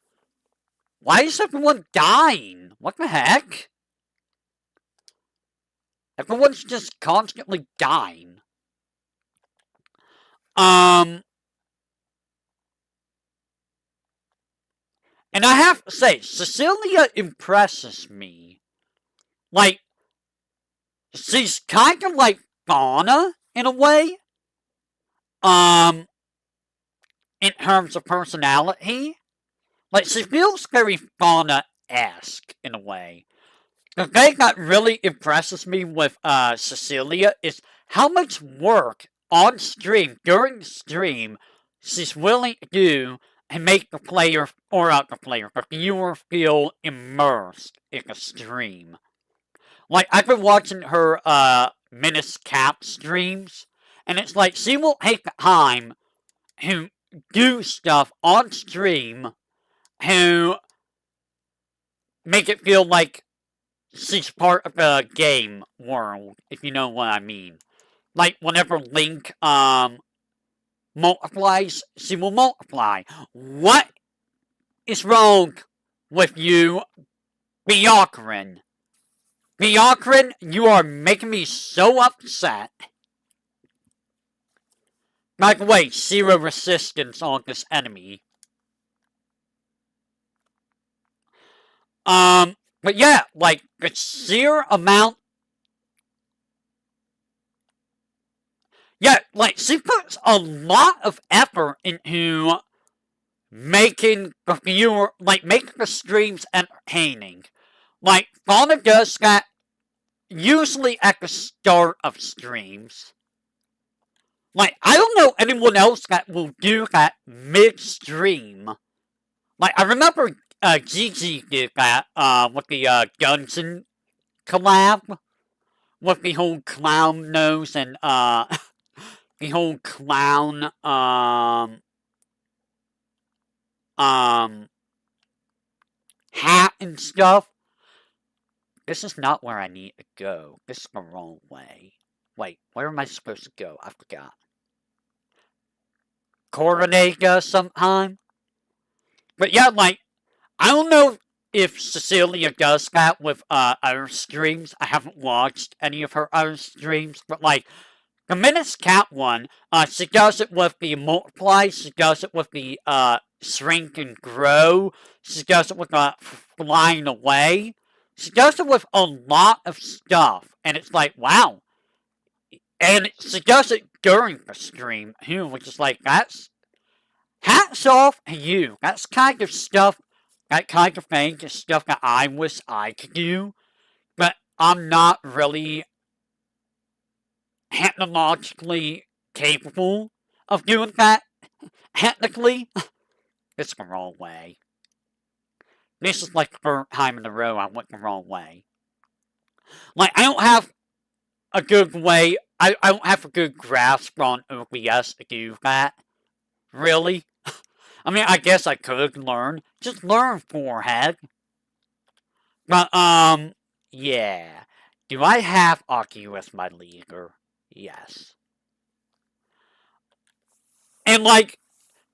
A: Why is everyone dying? What the heck? Everyone's just constantly dying. And I have to say, Cecilia impresses me. Like, she's kind of like Fauna, in a way. In terms of personality. Like, she feels very Fauna-esque, in a way. The thing that really impresses me with Cecilia is how much work on stream, during stream, she's willing to do and make the player, or not the player, the viewer feel immersed in the stream. Like, I've been watching her Menace Cap streams, and it's like she will take the time to do stuff on stream to make it feel like she's part of the game world, if you know what I mean. Like, whenever Link, multiplies, she will multiply. What is wrong with you, Byakurin? Byakurin, you are making me so upset. By the way, 0 resistance on this enemy. But yeah, like, the sheer amount. Yeah, like, she puts a lot of effort into making the viewer, like, making the streams entertaining. Like, Fauna does that usually at the start of streams. Like, I don't know anyone else that will do that mid-stream. Like, I remember Gigi did that with the Gunson collab. With the whole clown nose and the whole clown hat and stuff. This is not where I need to go. This is the wrong way. Wait, where am I supposed to go? I forgot. Coronega sometime? But yeah, like, I don't know if Cecilia does that with other streams. I haven't watched any of her other streams, but like, the Menace Cat one, she does it with the multiply, she does it with the shrink and grow, she does it with the flying away. She does it with a lot of stuff, and it's like, wow. And she does it during the stream, too, which is like, that's, hats off to you. That's kind of stuff, that kind of thing is stuff that I wish I could do, but I'm not really technologically capable of doing that, technically. It's the wrong way. This is like the third time in a row I went the wrong way. Like, I don't have a good way I don't have a good grasp on OBS to do that. Really? I mean, I guess I could learn. Just learn, forehead. But, yeah. Do I have Aki with my leader? Yes. And, like,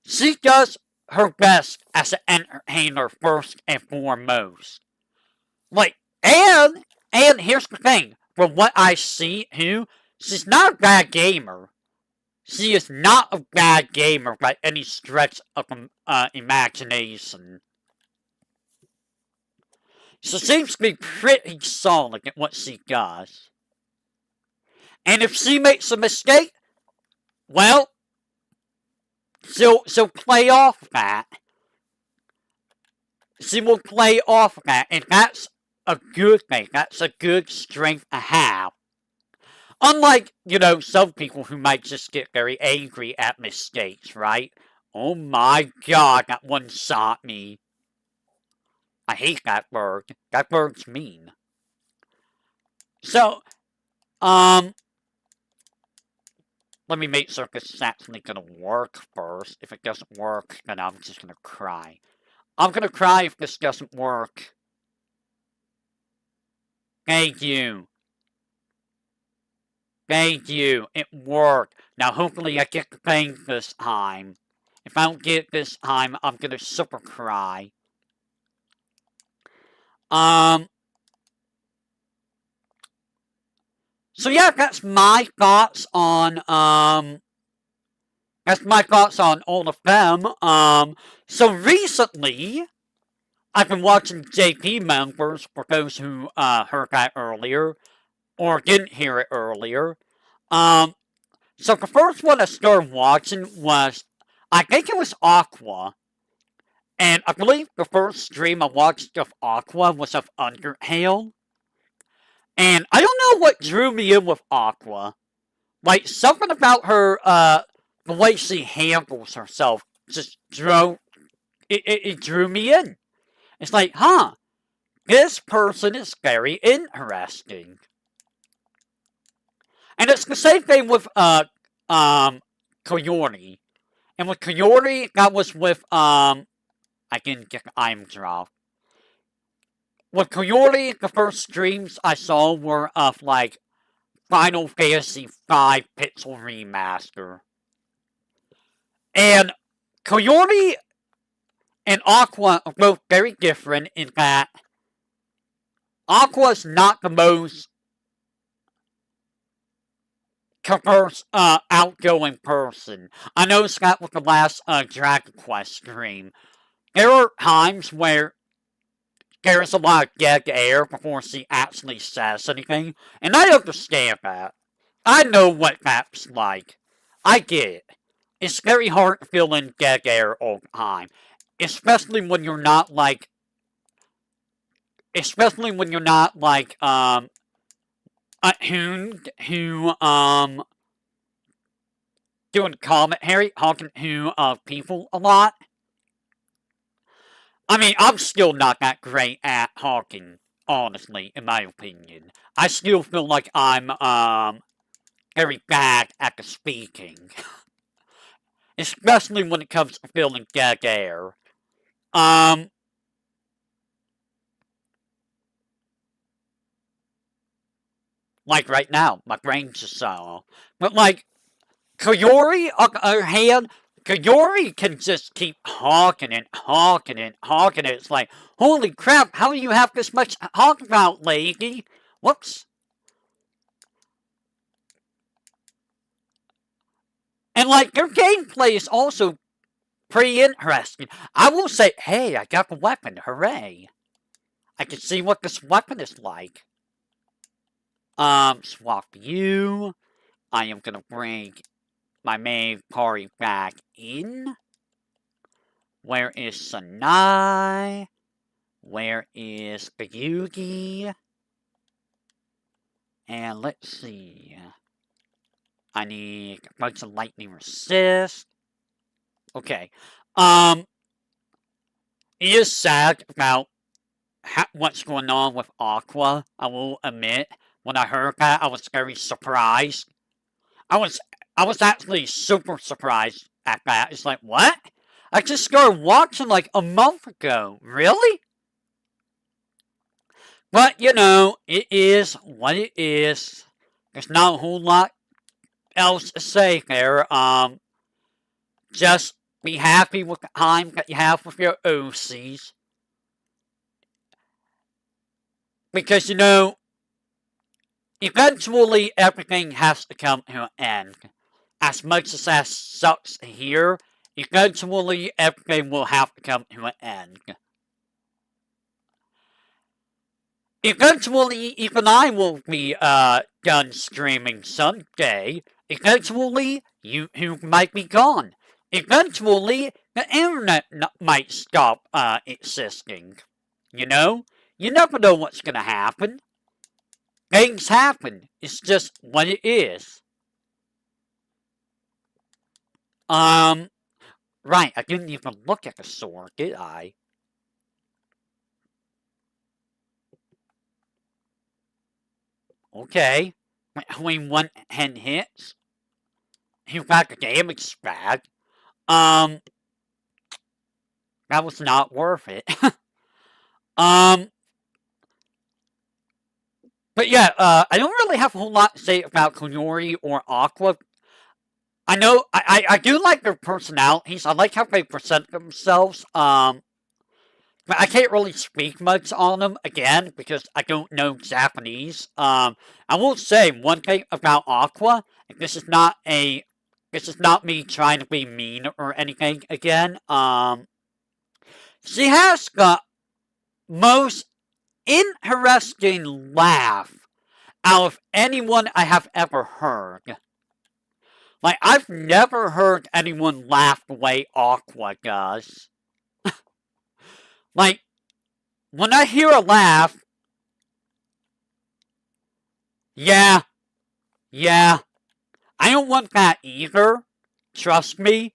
A: she does her best as an entertainer first and foremost. Like, and here's the thing. From what I see, she's not a bad gamer. She is not a bad gamer by any stretch of imagination. She seems to be pretty solid at what she does. And if she makes a mistake, well, she'll play off that. She will play off that, and that's a good thing. That's a good strength to have. Unlike, some people who might just get very angry at mistakes, right? Oh my god, that one shot me. I hate that bird. That bird's mean. So, let me make sure this is actually gonna work first. If it doesn't work, then I'm just gonna cry. I'm gonna cry if this doesn't work. Thank you. Thank you. It worked. Now, hopefully I get the thing this time. If I don't get it this time, I'm gonna super cry. So yeah, that's my thoughts on, all of them. So recently, I've been watching JP members, for those who, heard that earlier, or didn't hear it earlier. So the first one I started watching was, I think it was Aqua. And I believe the first stream I watched of Aqua was of Undertale. And I don't know what drew me in with Aqua. Like, something about her, the way she handles herself just it drew me in. It's like, huh, this person is very interesting. And it's the same thing with, Koyori. And with Koyori, that was with, I didn't get the item drop. With Koyori, the first streams I saw were of, like, Final Fantasy V Pixel Remaster. And Koyori and Aqua are both very different in that Aqua's not the most outgoing person. I noticed that with the last Dragon Quest stream. There are times where there is a lot of dead air before she actually says anything, and I understand that. I know what that's like. I get it. It's very hard to fill in dead air all the time. Especially when you're not like, attuned who, doing commentary, talking to, people a lot. I mean, I'm still not that great at talking, honestly, in my opinion. I still feel like I'm, very bad at the speaking. Especially when it comes to filling dead air. Like right now, my brain's just so. But like, Koyori, on the other hand, Koyori can just keep honking and honking and honking. It's like, holy crap, how do you have this much to talk about, lady? Whoops. And like, their gameplay is also pretty interesting. I will say, hey, I got the weapon, hooray. I can see what this weapon is like. Swap you. I am gonna bring my main party back in. Where is Sanai? Where is Yugi? And let's see. I need a bunch of lightning resist. Okay. It is sad about what's going on with Aqua, I will admit. When I heard that, I was very surprised. I was I was actually super surprised at that. It's like, what? I just started watching like a month ago. Really? But you know, it is what it is. There's not a whole lot else to say there. Just be happy with the time that you have with your OCs. Because you know, eventually everything has to come to an end. As much as that sucks to hear, eventually everything will have to come to an end. Eventually, even I will be done streaming someday. Eventually, YouTube might be gone. Eventually, the internet might stop existing. You know? You never know what's gonna happen. Things happen. It's just what it is. Right, I didn't even look at the sword, did I? Okay. Only one 10 hits. He got the damage back. Um, that was not worth it. um, but yeah, I don't really have a whole lot to say about Konori or Aqua. I know, I do like their personalities. I like how they present themselves. But I can't really speak much on them, again, because I don't know Japanese. I will say one thing about Aqua, and this is not me trying to be mean or anything, again. She has the most interesting laugh out of anyone I have ever heard. Like, I've never heard anyone laugh the way Aqua does. Like, when I hear a laugh, yeah, yeah, I don't want that either. Trust me.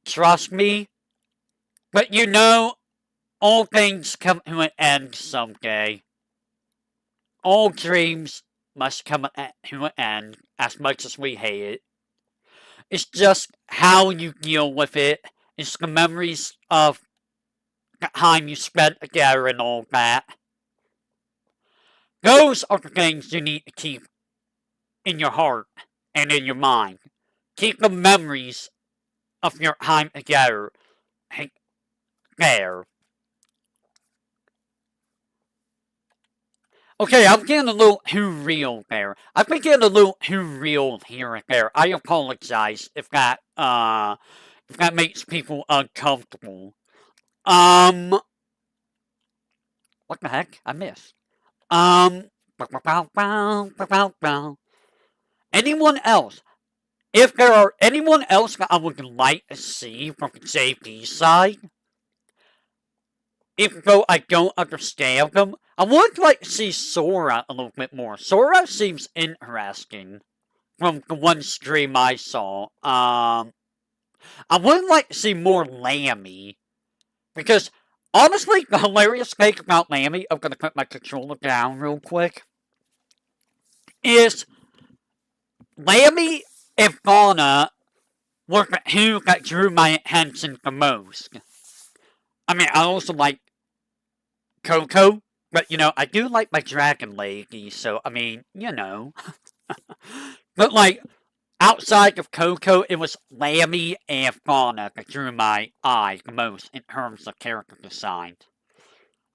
A: Trust me. But you know, all things come to an end someday. All dreams must come to an end, as much as we hate it. It's just how you deal with it. It's the memories of the time you spent together and all that. Those are the things you need to keep in your heart and in your mind. Keep the memories of your time together there. Okay, I'm getting a little too real there. I've been getting a little too real here and there. I apologize if that makes people uncomfortable. Um, what the heck? I missed. Um, anyone else? If there are anyone else that I would like to see from the JP side, even though I don't understand them, I would like to see Sora a little bit more. Sora seems interesting from the one stream I saw. I would like to see more Lammy, because honestly, the hilarious thing about Lammy, I'm gonna put my controller down real quick, is Lammy and Fauna were the two that drew my attention the most. I mean, I also like Coco, but you know, I do like my Dragon Lady, so I mean, you know. But like, outside of Coco, it was Lammy and Fauna that drew my eye the most in terms of character design.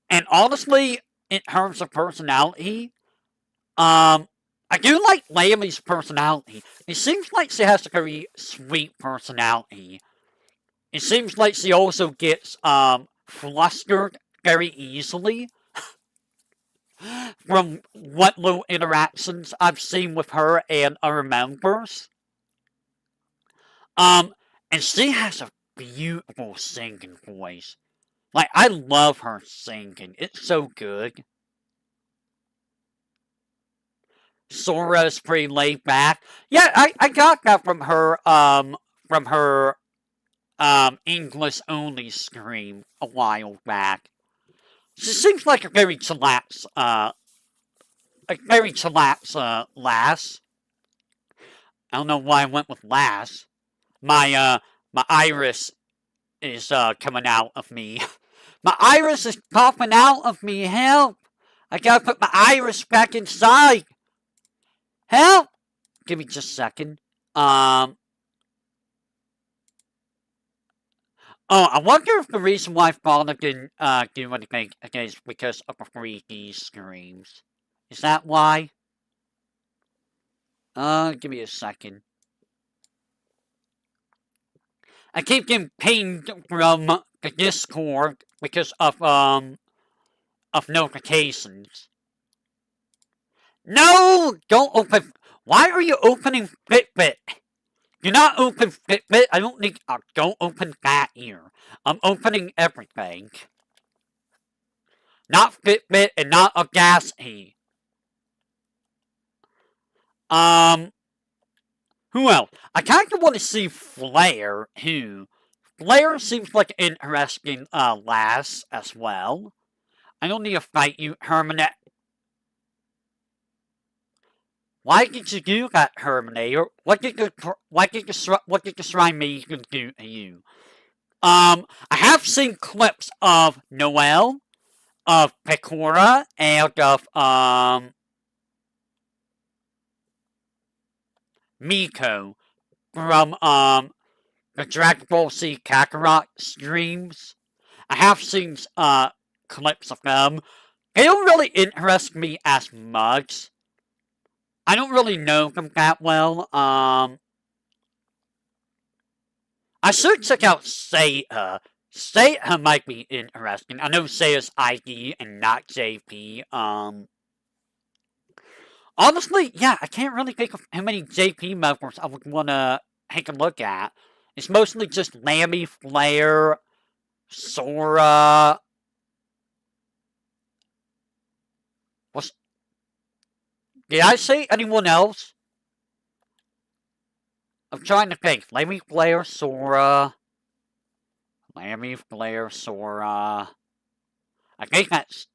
A: And honestly, in terms of personality, I do like Lammy's personality. It seems like she has a very sweet personality. It seems like she also gets, flustered very easily from what little interactions I've seen with her and other members. And she has a beautiful singing voice. Like, I love her singing. It's so good. Sora is pretty laid back. Yeah, I got that from her, English only stream a while back. She seems like a very chillax, lass. I don't know why I went with last. My iris is, coming out of me. My iris is popping out of me, help! I gotta put my iris back inside! Help! Give me just a second. Oh, I wonder if the reason why Fauna didn't do anything is because of the 3D screams. Is that why? Give me a second. I keep getting pinged from the Discord because of notifications. No! Don't open. Why are you opening Fitbit? Do not open Fitbit. I don't need. Don't open that here. I'm opening everything. Not Fitbit and not Audacity. Who else? I kind of want to see Flare, who. Flare seems like an interesting, lass as well. I don't need to fight you, Herminator. Why did you do that, Herminator? What did the Shrine Maiden do to you? I have seen clips of Noelle, of Pecora, and of, Miko from, the Dragon Ball Z Kakarot streams. I have seen, clips of them. They don't really interest me as much. I don't really know them that well. I should check out Seiya. Seiya might be interesting. I know Seiya's ID and not JP. Honestly, yeah, I can't really think of how many JP members I would want to take a look at. It's mostly just Lammy, Flare, Sora. Did I say anyone else? I'm trying to think. Lammy, Flare, Sora. Lammy, Flare, Sora. I think that's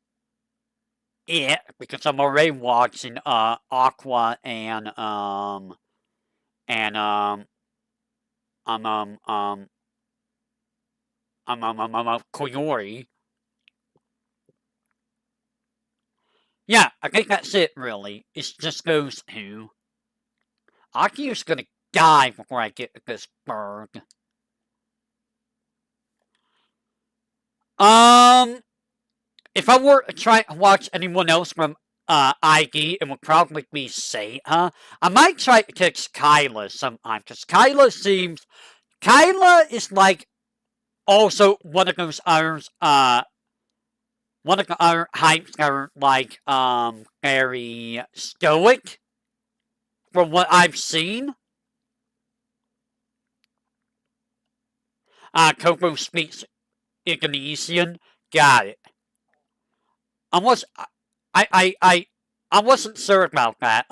A: it, because I'm already watching, Aqua and, Koyori. Yeah, I think that's it, really. It's just those two. Aki's gonna die before I get to this bird. If I were to try to watch anyone else from, ID, it would probably be Seiya. I might try to catch Kyla sometime, because Kyla is like, also one of those others, one of the other hypes that are, like, very stoic, from what I've seen. Coco speaks Indonesian. Got it. I wasn't sure about that.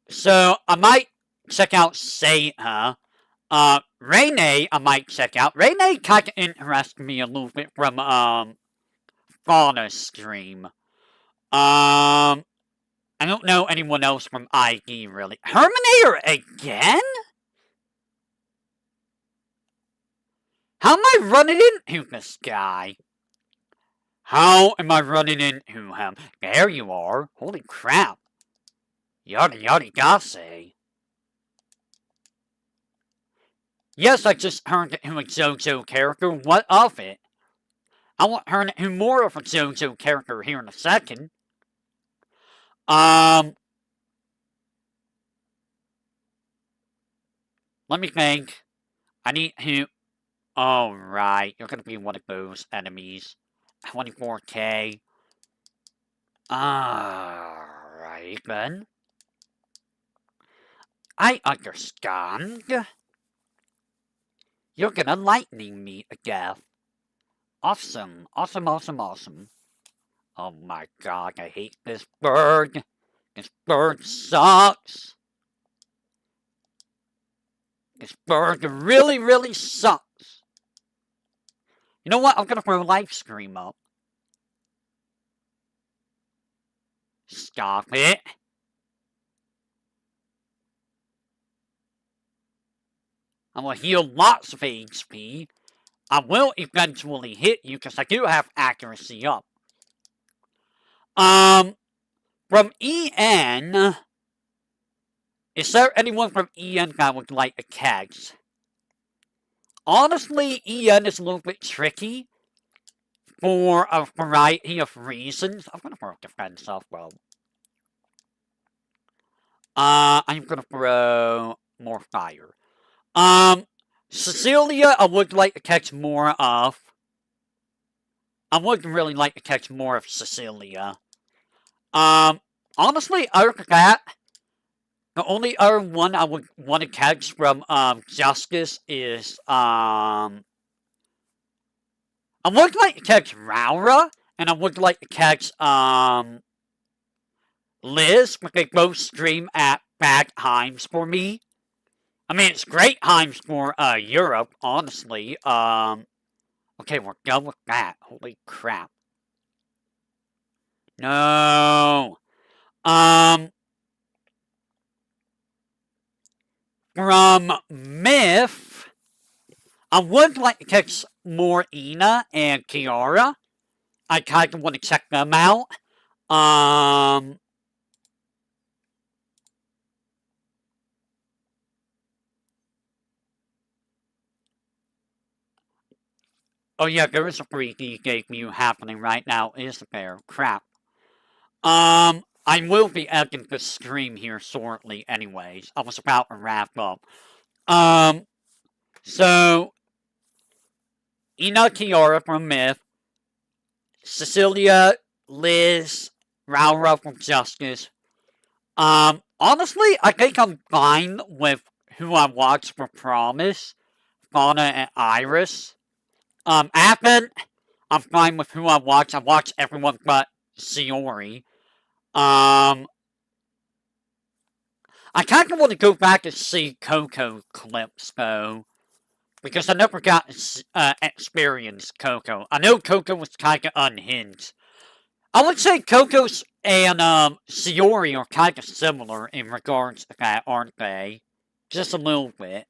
A: So I might check out Seiya. Rene, I might check out. Rene kind of interests me a little bit from, Fauna's stream. I don't know anyone else from ID, really. Herminator again? How am I running into this guy? How am I running into him? There you are. Holy crap. Yada yada gase. Yes, I just heard him a JoJo character. What of it? I want her to more of a JoJo character here in a second. Let me think. I need to. Alright, you're gonna be one of those enemies. 24k. Alright then. I understand. You're gonna lightning me to death. Awesome, awesome, awesome, awesome. Oh my god, I hate this bird. This bird sucks. This bird really, really sucks. You know what? I'm gonna throw live stream up. Stop it. I will heal lots of HP. I will eventually hit you because I do have accuracy up. From EN, is there anyone from EN that would like a kegs? Honestly, EN is a little bit tricky for a variety of reasons. I'm gonna throw defense off, well. I'm gonna throw more fire. Cecilia, I would like to catch more of. I would really like to catch more of Cecilia. Honestly, other than that, the only other one I would want to catch from, Justice is, I would like to catch Raura, and I would like to catch, Liz, but they both stream at bad times for me. I mean, it's great times for, Europe, honestly. Okay, we're done with that. Holy crap. No. From Myth, I would like to catch more Ina and Kiara. I kind of want to check them out. Oh yeah, there is a 3D game happening right now, isn't there? Crap. I will be ending the stream here shortly anyways. I was about to wrap up. So, Ina Kiara from Myth, Cecilia, Liz, Raura from Justice. Honestly, I think I'm fine with who I watch for Promise, Fauna and Iris. Appen, I'm fine with who I watch. I watch everyone but Shiori. I kind of want to go back and see Coco clips, though. Because I never got to experience Coco. I know Coco was kind of unhinged. I would say Coco and Shiori are kind of similar in regards to that, aren't they? Just a little bit.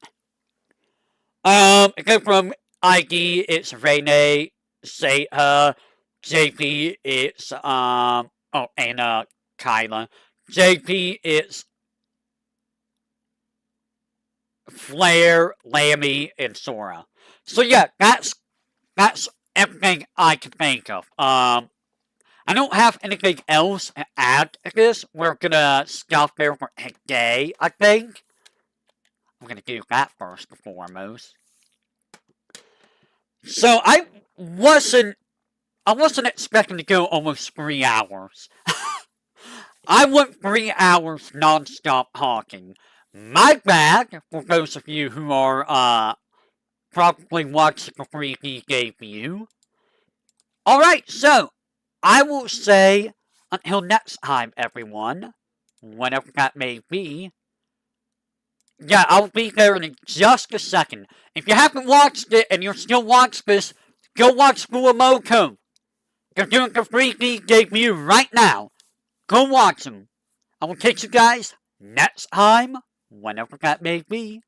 A: Go from ID, it's Rene, Zeta, JP, it's, and, Kyla. JP, it's Flare, Lammy, and Sora. So yeah, that's everything I can think of. I don't have anything else to add to this. We're gonna stop there for today, I think. I'm gonna do that first and foremost. So I wasn't expecting to go almost 3 hours. I went 3 hours non-stop talking. My bad for those of you who are probably watching the 3D debut. Alright, so I will say until next time, everyone, whenever that may be. Yeah, I'll be there in just a second. If you haven't watched it and you're still watching this, go watch Fuamoko. They're doing the 3D debut right now. Go watch them. I will catch you guys next time, whenever that may be.